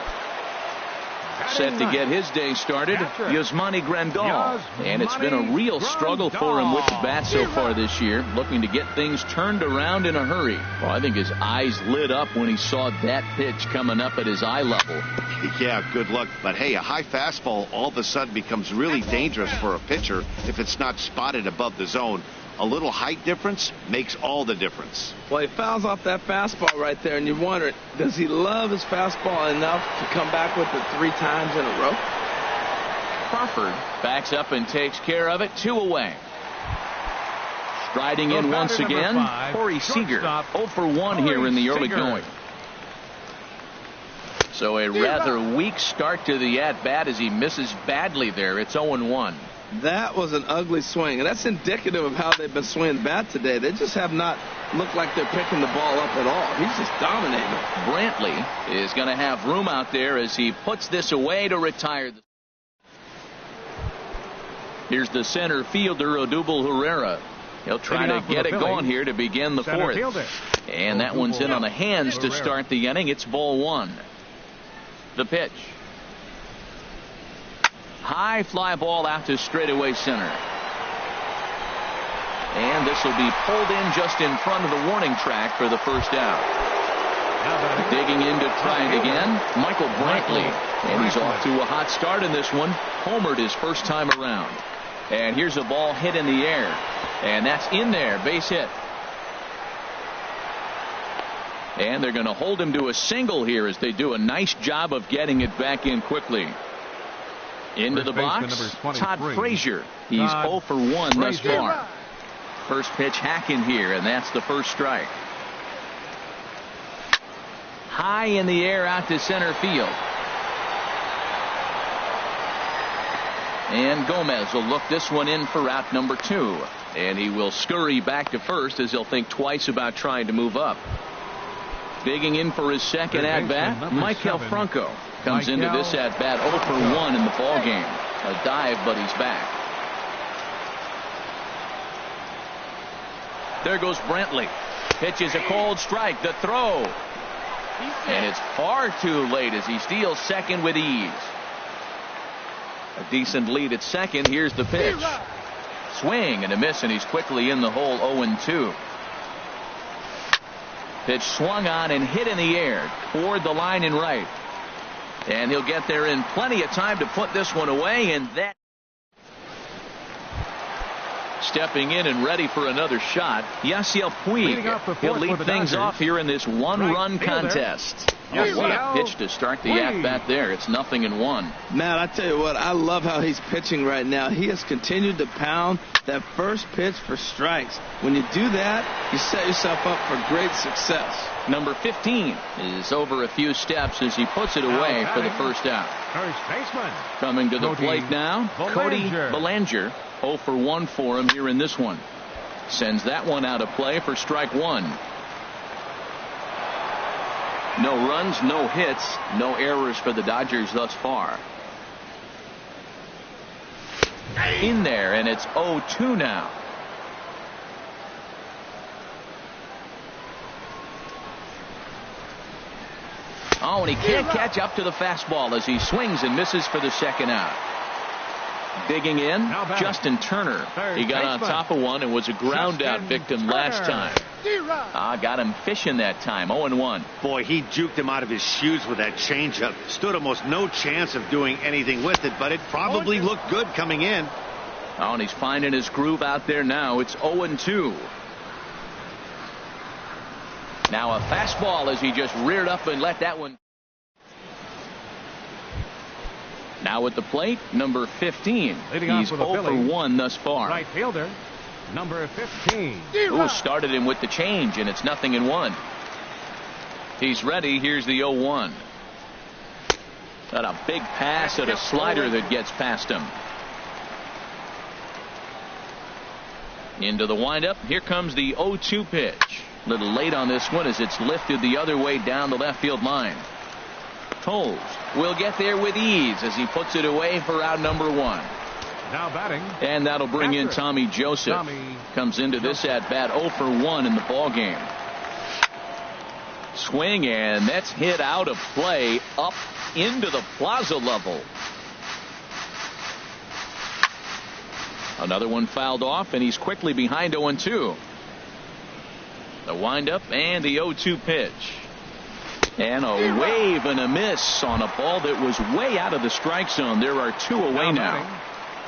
Set to get his day started, Yasmani Grandal. And it's been a real struggle for him with the bat so far this year, looking to get things turned around in a hurry. Well, I think his eyes lit up when he saw that pitch coming up at his eye level. Yeah, good luck. But hey, a high fastball all of a sudden becomes really dangerous for a pitcher if it's not spotted above the zone. A little height difference makes all the difference. Well, he fouls off that fastball right there, and you wonder, does he love his fastball enough to come back with it 3 times in a row? Crawford backs up and takes care of it. 2 away. Striding in once again, Corey Seager. 0 for 1 here in the early going. So a rather weak start to the at-bat as he misses badly there. It's 0-1. That was an ugly swing, and that's indicative of how they've been swinging the bat today. They just have not looked like they're picking the ball up at all. He's just dominating. Brantley is going to have room out there as he puts this away to retire. Here's the center fielder, Odubel Herrera. He'll try to get it going here to begin the fourth. And that one's in on the hands to start the inning. It's ball one. The pitch. High fly ball out to straightaway center. And this will be pulled in just in front of the warning track for the first out. Digging in to try it again, Michael Brantley. And he's off to a hot start in this one. Homered his first time around. And here's a ball hit in the air. And that's in there. Base hit. And they're going to hold him to a single here as they do a nice job of getting it back in quickly. Into the box, Todd Frazier. He's 0 for 1 thus far. First pitch hacking here, and that's the first strike. High in the air out to center field. And Gomez will look this one in for out number 2. And he will scurry back to first as he'll think twice about trying to move up. Digging in for his second at-bat, Michael Franco comes into this at-bat 0 for 1 in the ball game. A dive, but he's back. There goes Brantley. Pitches a cold strike. The throw. And it's far too late as he steals second with ease. A decent lead at second. Here's the pitch. Swing and a miss, and he's quickly in the hole. 0-2. Pitch swung on and hit in the air toward the line and right. And he'll get there in plenty of time to put this one away. And that stepping in and ready for another shot, Yasiel Puig. He'll lead things off here in this one-run contest. Oh, what a pitch to start the at-bat there. It's 0-1. Matt, I tell you what, I love how he's pitching right now. He has continued to pound that first pitch for strikes. When you do that, you set yourself up for great success. Number 15 is over a few steps as he puts it away for the first out. First baseman. Coming to the plate now, Cody Bellinger. 0 for 1 for him here in this one. Sends that one out of play for strike one. No runs, no hits, no errors for the Dodgers thus far. In there, and it's 0-2 now. Oh, and he can't catch up to the fastball as he swings and misses for the second out. Digging in, Justin Turner. He got on top of one and was a ground out victim last time. Got him fishing that time. 0-1. Boy, he juked him out of his shoes with that changeup. Stood almost no chance of doing anything with it, but it probably looked good coming in. Oh, and he's finding his groove out there now. It's 0-2. Now a fastball as he just reared up and let that one. Now at the plate, number 15. He's 0 for 1 thus far. Right fielder, number 15. Ooh, started him with the change, and it's 0-1. He's ready. Here's the 0-1. Got a big pass at a slider that gets past him. Into the windup. Here comes the 0-2 pitch. A little late on this one as it's lifted the other way down the left field line. Toles will get there with ease as he puts it away for out number 1. Now batting. And that'll bring in Tommy Joseph. Comes into this at bat 0 for 1 in the ball game. Swing, and that's hit out of play up into the plaza level. Another one fouled off, and he's quickly behind 0-2. The windup and the 0-2 pitch. And a wave and a miss on a ball that was way out of the strike zone. There are 2 away now.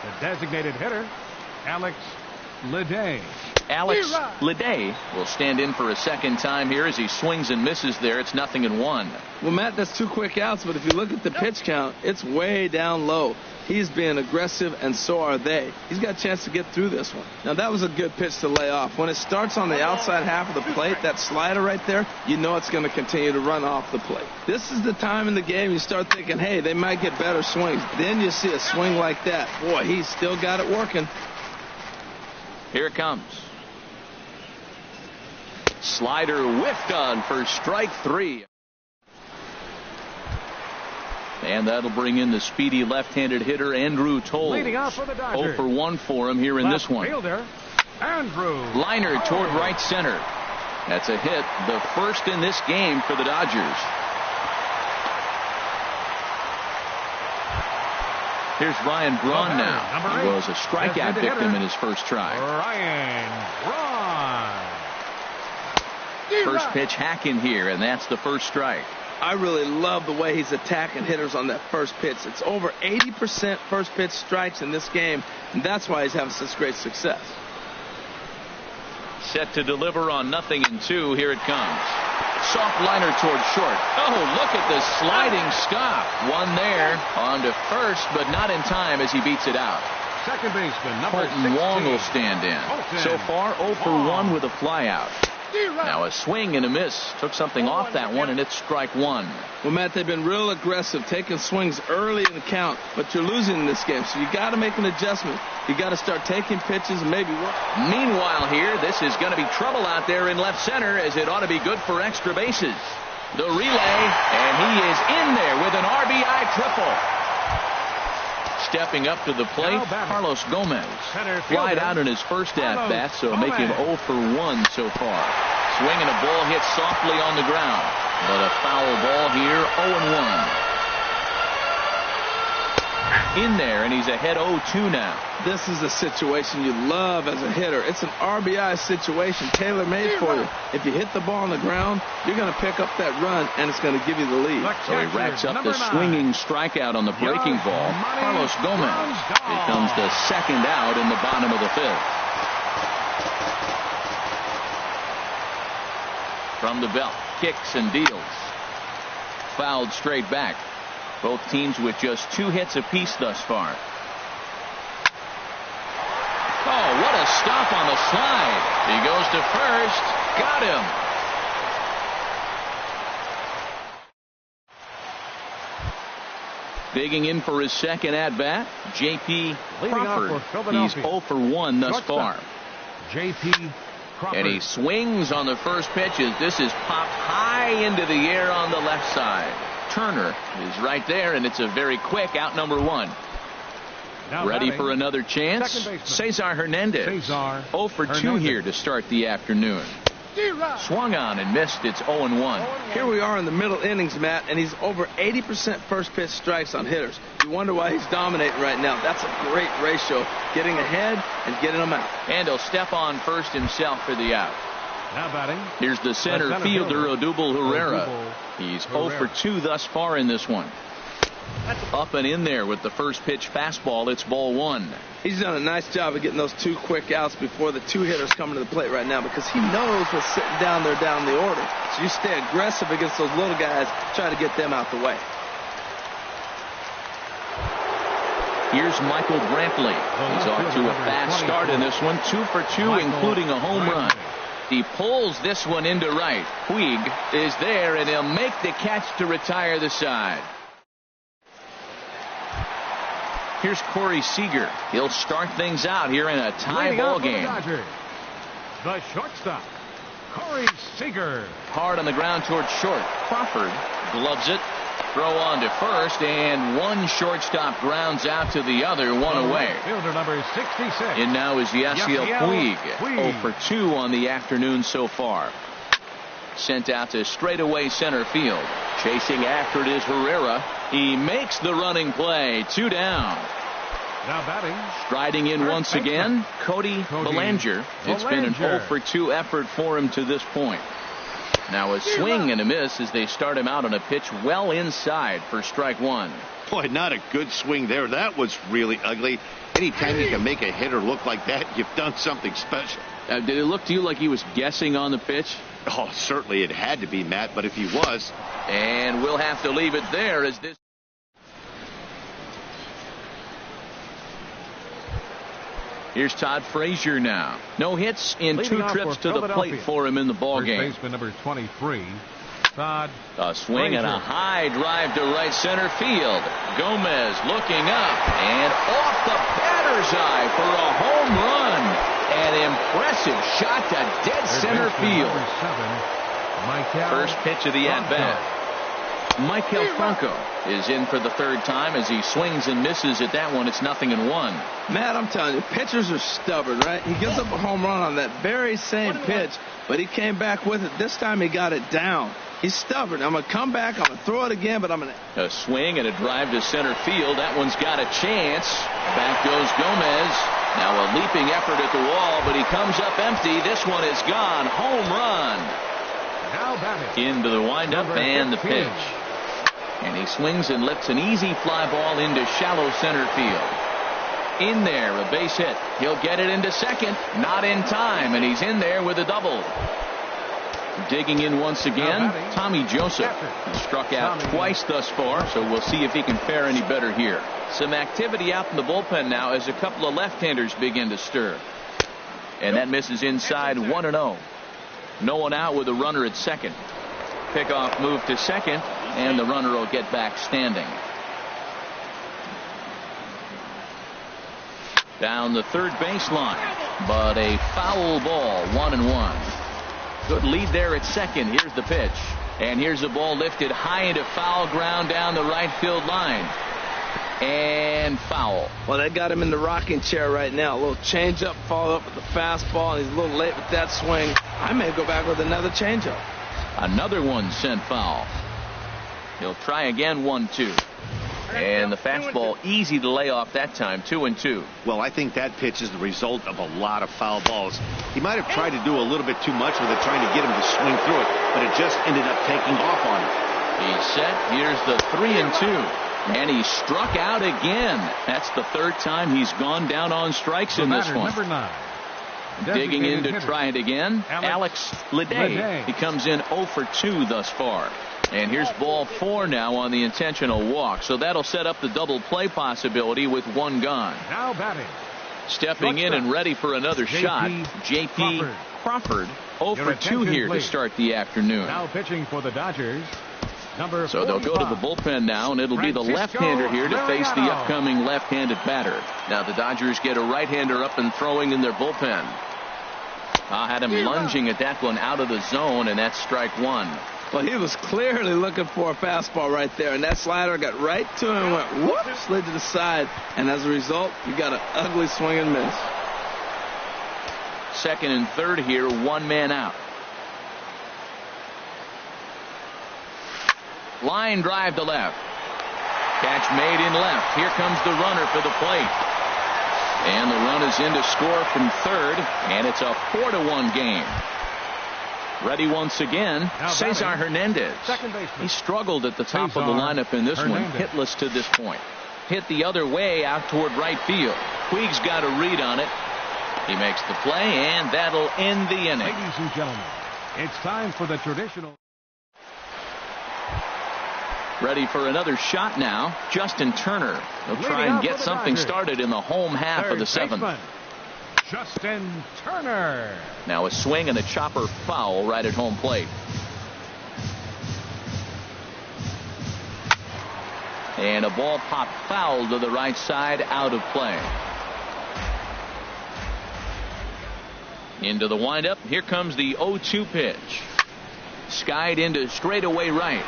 The designated hitter, Alex Leday. Alex Leday will stand in for a second time here as he swings and misses there. It's 0-1. Well, Matt, that's 2 quick outs, but if you look at the pitch count, it's way down low. He's being aggressive, and so are they. He's got a chance to get through this one. Now, that was a good pitch to lay off. When it starts on the outside half of the plate, that slider right there, you know it's going to continue to run off the plate. This is the time in the game you start thinking, hey, they might get better swings. Then you see a swing like that. Boy, he's still got it working. Here it comes. Slider whiffed on for strike 3. And that'll bring in the speedy left-handed hitter Andrew Toles. 0 for 1 for him here in this one. Fielder, Andrew. Liner toward right center. That's a hit, the first in this game for the Dodgers. Here's Ryan Braun now. He was a strikeout victim in his first try. Ryan Braun. First pitch hack in here, and that's the first strike. I really love the way he's attacking hitters on that first pitch. It's over 80% first pitch strikes in this game, and that's why he's having such great success. Set to deliver on 0-2. Here it comes. Soft liner toward short. Oh, look at the sliding stop. One there on to first, but not in time as he beats it out. Second baseman, number Colton 16. Wong will stand in. So far, 0 for 1 with a flyout. Now a swing and a miss. Took something off that one, and it's strike one. Well, Matt, they've been real aggressive, taking swings early in the count, but you're losing in this game, so you got to make an adjustment. You got to start taking pitches and maybe work. Meanwhile here, this is going to be trouble out there in left center, as it ought to be good for extra bases. The relay, and he is in there with an RBI triple. Stepping up to the plate, Carlos Gomez. Flied out in his first at-bat, so make him 0 for 1 so far. Swinging a ball hit softly on the ground, but a foul ball here, 0-1. In there, and he's ahead 0-2 now. This is a situation you love as a hitter. It's an RBI situation tailor-made for you. If you hit the ball on the ground, you're going to pick up that run, and it's going to give you the lead. So he racks up the swinging strikeout on the breaking ball. Carlos Gomez becomes the second out in the bottom of the fifth. From the belt, kicks and deals. Fouled straight back. Both teams with just 2 hits apiece thus far. Oh, what a stop on the slide. He goes to first. Got him. Digging in for his second at-bat, J.P. Crawford. He's 0 for 1 thus far. J.P. Crawford. And he swings on the first pitch as this is popped high into the air on the left side. Turner is right there, and it's a very quick out number 1. Now ready batting, for another chance. Cesar Hernandez. 0 for 2 here to start the afternoon. Swung on and missed. It's 0-1. Here we are in the middle innings, Matt, and he's over 80% first pitch strikes on hitters. You wonder why he's dominating right now. That's a great ratio, getting ahead and getting them out. And he'll step on first himself for the out. Now batting. Here's the center fielder, Odubel Herrera. He's 0 for 2 thus far in this one. Up and in there with the first pitch fastball. It's ball 1. He's done a nice job of getting those 2 quick outs before the 2 hitters coming to the plate right now, because he knows what's sitting down there down the order. So you stay aggressive against those little guys, try to get them out the way. Here's Michael Brantley. He's off to a fast start in this one. 2 for 2, including a home run. He pulls this one into right. Puig is there, and he'll make the catch to retire the side. Here's Corey Seager. He'll start things out here in a tie ball game. The shortstop, Corey Seager. Hard on the ground towards short. Crawford gloves it. Throw on to first, and one shortstop grounds out to the other, 1 away. Fielder number 66. And now is Yasiel Puig. 0 for 2 on the afternoon so far. Sent out to straightaway center field. Chasing after it is Herrera. He makes the running play. 2 down. Now batting. Striding in once again, Cody Bellinger. It's been an 0 for 2 effort for him to this point. Now a swing and a miss as they start him out on a pitch well inside for strike 1. Boy, not a good swing there. That was really ugly. Anytime you can make a hitter look like that, you've done something special. Did it look to you like he was guessing on the pitch? Oh, certainly it had to be, Matt, but if he was. And we'll have to leave it there as this. Here's Todd Frazier now. No hits in Leading 2 trips to the plate for him in the ball game. Baseman number 23, Todd A swing Frazier. and a high drive to right center field. Gomez looking up and off the batter's eye for a home run. An impressive shot to dead center field. Number 7, Michael First pitch of the at-bat. Michael Franco is in for the third time as he swings and misses at that one. It's 0-1. Matt, I'm telling you, pitchers are stubborn, right? He gives up a home run on that very same pitch, but he came back with it. This time he got it down. He's stubborn. I'm going to come back. I'm going to throw it again, but I'm going to... A swing and a drive to center field. That one's got a chance. Back goes Gomez. Now a leaping effort at the wall, but he comes up empty. This one is gone. Home run. Now batting. Into the windup and the pitch. And he swings and lifts an easy fly ball into shallow center field. In there, a base hit. He'll get it into second. Not in time, and he's in there with a double. Digging in once again, Tommy Joseph. He struck out twice thus far, so we'll see if he can fare any better here. Some activity out in the bullpen now as a couple of left-handers begin to stir. And that misses inside 1-0. No one out with a runner at second. Pickoff move to second, and the runner will get back standing. Down the third baseline, but a foul ball, 1-1. Good lead there at second. Here's the pitch, and here's the ball lifted high into foul ground down the right field line, and foul. Well, that got him in the rocking chair right now. A little changeup, followed up with the fastball, and he's a little late with that swing. I may go back with another changeup. Another one sent foul. He'll try again, 1-2. And the fastball easy to lay off that time, 2-2. Well, I think that pitch is the result of a lot of foul balls. He might have tried to do a little bit too much with it, trying to get him to swing through it, but it just ended up taking off on him. He's set. Here's the 3-2. And he struck out again. That's the third time he's gone down on strikes in this one. Number 9. Digging in to try it again, Alex Ledet. He comes in 0 for 2 thus far. And here's ball 4 now on the intentional walk. So that'll set up the double play possibility with one gone. Now batting. Stepping in and ready for another shot, J.P. Crawford. 0 for 2 here to start the afternoon. Now pitching for the Dodgers. So they'll go to the bullpen now, and it'll be the left-hander here to face the upcoming left-handed batter. Now the Dodgers get a right-hander up and throwing in their bullpen. Had him lunging at that one out of the zone, and that's strike one. Well, he was clearly looking for a fastball right there, and that slider got right to him and went whoop, slid to the side, and as a result, you got an ugly swing and miss. Second and third here, one man out. Line drive to left. Catch made in left. Here comes the runner for the plate. And the run is in to score from third, and it's a 4-1 game. Ready once again, Cesar Hernandez. He struggled at the top of the lineup in this one, hitless to this point. Hit the other way out toward right field. Puig's got a read on it. He makes the play, and that'll end the inning. Ladies and gentlemen, it's time for the traditional. Ready for another shot now, Justin Turner. He'll try and get something started in the home half of the seventh. Justin Turner. Now a swing and a chopper foul right at home plate. And a ball popped foul to the right side, out of play. Into the windup. Here comes the 0-2 pitch. Skied into straightaway right.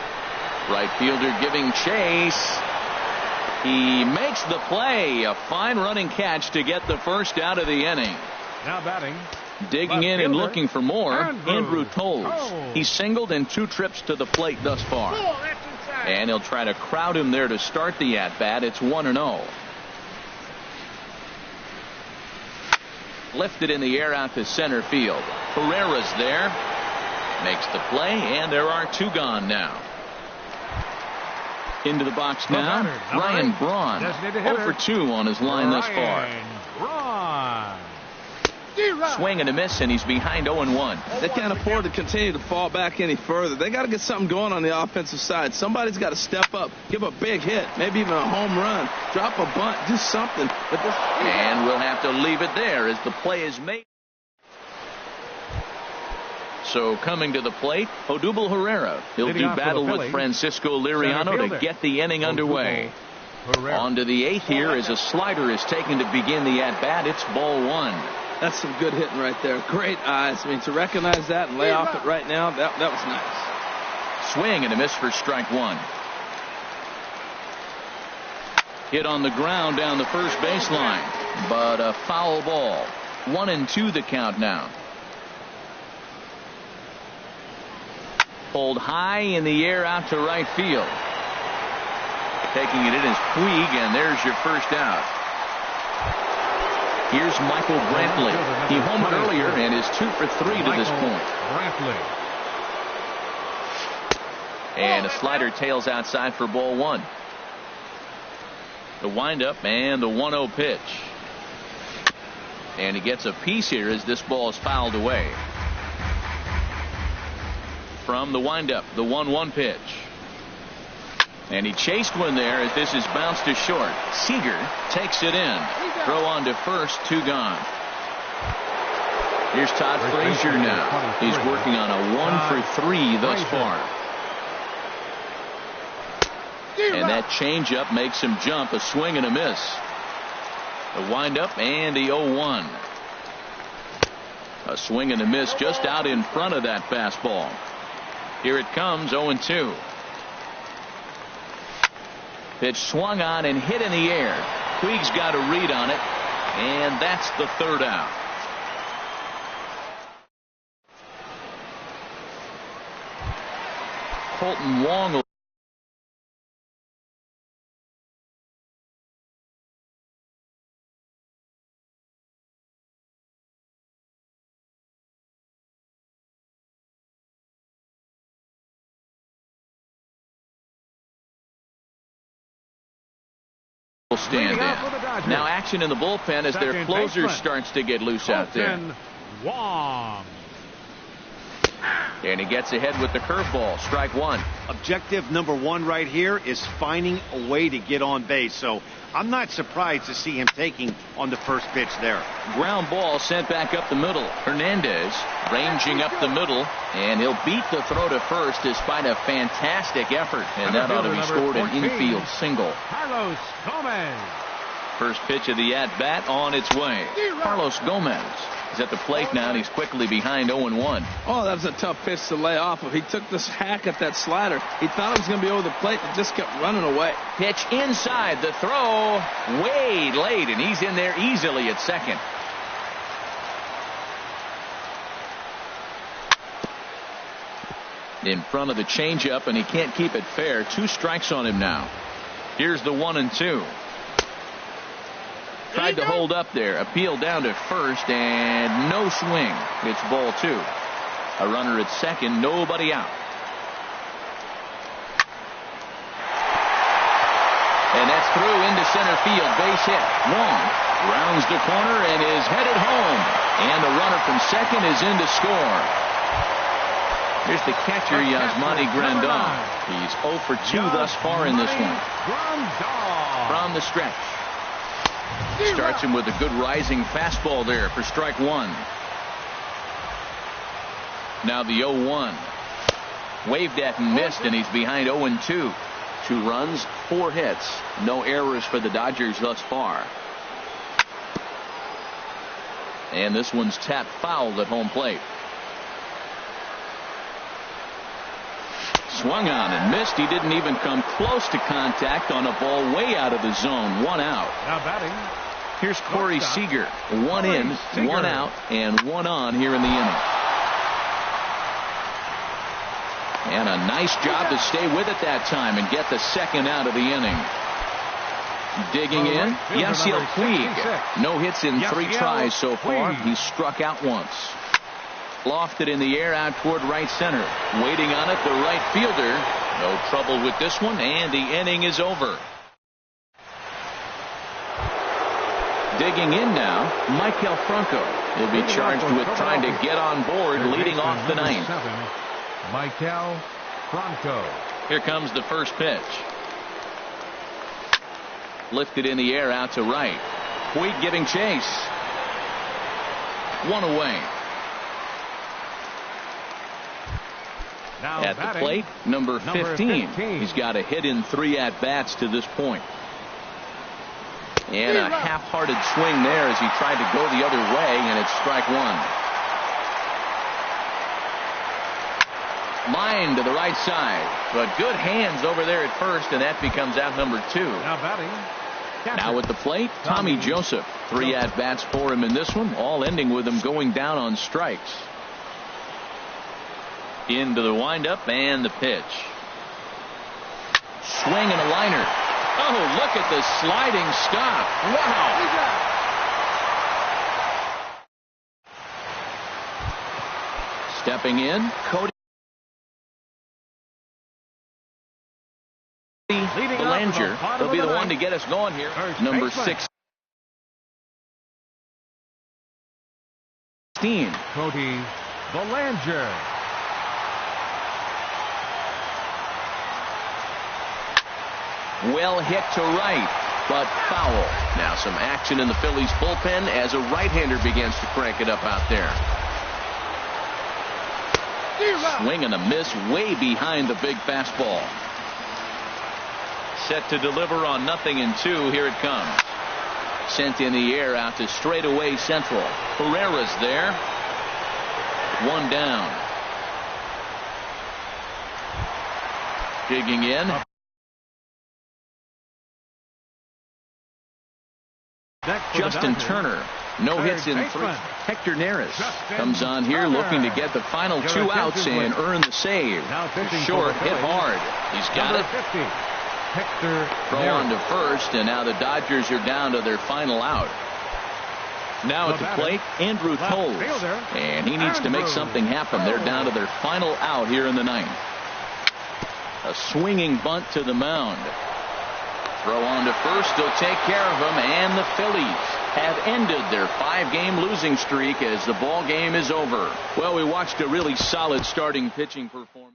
Right fielder giving chase. He makes the play. A fine running catch to get the first out of the inning. Now batting. Digging in and looking for more, Andrew Toles. He's singled in 2 trips to the plate thus far. And he'll try to crowd him there to start the at-bat. It's 1-0. Lifted in the air out to center field. Herrera's there. Makes the play, and there are 2 gone now. Into the box now, Ryan Braun. 0 for 2 on his line thus far. Swing and a miss, and he's behind 0-1. They can't afford to continue to fall back any further. They got to get something going on the offensive side. Somebody's got to step up, give a big hit, maybe even a home run, drop a bunt, do something. And we'll have to leave it there as the play is made. So coming to the plate, Odubel Herrera. He'll do battle with Francisco Liriano to get the inning underway. On to the 8th here as a slider is taken to begin the at-bat. It's ball 1. That's some good hitting right there. Great eyes. I mean, to recognize that and lay off it right now, that was nice. Swing and a miss for strike one. Hit on the ground down the first baseline, but a foul ball. 1-2 the count now. Pulled high in the air out to right field. Taking it in is Puig, and there's your first out. Here's Michael Brantley. He homered earlier and is 2 for 3 to this point. And a slider tails outside for ball one. The windup and the 1-0 pitch. And he gets a piece here as this ball is fouled away. From the windup, the 1-1 pitch. And he chased one there as this is bounced to short. Seager takes it in. Throw on to first, 2 gone. Here's Todd Frazier now. He's working on a 1 for 3 thus far. And that changeup makes him jump. A swing and a miss. The windup and the 0-1. A swing and a miss just out in front of that fastball. Here it comes, 0-2. Pitch swung on and hit in the air. Puig's got a read on it, and that's the third out. Colton Wong will stand in. Now action in the bullpen as their closer starts to get loose out there. Wong. And he gets ahead with the curveball. Strike one. Objective number 1 right here is finding a way to get on base. So I'm not surprised to see him taking on the first pitch there. Ground ball sent back up the middle. Hernandez ranging up the middle, and he'll beat the throw to first despite a fantastic effort. And that ought to be scored an infield single. Carlos Gomez. First pitch of the at-bat on its way. Carlos Gomez is at the plate now, and he's quickly behind 0-1. Oh, that was a tough pitch to lay off of. He took this hack at that slider. He thought it was going to be over the plate, but just kept running away. Pitch inside. The throw way late, and he's in there easily at second. In front of the changeup, and he can't keep it fair. 2 strikes on him now. Here's the 1-2. Tried to hold up there. Appeal down to first, and no swing. It's ball 2. A runner at second, nobody out. And that's through into center field. Base hit. Wong rounds the corner and is headed home. And the runner from second is in to score. Here's the catcher, Yasmani Grandal. He's 0 for 2 thus far in this one. From the stretch. Starts him with a good rising fastball there for strike one. Now the 0-1. Waved at and missed, and he's behind 0-2. 2 runs, 4 hits. No errors for the Dodgers thus far. And this one's tapped foul at home plate. Swung on and missed. He didn't even come close to contact on a ball way out of the zone. 1 out. Now batting. Here's Corey Seager. 1 in, 1 out, and 1 on here in the inning. And a nice job to stay with it that time and get the second out of the inning. Digging in, Yasiel Puig. No hits in 3 tries so far. He's struck out once. Lofted in the air out toward right center. Waiting on it, the right fielder. No trouble with this one, and the inning is over. Digging in now, Michael Franco. He'll be charged with trying to get on board leading off the 9th. Michael Franco. Here comes the first pitch. Lifted in the air out to right. Puig giving chase. 1 away. Now at the plate, number 15. He's got a hit in 3 at-bats to this point. And a half-hearted swing there as he tried to go the other way, and it's strike one. Line to the right side. But good hands over there at first, and that becomes out number 2. Now batting. Now at the plate, Tommy Joseph. 3 at-bats for him in this one, all ending with him going down on strikes. Into the windup and the pitch. Swing and a liner. Oh, look at the sliding stop. Wow. Stepping in, Cody Belanger. He'll be the one to get us going here. Number 16. Cody Belanger. Well hit to right, but foul. Now some action in the Phillies bullpen as a right-hander begins to crank it up out there. Swing and a miss way behind the big fastball. Set to deliver on 0-2. Here it comes. Sent in the air out to straightaway central. Herrera's there. 1 down. Digging in. Justin Turner. No hits in 3. Hector Neris comes on here looking to get the final 2 outs and earn the save. Short, hit hard. He's got it. Throw on to first, and now the Dodgers are down to their final out. Now at the plate, Andrew Toles. And he needs to make something happen. They're down to their final out here in the 9th. A swinging bunt to the mound. Throw on to first. He'll take care of him, and the Phillies have ended their 5-game losing streak as the ball game is over. Well, we watched a really solid starting pitching performance.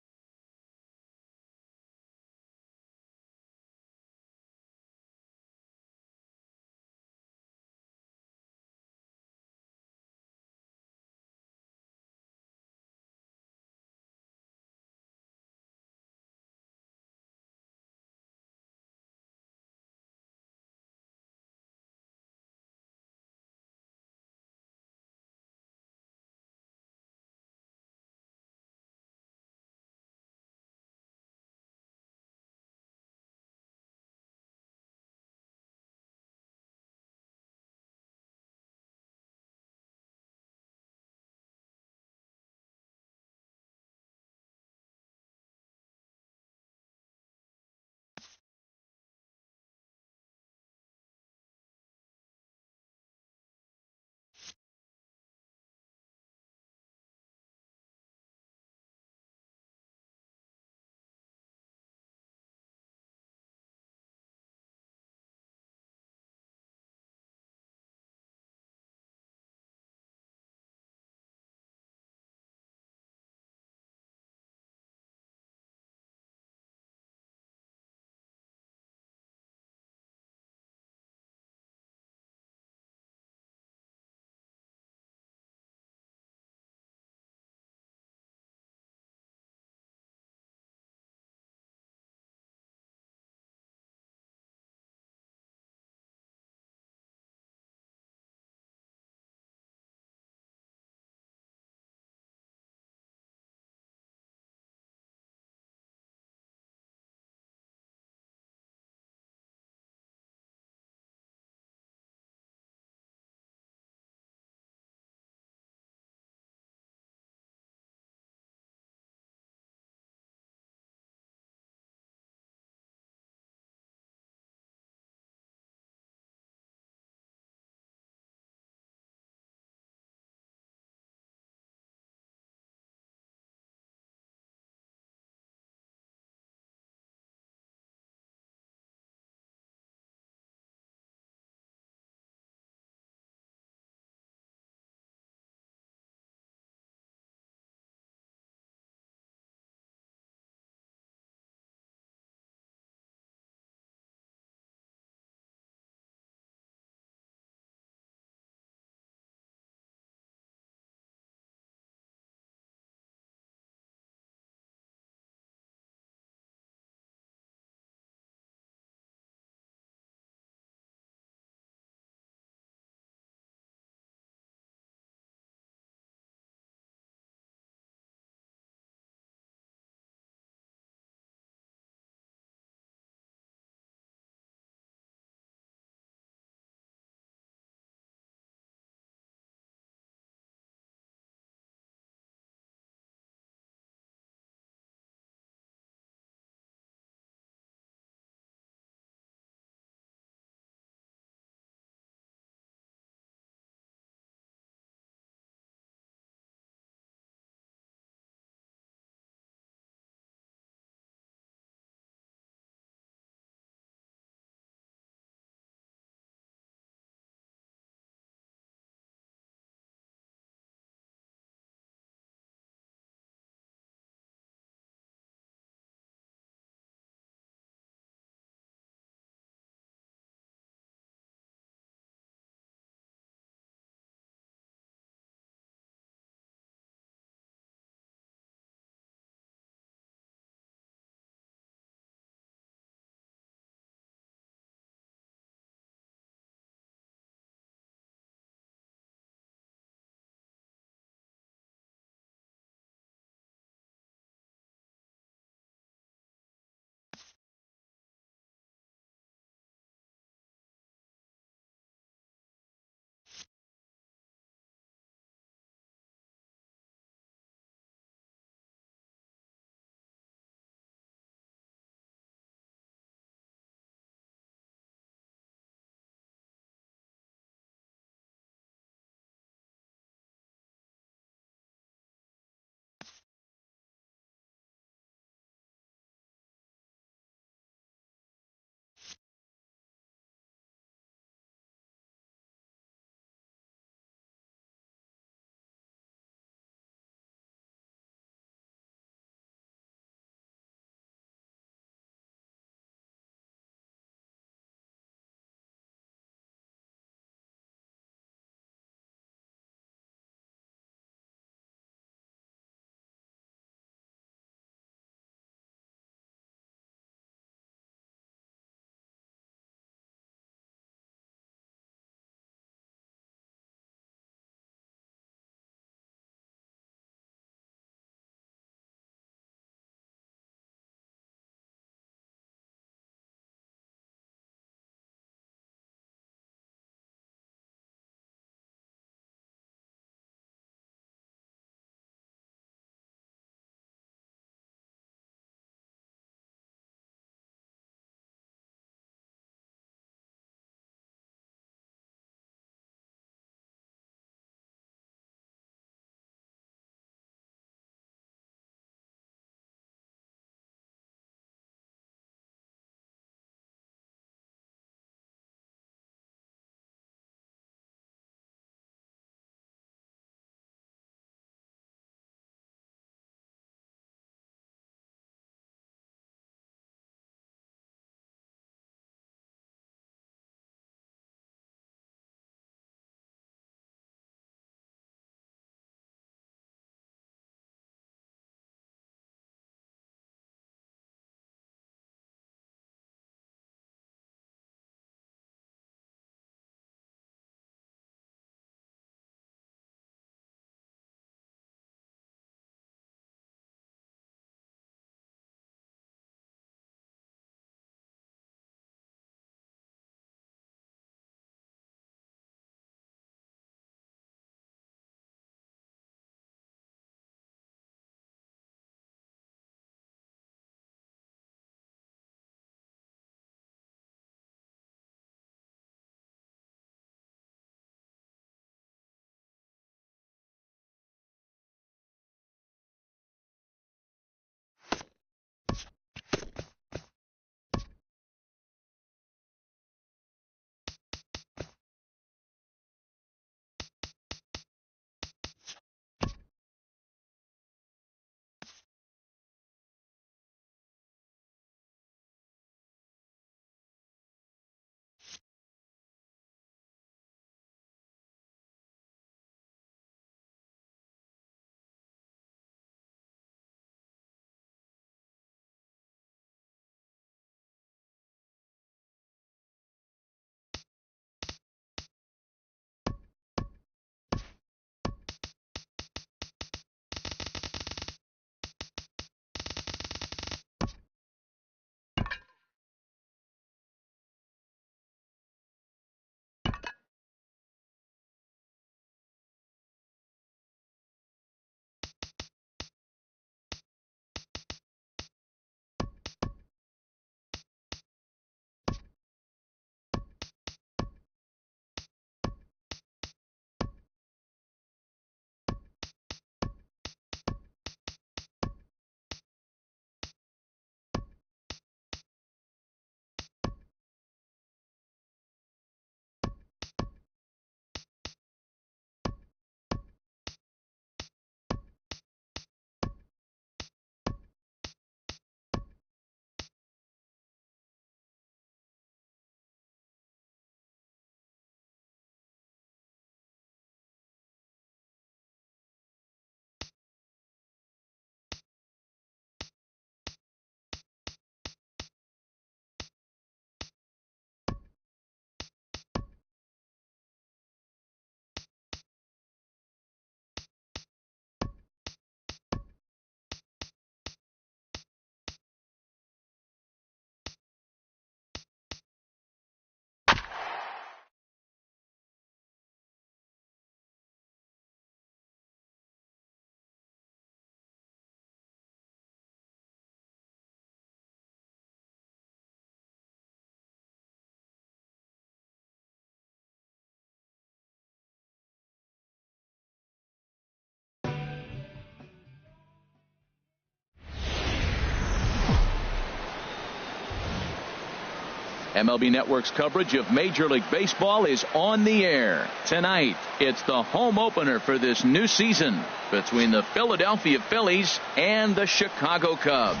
MLB Network's coverage of Major League Baseball is on the air. Tonight, it's the home opener for this new season between the Philadelphia Phillies and the Chicago Cubs.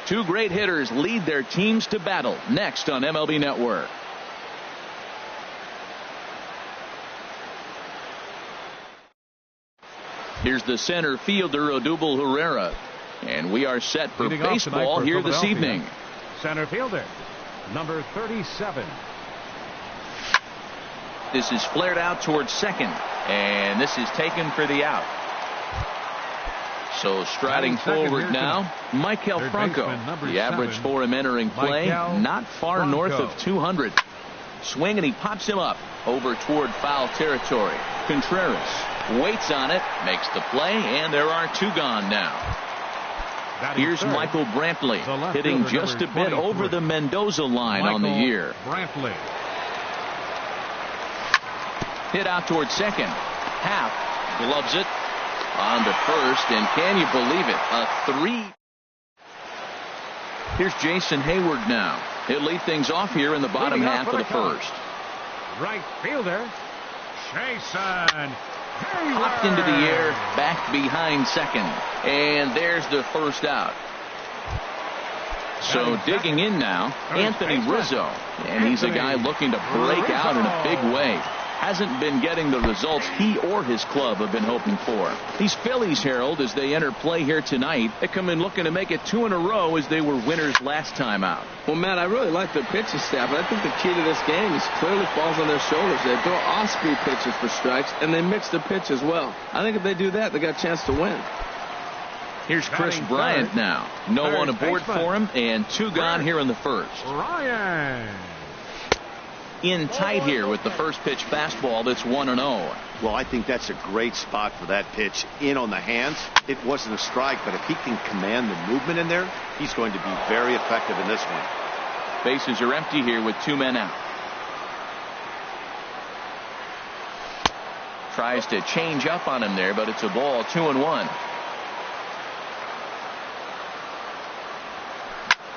Two great hitters lead their teams to battle next on MLB Network. Here's the center fielder, Odubel Herrera. And we are set for baseball here this evening. Center fielder, number 37. This is flared out towards second. And this is taken for the out. So striding forward now, Michael Franco. The average for him entering play, not far north of 200. Swing, and he pops him up over toward foul territory. Contreras waits on it, makes the play, and there are two gone now. Here's Michael Brantley, hitting just a bit over the Mendoza line on the year. Brantley. Hit out towards second. Half gloves it on to first, and can you believe it? A 3. Here's Jason Hayward now. He'll lead things off here in the bottom half of the first. Right fielder, Jason Hayward. Popped into the air, back behind second. And there's the first out. So digging in now, Anthony Rizzo. And he's a guy looking to break out in a big way. Hasn't been getting the results he or his club have been hoping for. These Phillies, Harold, as they enter play here tonight, they come in looking to make it 2 in a row as they were winners last time out. Well, Matt, I really like their pitching staff, but I think the key to this game is clearly falls on their shoulders. They throw off-speed pitches for strikes, and they mix the pitch as well. I think if they do that, they got a chance to win. Here's Chris Bryant now. No one aboard for him, and two gone here in the first. Bryant. In tight here with the first pitch fastball that's 1-0. Well, I think that's a great spot for that pitch. In on the hands. It wasn't a strike, but if he can command the movement in there, he's going to be very effective in this one. Bases are empty here with 2 men out. Tries to change up on him there, but it's a ball. 2-1.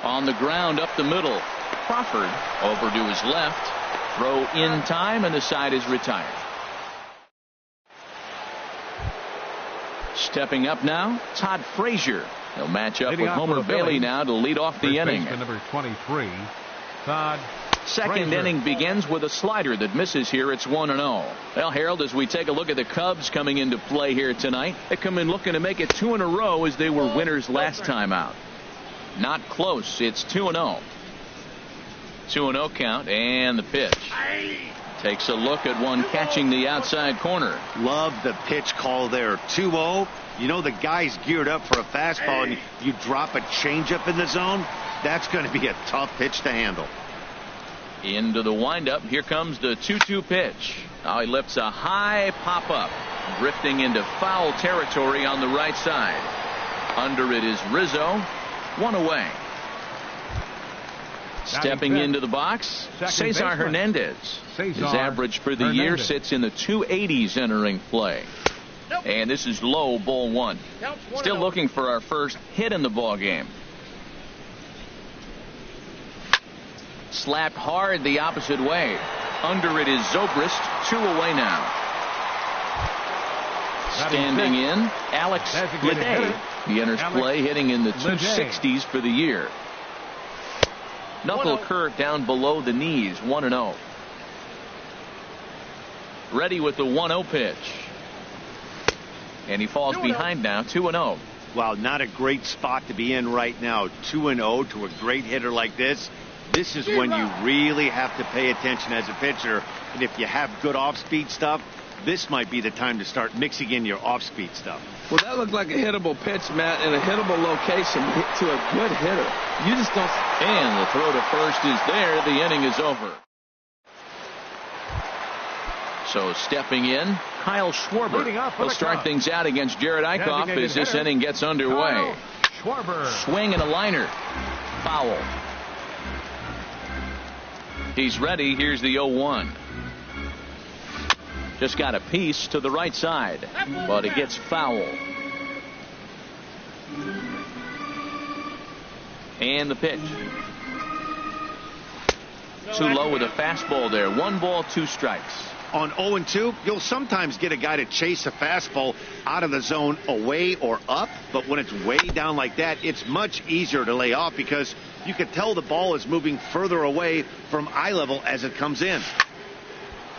On the ground up the middle. Crawford over to his left. Throw in time, and the side is retired. Stepping up now, Todd Frazier. He'll match up with Homer Bailey now to lead off the inning. Number 23, Todd Second Frazier. inning begins with a slider that misses here. It's 1-0. Well, Harold, as we take a look at the Cubs coming into play here tonight, they come in looking to make it 2 in a row as they were winners last time out. Not close. It's 2-0. 2-0 count, and the pitch. Takes a look at one catching the outside corner. Love the pitch call there. 2-0. You know the guy's geared up for a fastball, and you drop a changeup in the zone. That's going to be a tough pitch to handle. Into the windup. Here comes the 2-2 pitch. Now he lifts a high pop-up, drifting into foul territory on the right side. Under it is Rizzo. One away. Stepping into the box, Cesar Hernandez. His average for the year sits in the 280s entering play. And this is low, ball 1. Still looking for our first hit in the ball game. Slapped hard the opposite way. Under it is Zobrist. 2 away now. Standing in, Alex Lede. He enters play hitting in the 260s for the year. Knuckle curve down below the knees. 1-0. Ready with the 1-0 pitch. And he falls behind now. 2-0. Wow, not a great spot to be in right now. 2-0 to a great hitter like this. This is when you really have to pay attention as a pitcher. And if you have good off-speed stuff, this might be the time to start mixing in your off-speed stuff. Well, that looked like a hittable pitch, Matt, in a hittable location to a good hitter. You just don't. And the throw to first is there. The inning is over. So stepping in, Kyle Schwarber will start things out against Jared Eichhoff as this inning gets underway. Swing and a liner. Foul. He's ready. Here's the 0-1. Just got a piece to the right side, but it gets foul. And the pitch. Too low with a fastball there. 1 ball, 2 strikes. On 0-2, you'll sometimes get a guy to chase a fastball out of the zone away or up, but when it's way down like that, it's much easier to lay off because you can tell the ball is moving further away from eye level as it comes in.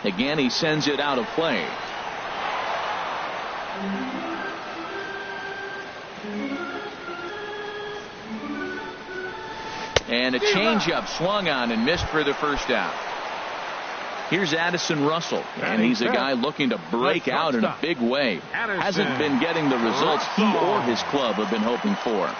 Again, he sends it out of play. And a changeup swung on and missed for the first out. Here's Addison Russell, and he's a guy looking to break out in a big way. Hasn't been getting the results he or his club have been hoping for.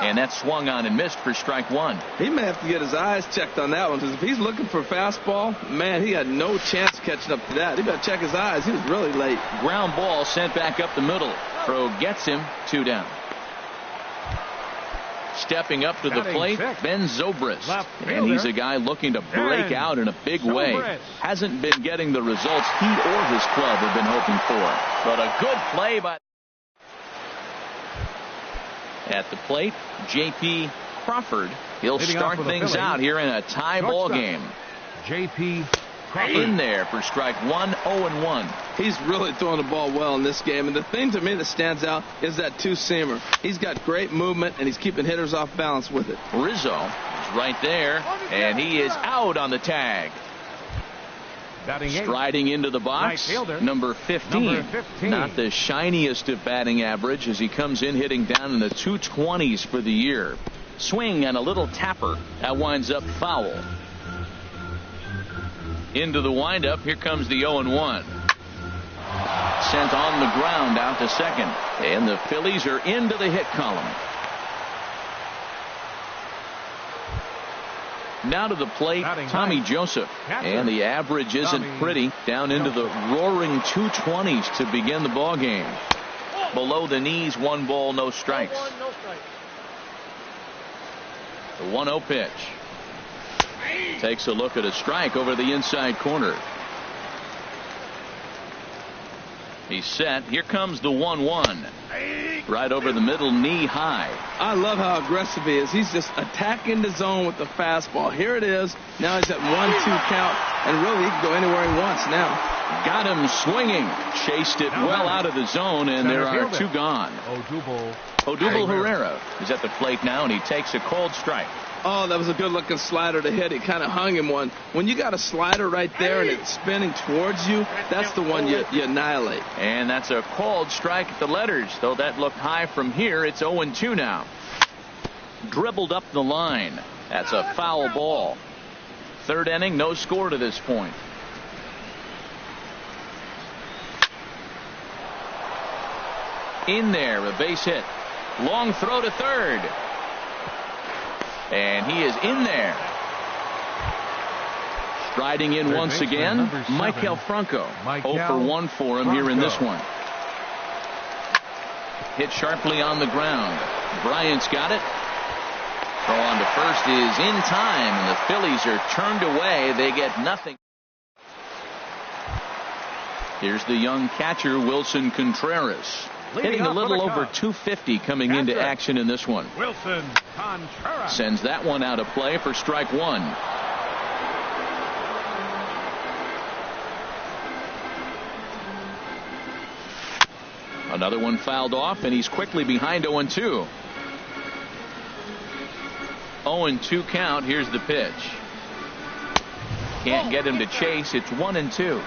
And that swung on and missed for strike 1. He may have to get his eyes checked on that one, because if he's looking for a fastball, man, he had no chance catching up to that. He better check his eyes. He was really late. Ground ball sent back up the middle. Throw gets him, 2 down. Stepping up to the plate, Ben Zobrist. And he's a guy looking to break out in a big way. Hasn't been getting the results he or his club have been hoping for. But a good play by... At the plate, J.P. Crawford. He'll start things out here in a tie ball game. J.P. Crawford. In there for strike 1, 0-1. He's really throwing the ball well in this game. And the thing to me that stands out is that 2-seamer. He's got great movement, and he's keeping hitters off balance with it. Rizzo is right there, and he is out on the tag. Striding into the box, number 15. Not the shiniest of batting average as he comes in hitting down in the 220s for the year. Swing and a little tapper. That winds up foul. Into the windup. Here comes the 0-1. Sent on the ground out to second. And the Phillies are into the hit column. Now to the plate, Tommy Joseph. And the average isn't pretty. Down into the roaring 220s to begin the ball game. Below the knees, 1 ball, no strikes. The 1-0 pitch. Takes a look at a strike over the inside corner. He's set. Here comes the 1-1. Right over the middle, knee high. I love how aggressive he is. He's just attacking the zone with the fastball. Here it is. Now he's at 1-2 count, and really he can go anywhere he wants now. Got him swinging. Chased it well out of the zone, and there are 2 gone. Odubel Herrera is at the plate now, and he takes a called strike. Oh, that was a good-looking slider to hit. He kind of hung him one. When you got a slider right there and it's spinning towards you, that's the one you annihilate. And that's a called strike at the letters, though that looked high from here. It's 0-2 now. Dribbled up the line. That's a foul ball. 3rd inning, no score to this point. In there, a base hit. Long throw to third. And he is in there. Striding in once again, Michael Franco. 0 for 1 for him here in this one. Hit sharply on the ground. Bryant's got it. Throw on to first is in time, and the Phillies are turned away. They get nothing. Here's the young catcher, Wilson Contreras. Hitting a little over 250 coming into action in this one. Wilson Contreras sends that one out of play for strike 1. Another one fouled off, and he's quickly behind 0-2. 0-2 count. Here's the pitch. Can't get him to chase. It's 1-2.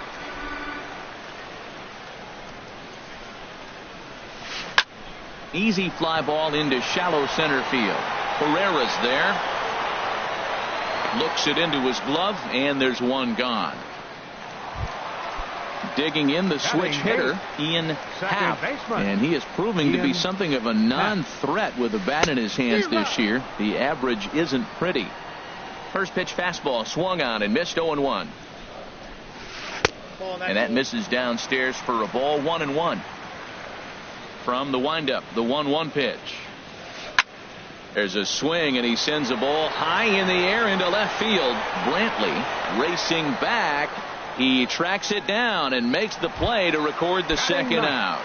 Easy fly ball into shallow center field. Herrera's there. Looks it into his glove, and there's 1 gone. Digging in the switch hitter, Ian Happ. And he is proving to be something of a non-threat with a bat in his hands this year. The average isn't pretty. First pitch fastball swung on and missed 0-1. And that misses downstairs for a ball. 1-1. From the windup, the 1-1 pitch. There's a swing, and he sends a ball high in the air into left field. Brantley racing back. He tracks it down and makes the play to record the second out.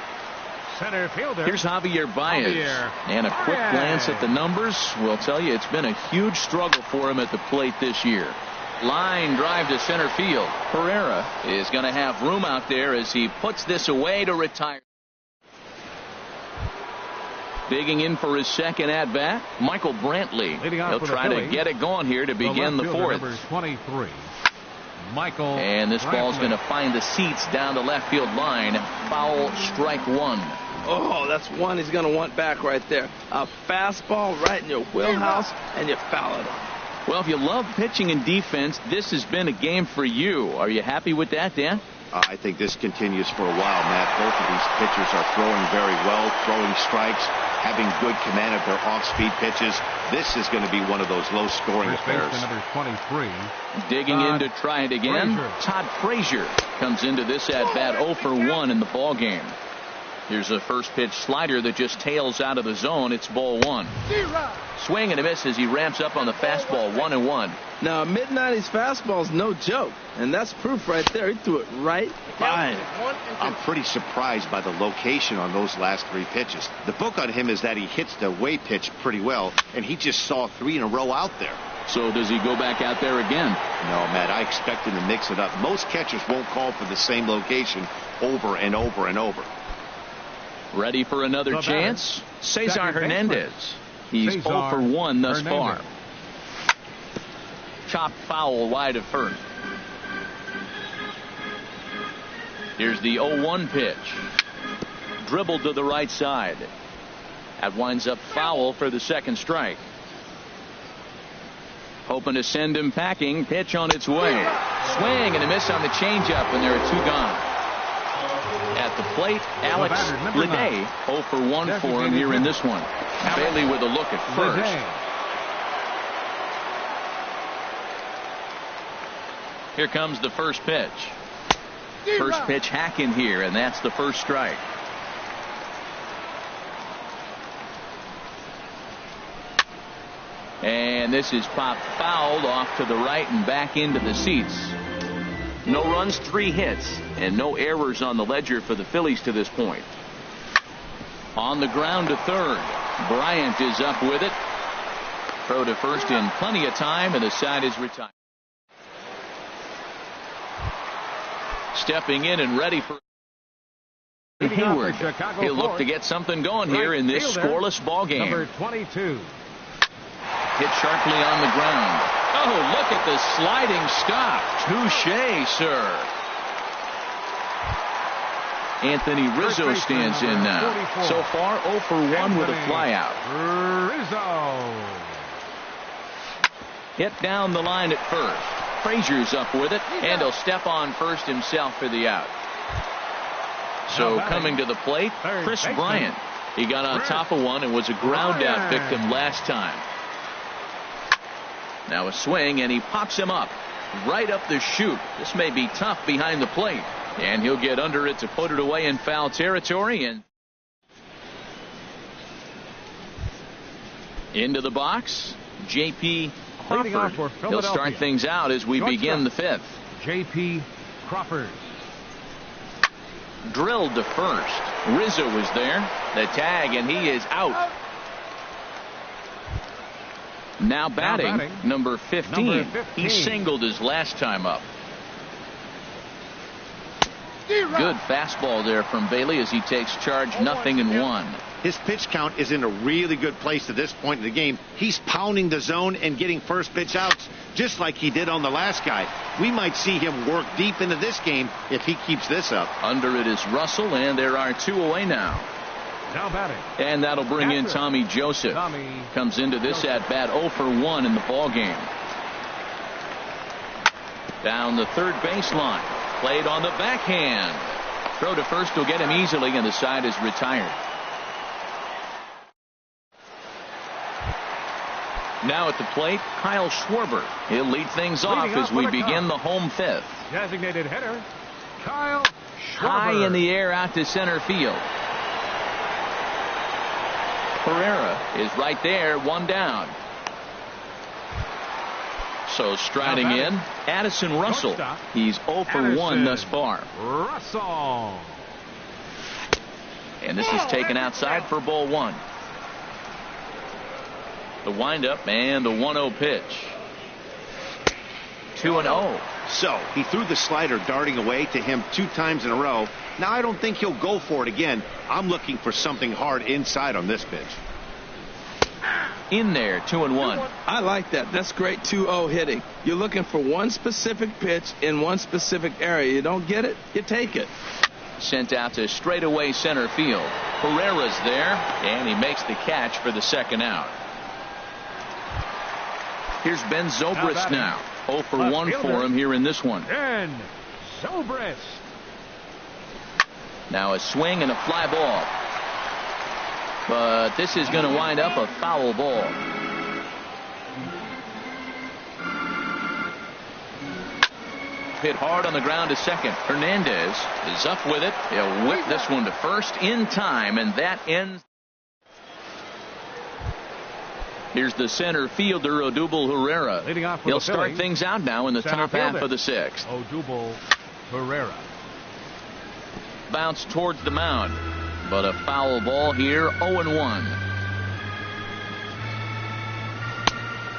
center fielder. Here's Javier Baez. And a quick glance at the numbers will tell you it's been a huge struggle for him at the plate this year. Line drive to center field. Pereira is going to have room out there as he puts this away to retire. Digging in for his second at bat, Michael Brantley. He'll try to get it going here to begin the fourth. Number 23, Michael. And this ball's going to find the seats down the left field line. Foul, strike one. Oh, that's one he's going to want back right there. A fastball right in your wheelhouse, and you foul it off. Well, if you love pitching and defense, this has been a game for you. Are you happy with that, Dan? I think this continues for a while, Matt. Both of these pitchers are throwing very well, throwing strikes, having good command of their off-speed pitches. This is going to be one of those low-scoring affairs. Number 23. Digging in to try it again. Todd Frazier comes into this at-bat 0 for 1 in the ball game. Here's a first pitch slider that just tails out of the zone. It's ball one. Swing and a miss as he ramps up on the fastball 1-1. Now, a mid-90s fastball is no joke, and that's proof right there. He threw it right by him. I'm pretty surprised by the location on those last three pitches. The book on him is that he hits the away pitch pretty well, and he just saw three in a row out there. So does he go back out there again? No, Matt, I expect him to mix it up. Most catchers won't call for the same location over and over and over. Ready for another chance? Cesar Hernandez. He's 0 for 1 thus far. Chopped foul wide of first. Here's the 0-1 pitch. Dribbled to the right side. That winds up foul for the second strike. Hoping to send him packing. Pitch on its way. Swing and a miss on the changeup, and there are two gone. At the plate, Alex Lede, 0 for 1 for him here in this one. Bailey with a look at first. Here comes the first pitch. First pitch hack in here, and that's the first strike. And this is popped fouled off to the right and back into the seats. No runs, 3 hits, and no errors on the ledger for the Phillies to this point. On the ground to third. Bryant is up with it. Throw to first in plenty of time, and the side is retired. Stepping in and ready for Hayward. He'll look to get something going here in this scoreless ball game. Number 22. Hit sharply on the ground. Oh, look at the sliding stop. Touché, sir. Anthony Rizzo stands in now. 44. So far, 0 for 1 with a flyout. Rizzo. Hit down the line at first. Frazier's up with it, and he'll step on first himself for the out. So coming to the plate, Chris Bryant. He got on top of one and was a ground out victim last time. Now a swing, and he pops him up right up the chute. This may be tough behind the plate, and he'll get under it to put it away in foul territory. And into the box, J.P. Crawford. He'll start things out as we begin the fifth. J.P. Crawford. Drilled to first. Rizzo was there. The tag, and he is out. Now batting, number 15. He singled his last time up. Good fastball there from Bailey as he takes charge, 0-1. His pitch count is in a really good place at this point in the game. He's pounding the zone and getting first pitch outs just like he did on the last guy. We might see him work deep into this game if he keeps this up. Under it is Russell, and there are 2 away now. Now batting. And that'll bring in Tommy Joseph. Comes into this at bat 0 for 1 in the ball game. Down the third baseline. Played on the backhand. Throw to first will get him easily, and the side is retired. Now at the plate, Kyle Schwarber. He'll lead things off as we begin the home fifth. Designated hitter, Kyle Schwarber. High in the air out to center field. Pereira is right there, 1 down. So striding in, Addison Russell. He's 0 for 1 thus far. Russell. And this is taken outside for ball one. The windup and the 1-0 pitch. 2-0. So he threw the slider darting away to him 2 times in a row. Now I don't think he'll go for it again. I'm looking for something hard inside on this pitch. In there, 2-1. I like that. That's great 2-0 hitting. You're looking for one specific pitch in one specific area. You don't get it, you take it. Sent out to straightaway center field. Herrera's there, and he makes the catch for the second out. Here's Ben Zobrist now. 0 for 1 for him here in this one. Ben Zobrist. Now a swing and a fly ball. But this is going to wind up a foul ball. Hit hard on the ground to second. Hernandez is up with it. He'll whip this one to first in time, and that ends. Here's the center fielder, Odubel Herrera. Leading off for He'll the start Phillies, things out now in the center top half fielder, of the sixth. Odubel Herrera. Bounce towards the mound, but a foul ball here. 0-1.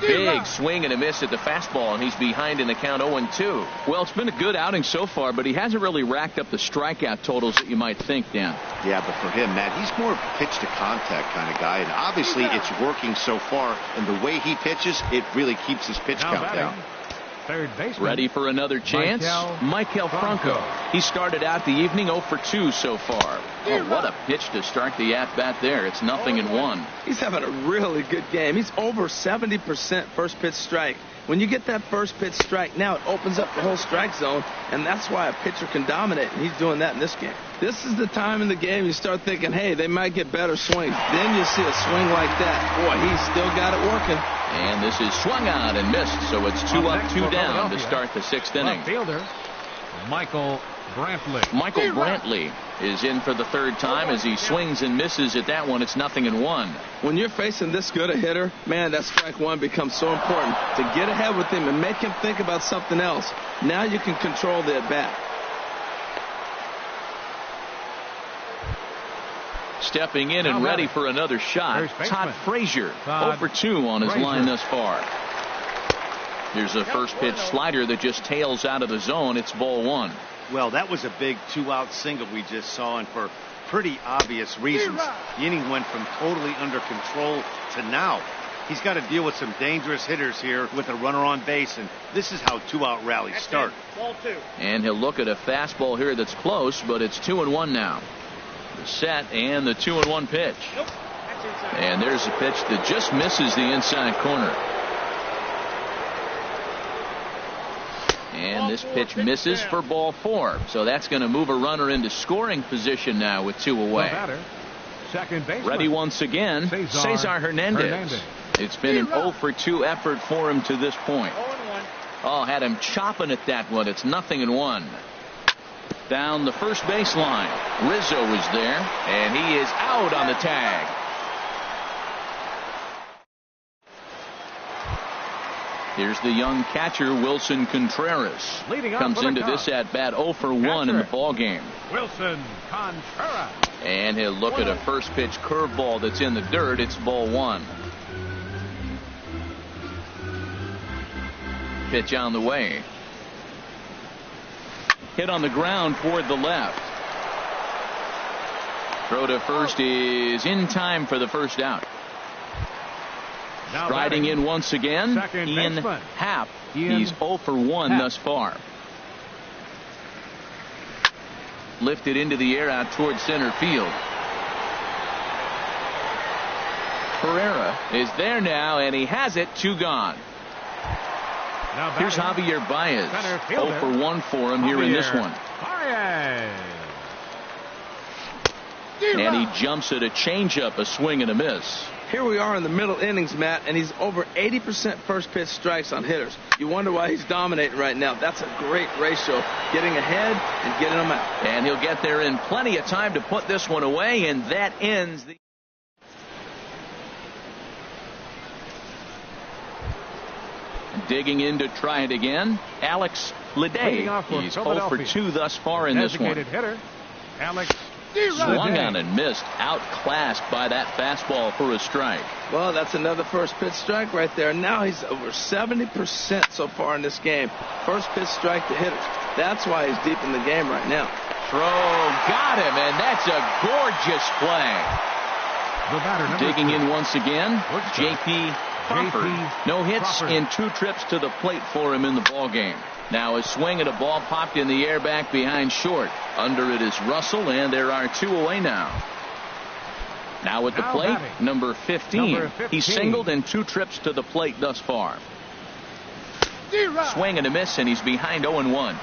Big swing and a miss at the fastball, and he's behind in the count 0-2. Well, it's been a good outing so far, but he hasn't really racked up the strikeout totals that you might think, Dan. Yeah, but for him, Matt, he's more of a pitch to contact kind of guy, and obviously it's working so far, and the way he pitches, it really keeps his pitch Now count batting, down. third baseman. Ready for another chance? Michael Franco. He started out the evening 0 for 2 so far. Oh, what a pitch to start the at-bat there. It's 0-1. He's having a really good game. He's over 70% first pitch strike. When you get that first pitch strike, now it opens up the whole strike zone, and that's why a pitcher can dominate, and he's doing that in this game. This is the time in the game you start thinking, hey, they might get better swings. Then you see a swing like that. Boy, he's still got it working. And this is swung on and missed, so it's 2 up, 2 down to start the sixth inning. Left fielder, Michael Brantley. Michael Brantley is in for the third time as he swings and misses at that one. It's 0-1. When you're facing this good a hitter, man, that strike one becomes so important to get ahead with him and make him think about something else. Now you can control the at-bat. Stepping in and ready for another shot, Todd Frazier. 0 for 2 on his line thus far. Here's a first pitch slider that just tails out of the zone. It's ball one. Well, that was a big 2-out single we just saw, and for pretty obvious reasons. The inning went from totally under control to now. He's got to deal with some dangerous hitters here with a runner on base, and this is how 2-out rallies start. Ball 2. And he'll look at a fastball here that's close, but it's 2-1 now. The set and the 2-1 pitch. And there's a pitch that just misses the inside corner. And this pitch misses for ball 4. So that's going to move a runner into scoring position now with 2 away. Second baseman. Ready once again, Cesar Hernandez. It's been an 0 for 2 effort for him to this point. Oh, had him chopping at that one. It's 0-1. Down the first baseline. Rizzo is there, and he is out on the tag. Here's the young catcher, Wilson Contreras. Comes into this at bat 0 for 1 in the ball game. Wilson Contreras. And he'll look at a first pitch curveball that's in the dirt. It's ball 1. Pitch on the way. Hit on the ground toward the left. Throw to first is in time for the first out. Striding in once again, Ian Happ. He's 0 for 1 thus far. Lifted into the air out towards center field. Herrera is there now, and he has it. 2 gone. Here's Javier Baez. 0 for 1 for him here in this one. And he jumps at a changeup, a swing and a miss. Here we are in the middle innings, Matt, and he's over 80% first pitch strikes on hitters. You wonder why he's dominating right now. That's a great ratio, getting ahead and getting them out. And he'll get there in plenty of time to put this one away, and that ends the... Digging in to try it again, Alex Lede. He's 0 for 2 thus far in this one. Hitter, Alex Swung on and missed. Outclassed by that fastball for a strike. Well, that's another first pitch strike right there. Now he's over 70% so far in this game. First pitch strike to hitters. That's why he's deep in the game right now. Throw got him, and that's a gorgeous play. The batter, Digging 2. in once again, J.P. Crawford. J.P. No hits Crawford. in 2 trips to the plate for him in the ball game. Now a swing at a ball popped in the air back behind short. Under it is Russell, and there are 2 away now. Now at the plate, number 15. He's singled in 2 trips to the plate thus far. Swing and a miss, and he's behind 0-1.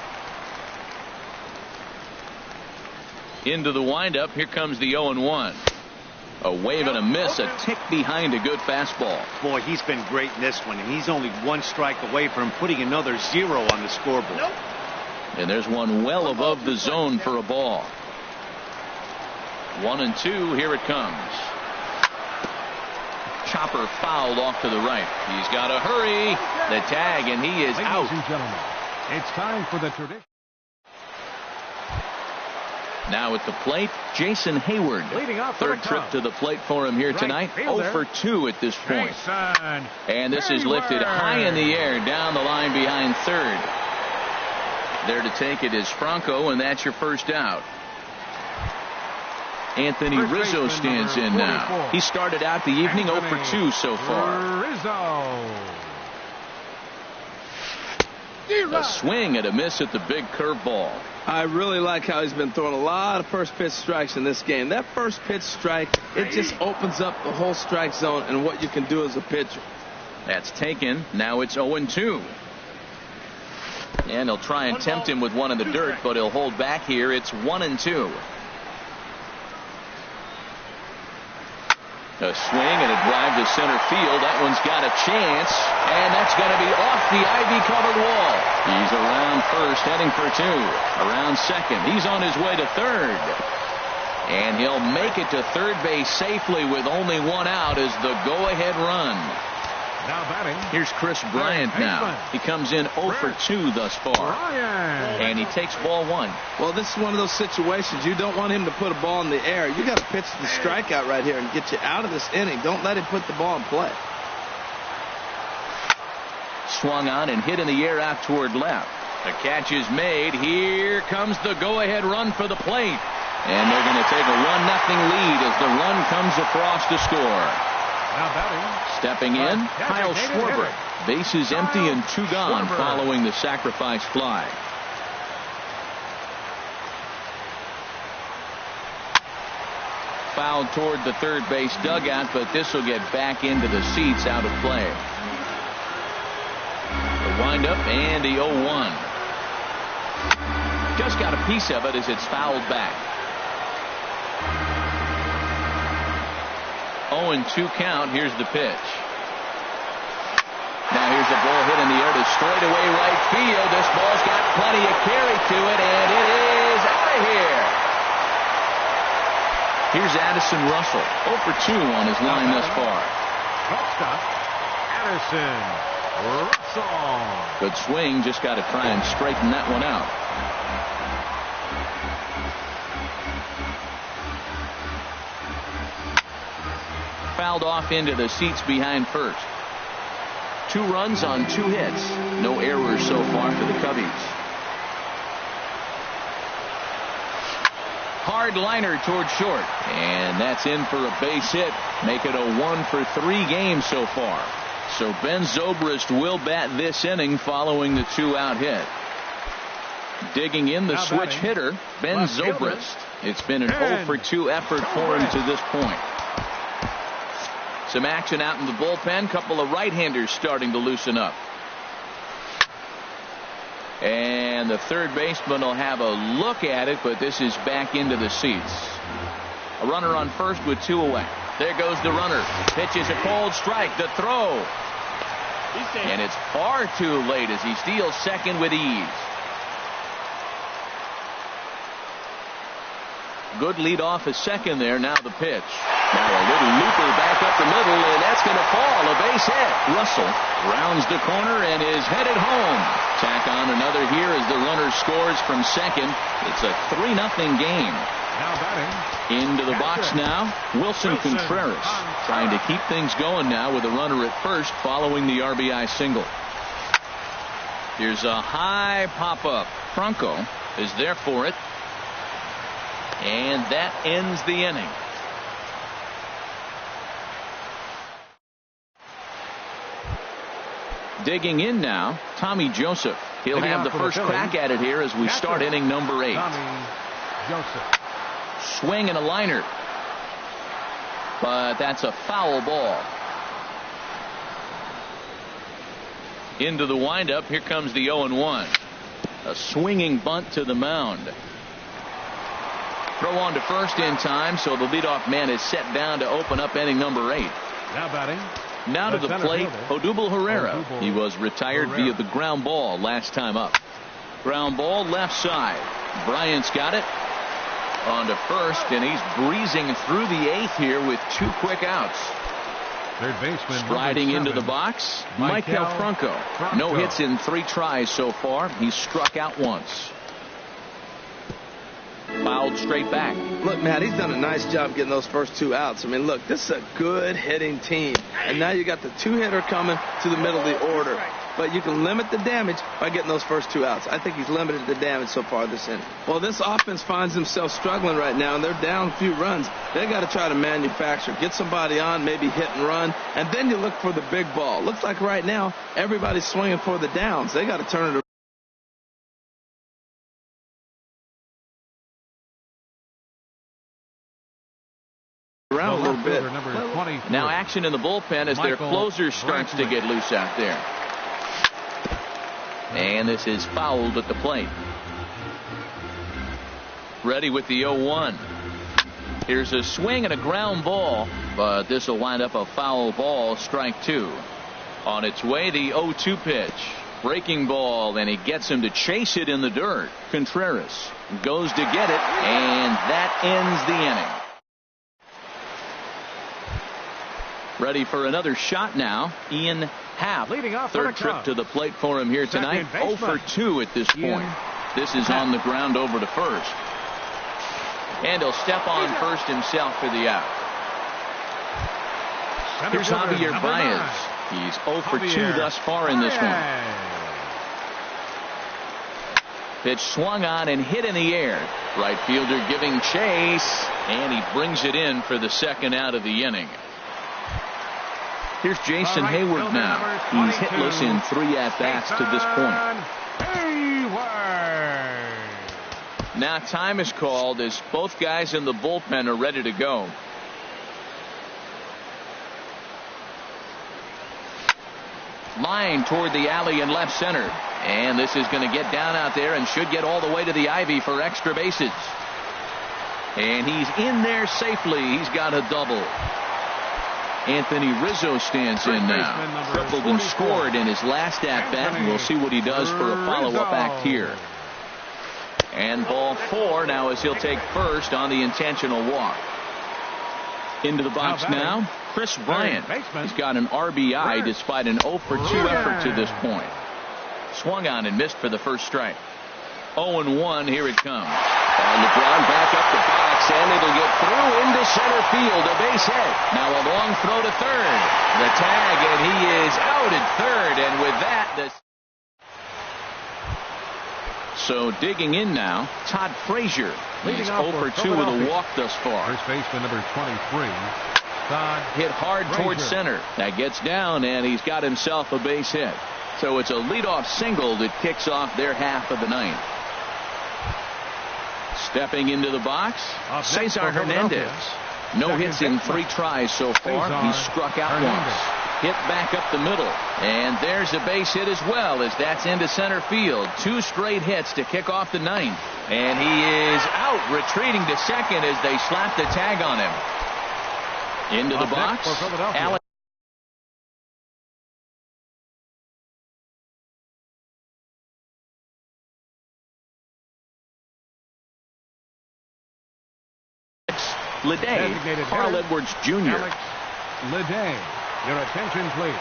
Into the windup. Here comes the 0-1. A wave and a miss, a tick behind a good fastball. Boy, he's been great in this one, and he's only 1 strike away from putting another 0 on the scoreboard. And there's one well above the zone for a ball. 1-2. Here it comes. Chopper fouled off to the right. He's got to hurry. The tag, and he is out. Ladies and gentlemen, it's time for the tradition. Now at the plate, Jason Hayward. Leading off for Third the trip Cubs. to the plate for him here tonight. 0 for 2 at this point. Jason And this is lifted Hayward. high in the air down the line behind third. There to take it is Franco, and that's your first out. Anthony First Rizzo baseman, stands in number now. 44. He started out the evening 0 for 2 so far. Rizzo. A swing and a miss at the big curveball. I really like how he's been throwing a lot of first pitch strikes in this game. That first pitch strike, it just opens up the whole strike zone and what you can do as a pitcher. That's taken. Now it's 0-2. And he'll try and tempt him with one in the dirt, but he'll hold back here. It's 1-2. A swing and a drive to center field. That one's got a chance, and that's going to be off the ivy-covered wall. He's around first, heading for 2. Around second. He's on his way to third. And he'll make it to third base safely with only 1 out as the go-ahead run. Now batting. Here's Chris Bryant now. He comes in 0 for 2 thus far. Bryant. And he takes ball 1. Well, this is one of those situations you don't want him to put a ball in the air. You got to pitch the strikeout right here and get you out of this inning. Don't let him put the ball in play. Swung on and hit in the air out toward left. The catch is made. Here comes the go-ahead run for the plate. And they're going to take a 1-0 lead as the run comes across to score. Now batting. Stepping in, Kyle Schwarber. Bases empty and 2 gone Schwarber. following the sacrifice fly. Fouled toward the third base dugout, but this will get back into the seats out of play. The windup and the 0-1. Just got a piece of it as it's fouled back. 0-2 count. Here's the pitch. Now here's a ball hit in the air to straightaway right field. This ball's got plenty of carry to it, and it is out of here. Here's Addison Russell. 0 for 2 on his line thus far. Shortstop, Addison Russell. Good swing. Just got to try and straighten that one out. Fouled off into the seats behind first. 2 runs on 2 hits. No errors so far for the Cubbies. Hard liner toward short. And that's in for a base hit. Make it a 1 for 3 game so far. So Ben Zobrist will bat this inning following the 2-out hit. Digging in the Now switch batting, hitter, Ben left fielder, Zobrist. It's been an 0 Ben for 2 effort for him to this point. Some action out in the bullpen. Couple of right-handers starting to loosen up. And the third baseman will have a look at it, but this is back into the seats. A runner on first with 2 away. There goes the runner. Pitches a cold strike. The throw. And it's far too late as he steals second with ease. Good lead off a second there. Now the pitch. Now a little looper back up the middle, and that's going to fall. A base hit. Russell rounds the corner and is headed home. Tack on another here as the runner scores from second. It's a 3-0 game. Now batting. Into the box now, Wilson Contreras trying to keep things going now with a runner at first following the RBI single. Here's a high pop-up. Franco is there for it. And that ends the inning. Digging in now, Tommy Joseph. He'll have the first crack at it here as we start inning number 8. Tommy Joseph. Swing and a liner. But that's a foul ball. Into the windup. Here comes the 0-1. A swinging bunt to the mound. Throw on to first in time, so the leadoff man is set down to open up inning number 8. Now batting. Now to the plate, Odubel Herrera. He was retired via the ground ball last time up. Ground ball left side. Bryant's got it. On to first, and he's breezing through the 8th here with 2 quick outs. Third baseman striding into the box, Michael Franco. No hits in 3 tries so far. He's struck out once. Fouled straight back. Look, Matt, he's done a nice job getting those first 2 outs. I mean, look, this is a good hitting team. And now you got the 2-hitter coming to the middle of the order. But you can limit the damage by getting those first 2 outs. I think he's limited the damage so far this inning. Well, this offense finds themselves struggling right now, and they're down a few runs. They got to try to manufacture, get somebody on, maybe hit and run, and then you look for the big ball. Looks like right now everybody's swinging for the downs. They got to turn it around. A little bit. Now action in the bullpen as their closer starts to get loose out there. And this is fouled at the plate. Ready with the 0-1. Here's a swing and a ground ball, but this will wind up a foul ball, strike 2. On its way, the 0-2 pitch. Breaking ball, and he gets him to chase it in the dirt. Contreras goes to get it, and that ends the inning. Ready for another shot now, Ian Happ. Third trip to the plate for him here tonight. 0 for 2 at this point. This is on the ground over to first. And he'll step on first himself for the out. Here's Javier Baez. He's 0 for 2 thus far in this one. Pitch swung on and hit in the air. Right fielder giving chase, and he brings it in for the second out of the inning. Here's Jason Hayward now. He's hitless in 3 at-bats to this point. Now time is called as both guys in the bullpen are ready to go. Line toward the alley in left center. And this is going to get down out there and should get all the way to the ivy for extra bases. And he's in there safely. He's got a double. Anthony Rizzo stands in now. Tripled and scored in his last at-bat, and we'll see what he does for a follow-up act here. And ball 4 now as he'll take first on the intentional walk. Into the box now, Chris Bryant. He's got an RBI despite an 0 for 2 effort to this point. Swung on and missed for the first strike. 0-1, here it comes. And LeBron back up the box, and it'll get through into center field, a base hit. Now a long throw to third. The tag, and he is out at third, and with that, so digging in now, Todd Frazier. He's 0 for 2 with a walk thus far. First baseman number 23, Todd hit hard Frazier. towards center. That gets down, and he's got himself a base hit. So it's a leadoff single that kicks off their half of the ninth. Stepping into the box, Cesar Hernandez. No hits in 3 tries so far. He's struck out once. Hit back up the middle. And there's a base hit as well as that's into center field. 2 straight hits to kick off the ninth. And he is out, retreating to second as they slap the tag on him. Into the box, Alex. Leday, Carl Edwards Jr. Alex Leday, your attention please.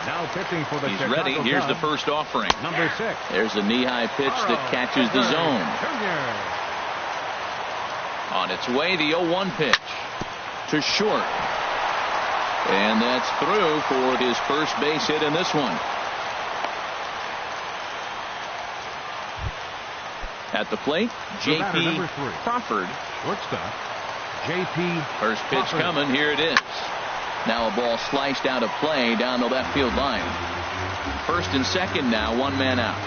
Now pitching for the He's Chicago ready. Here's the Cubs, first offering. number 6. There's a knee-high pitch that catches the zone. On its way, the 0-1 pitch to short. And that's through for his first base hit in this one. At the plate, J.P. Crawford. Shortstop, J.P. First pitch coming. Here it is. Now a ball sliced out of play down the left field line. First and second now, one man out.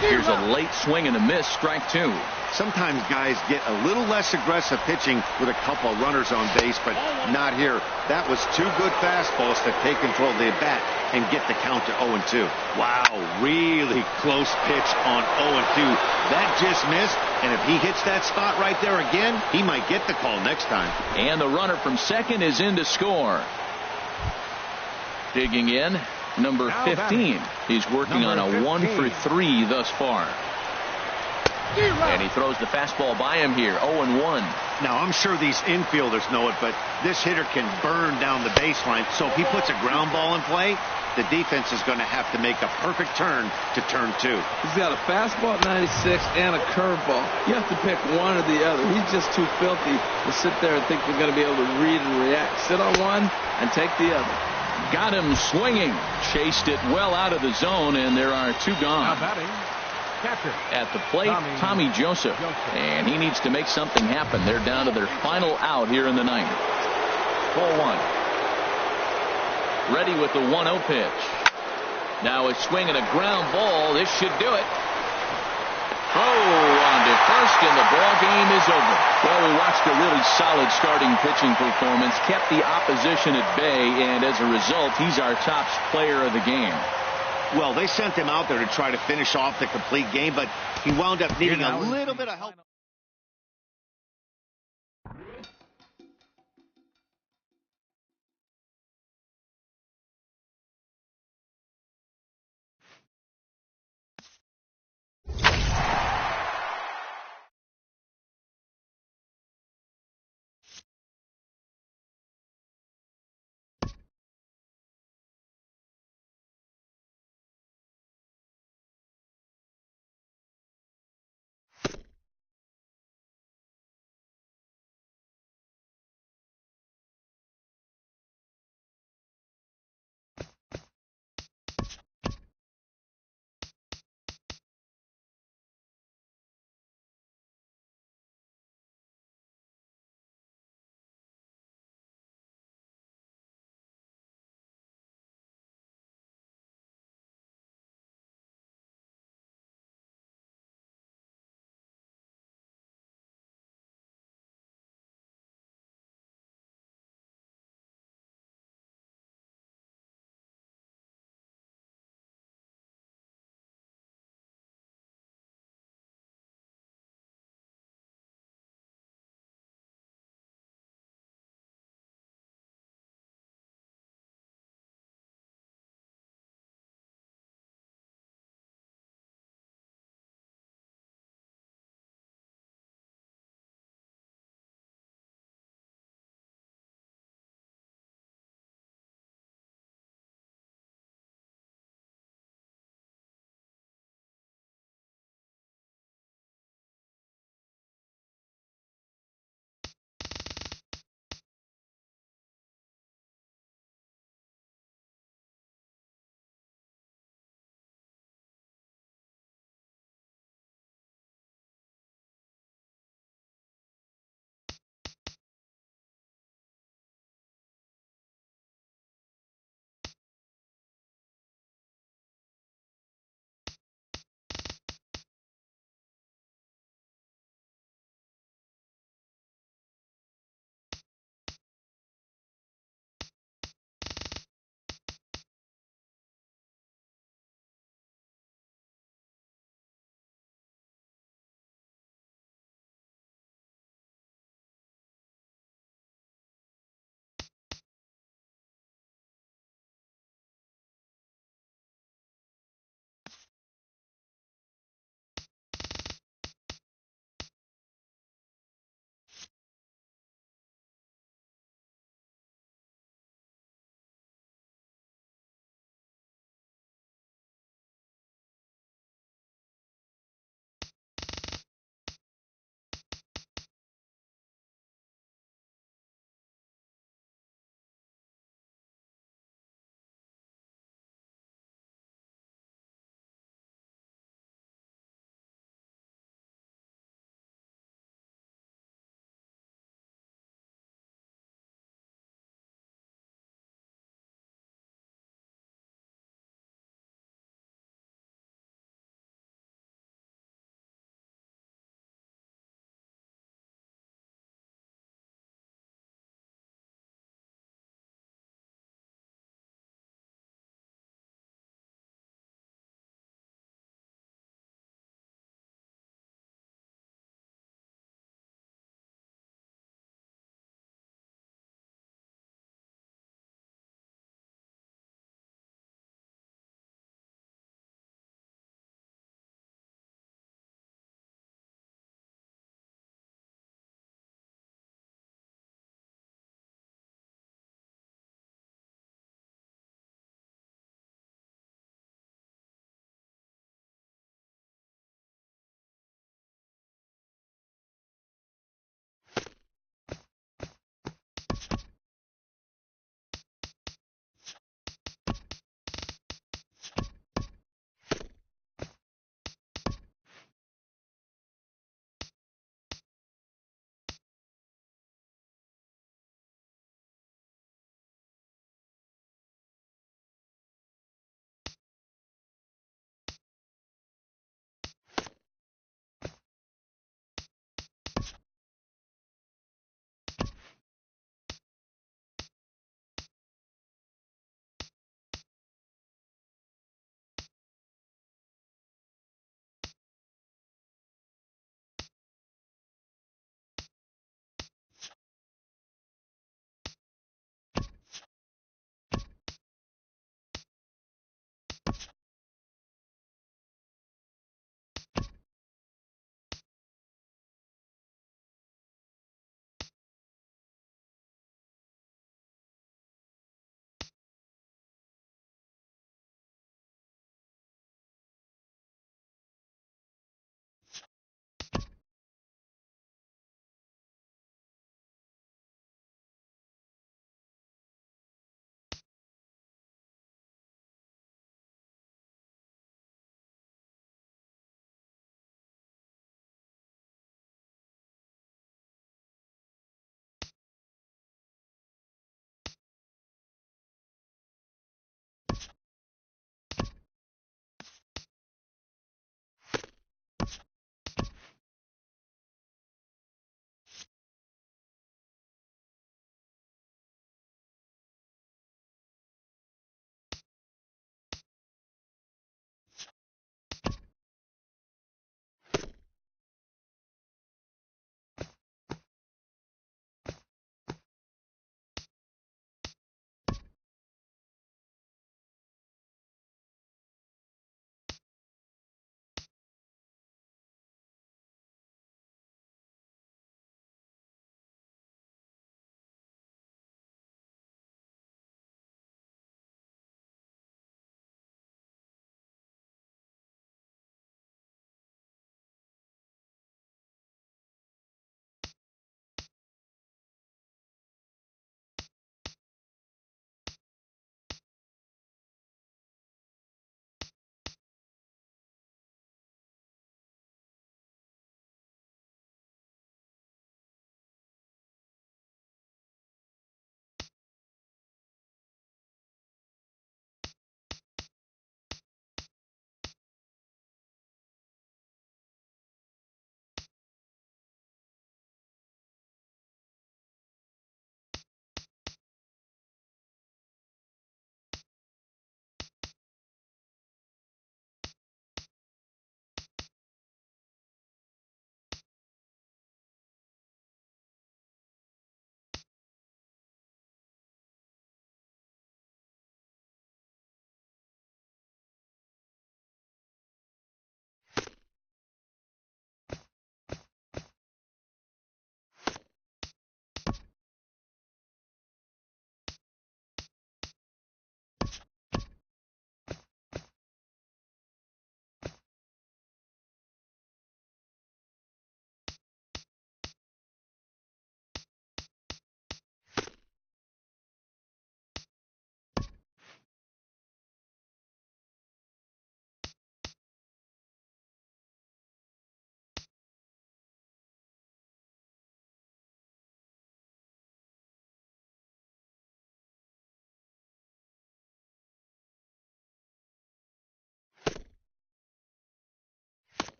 Here's a late swing and a miss, strike two. Sometimes guys get a little less aggressive pitching with a couple of runners on base, but not here. That was two good fastballs to take control of the bat and get the count to 0-2. Wow, really close pitch on 0-2. That just missed, and if he hits that spot right there again, he might get the call next time. And the runner from second is in to score. Digging in, number 15. He's working on a 1-for-3 thus far. And he throws the fastball by him here, 0-1. Now, I'm sure these infielders know it, but this hitter can burn down the baseline. So if he puts a ground ball in play, the defense is going to have to make a perfect turn to turn two. He's got a fastball at 96 and a curveball. You have to pick one or the other. He's just too filthy to sit there and think you're going to be able to read and react. Sit on one and take the other. Got him swinging. Chased it well out of the zone, and there are two gone. Now batting, catcher. At the plate, Tommy Joseph. And he needs to make something happen. They're down to their final out here in the ninth. 4-1. Ready with the 1-0 pitch. Now a swing and a ground ball. This should do it. Throw on to first, and the ball game is over. Well, we watched a really solid starting pitching performance, kept the opposition at bay, and as a result, he's our top player of the game. Well, they sent him out there to try to finish off the complete game, but he wound up needing a little bit of help.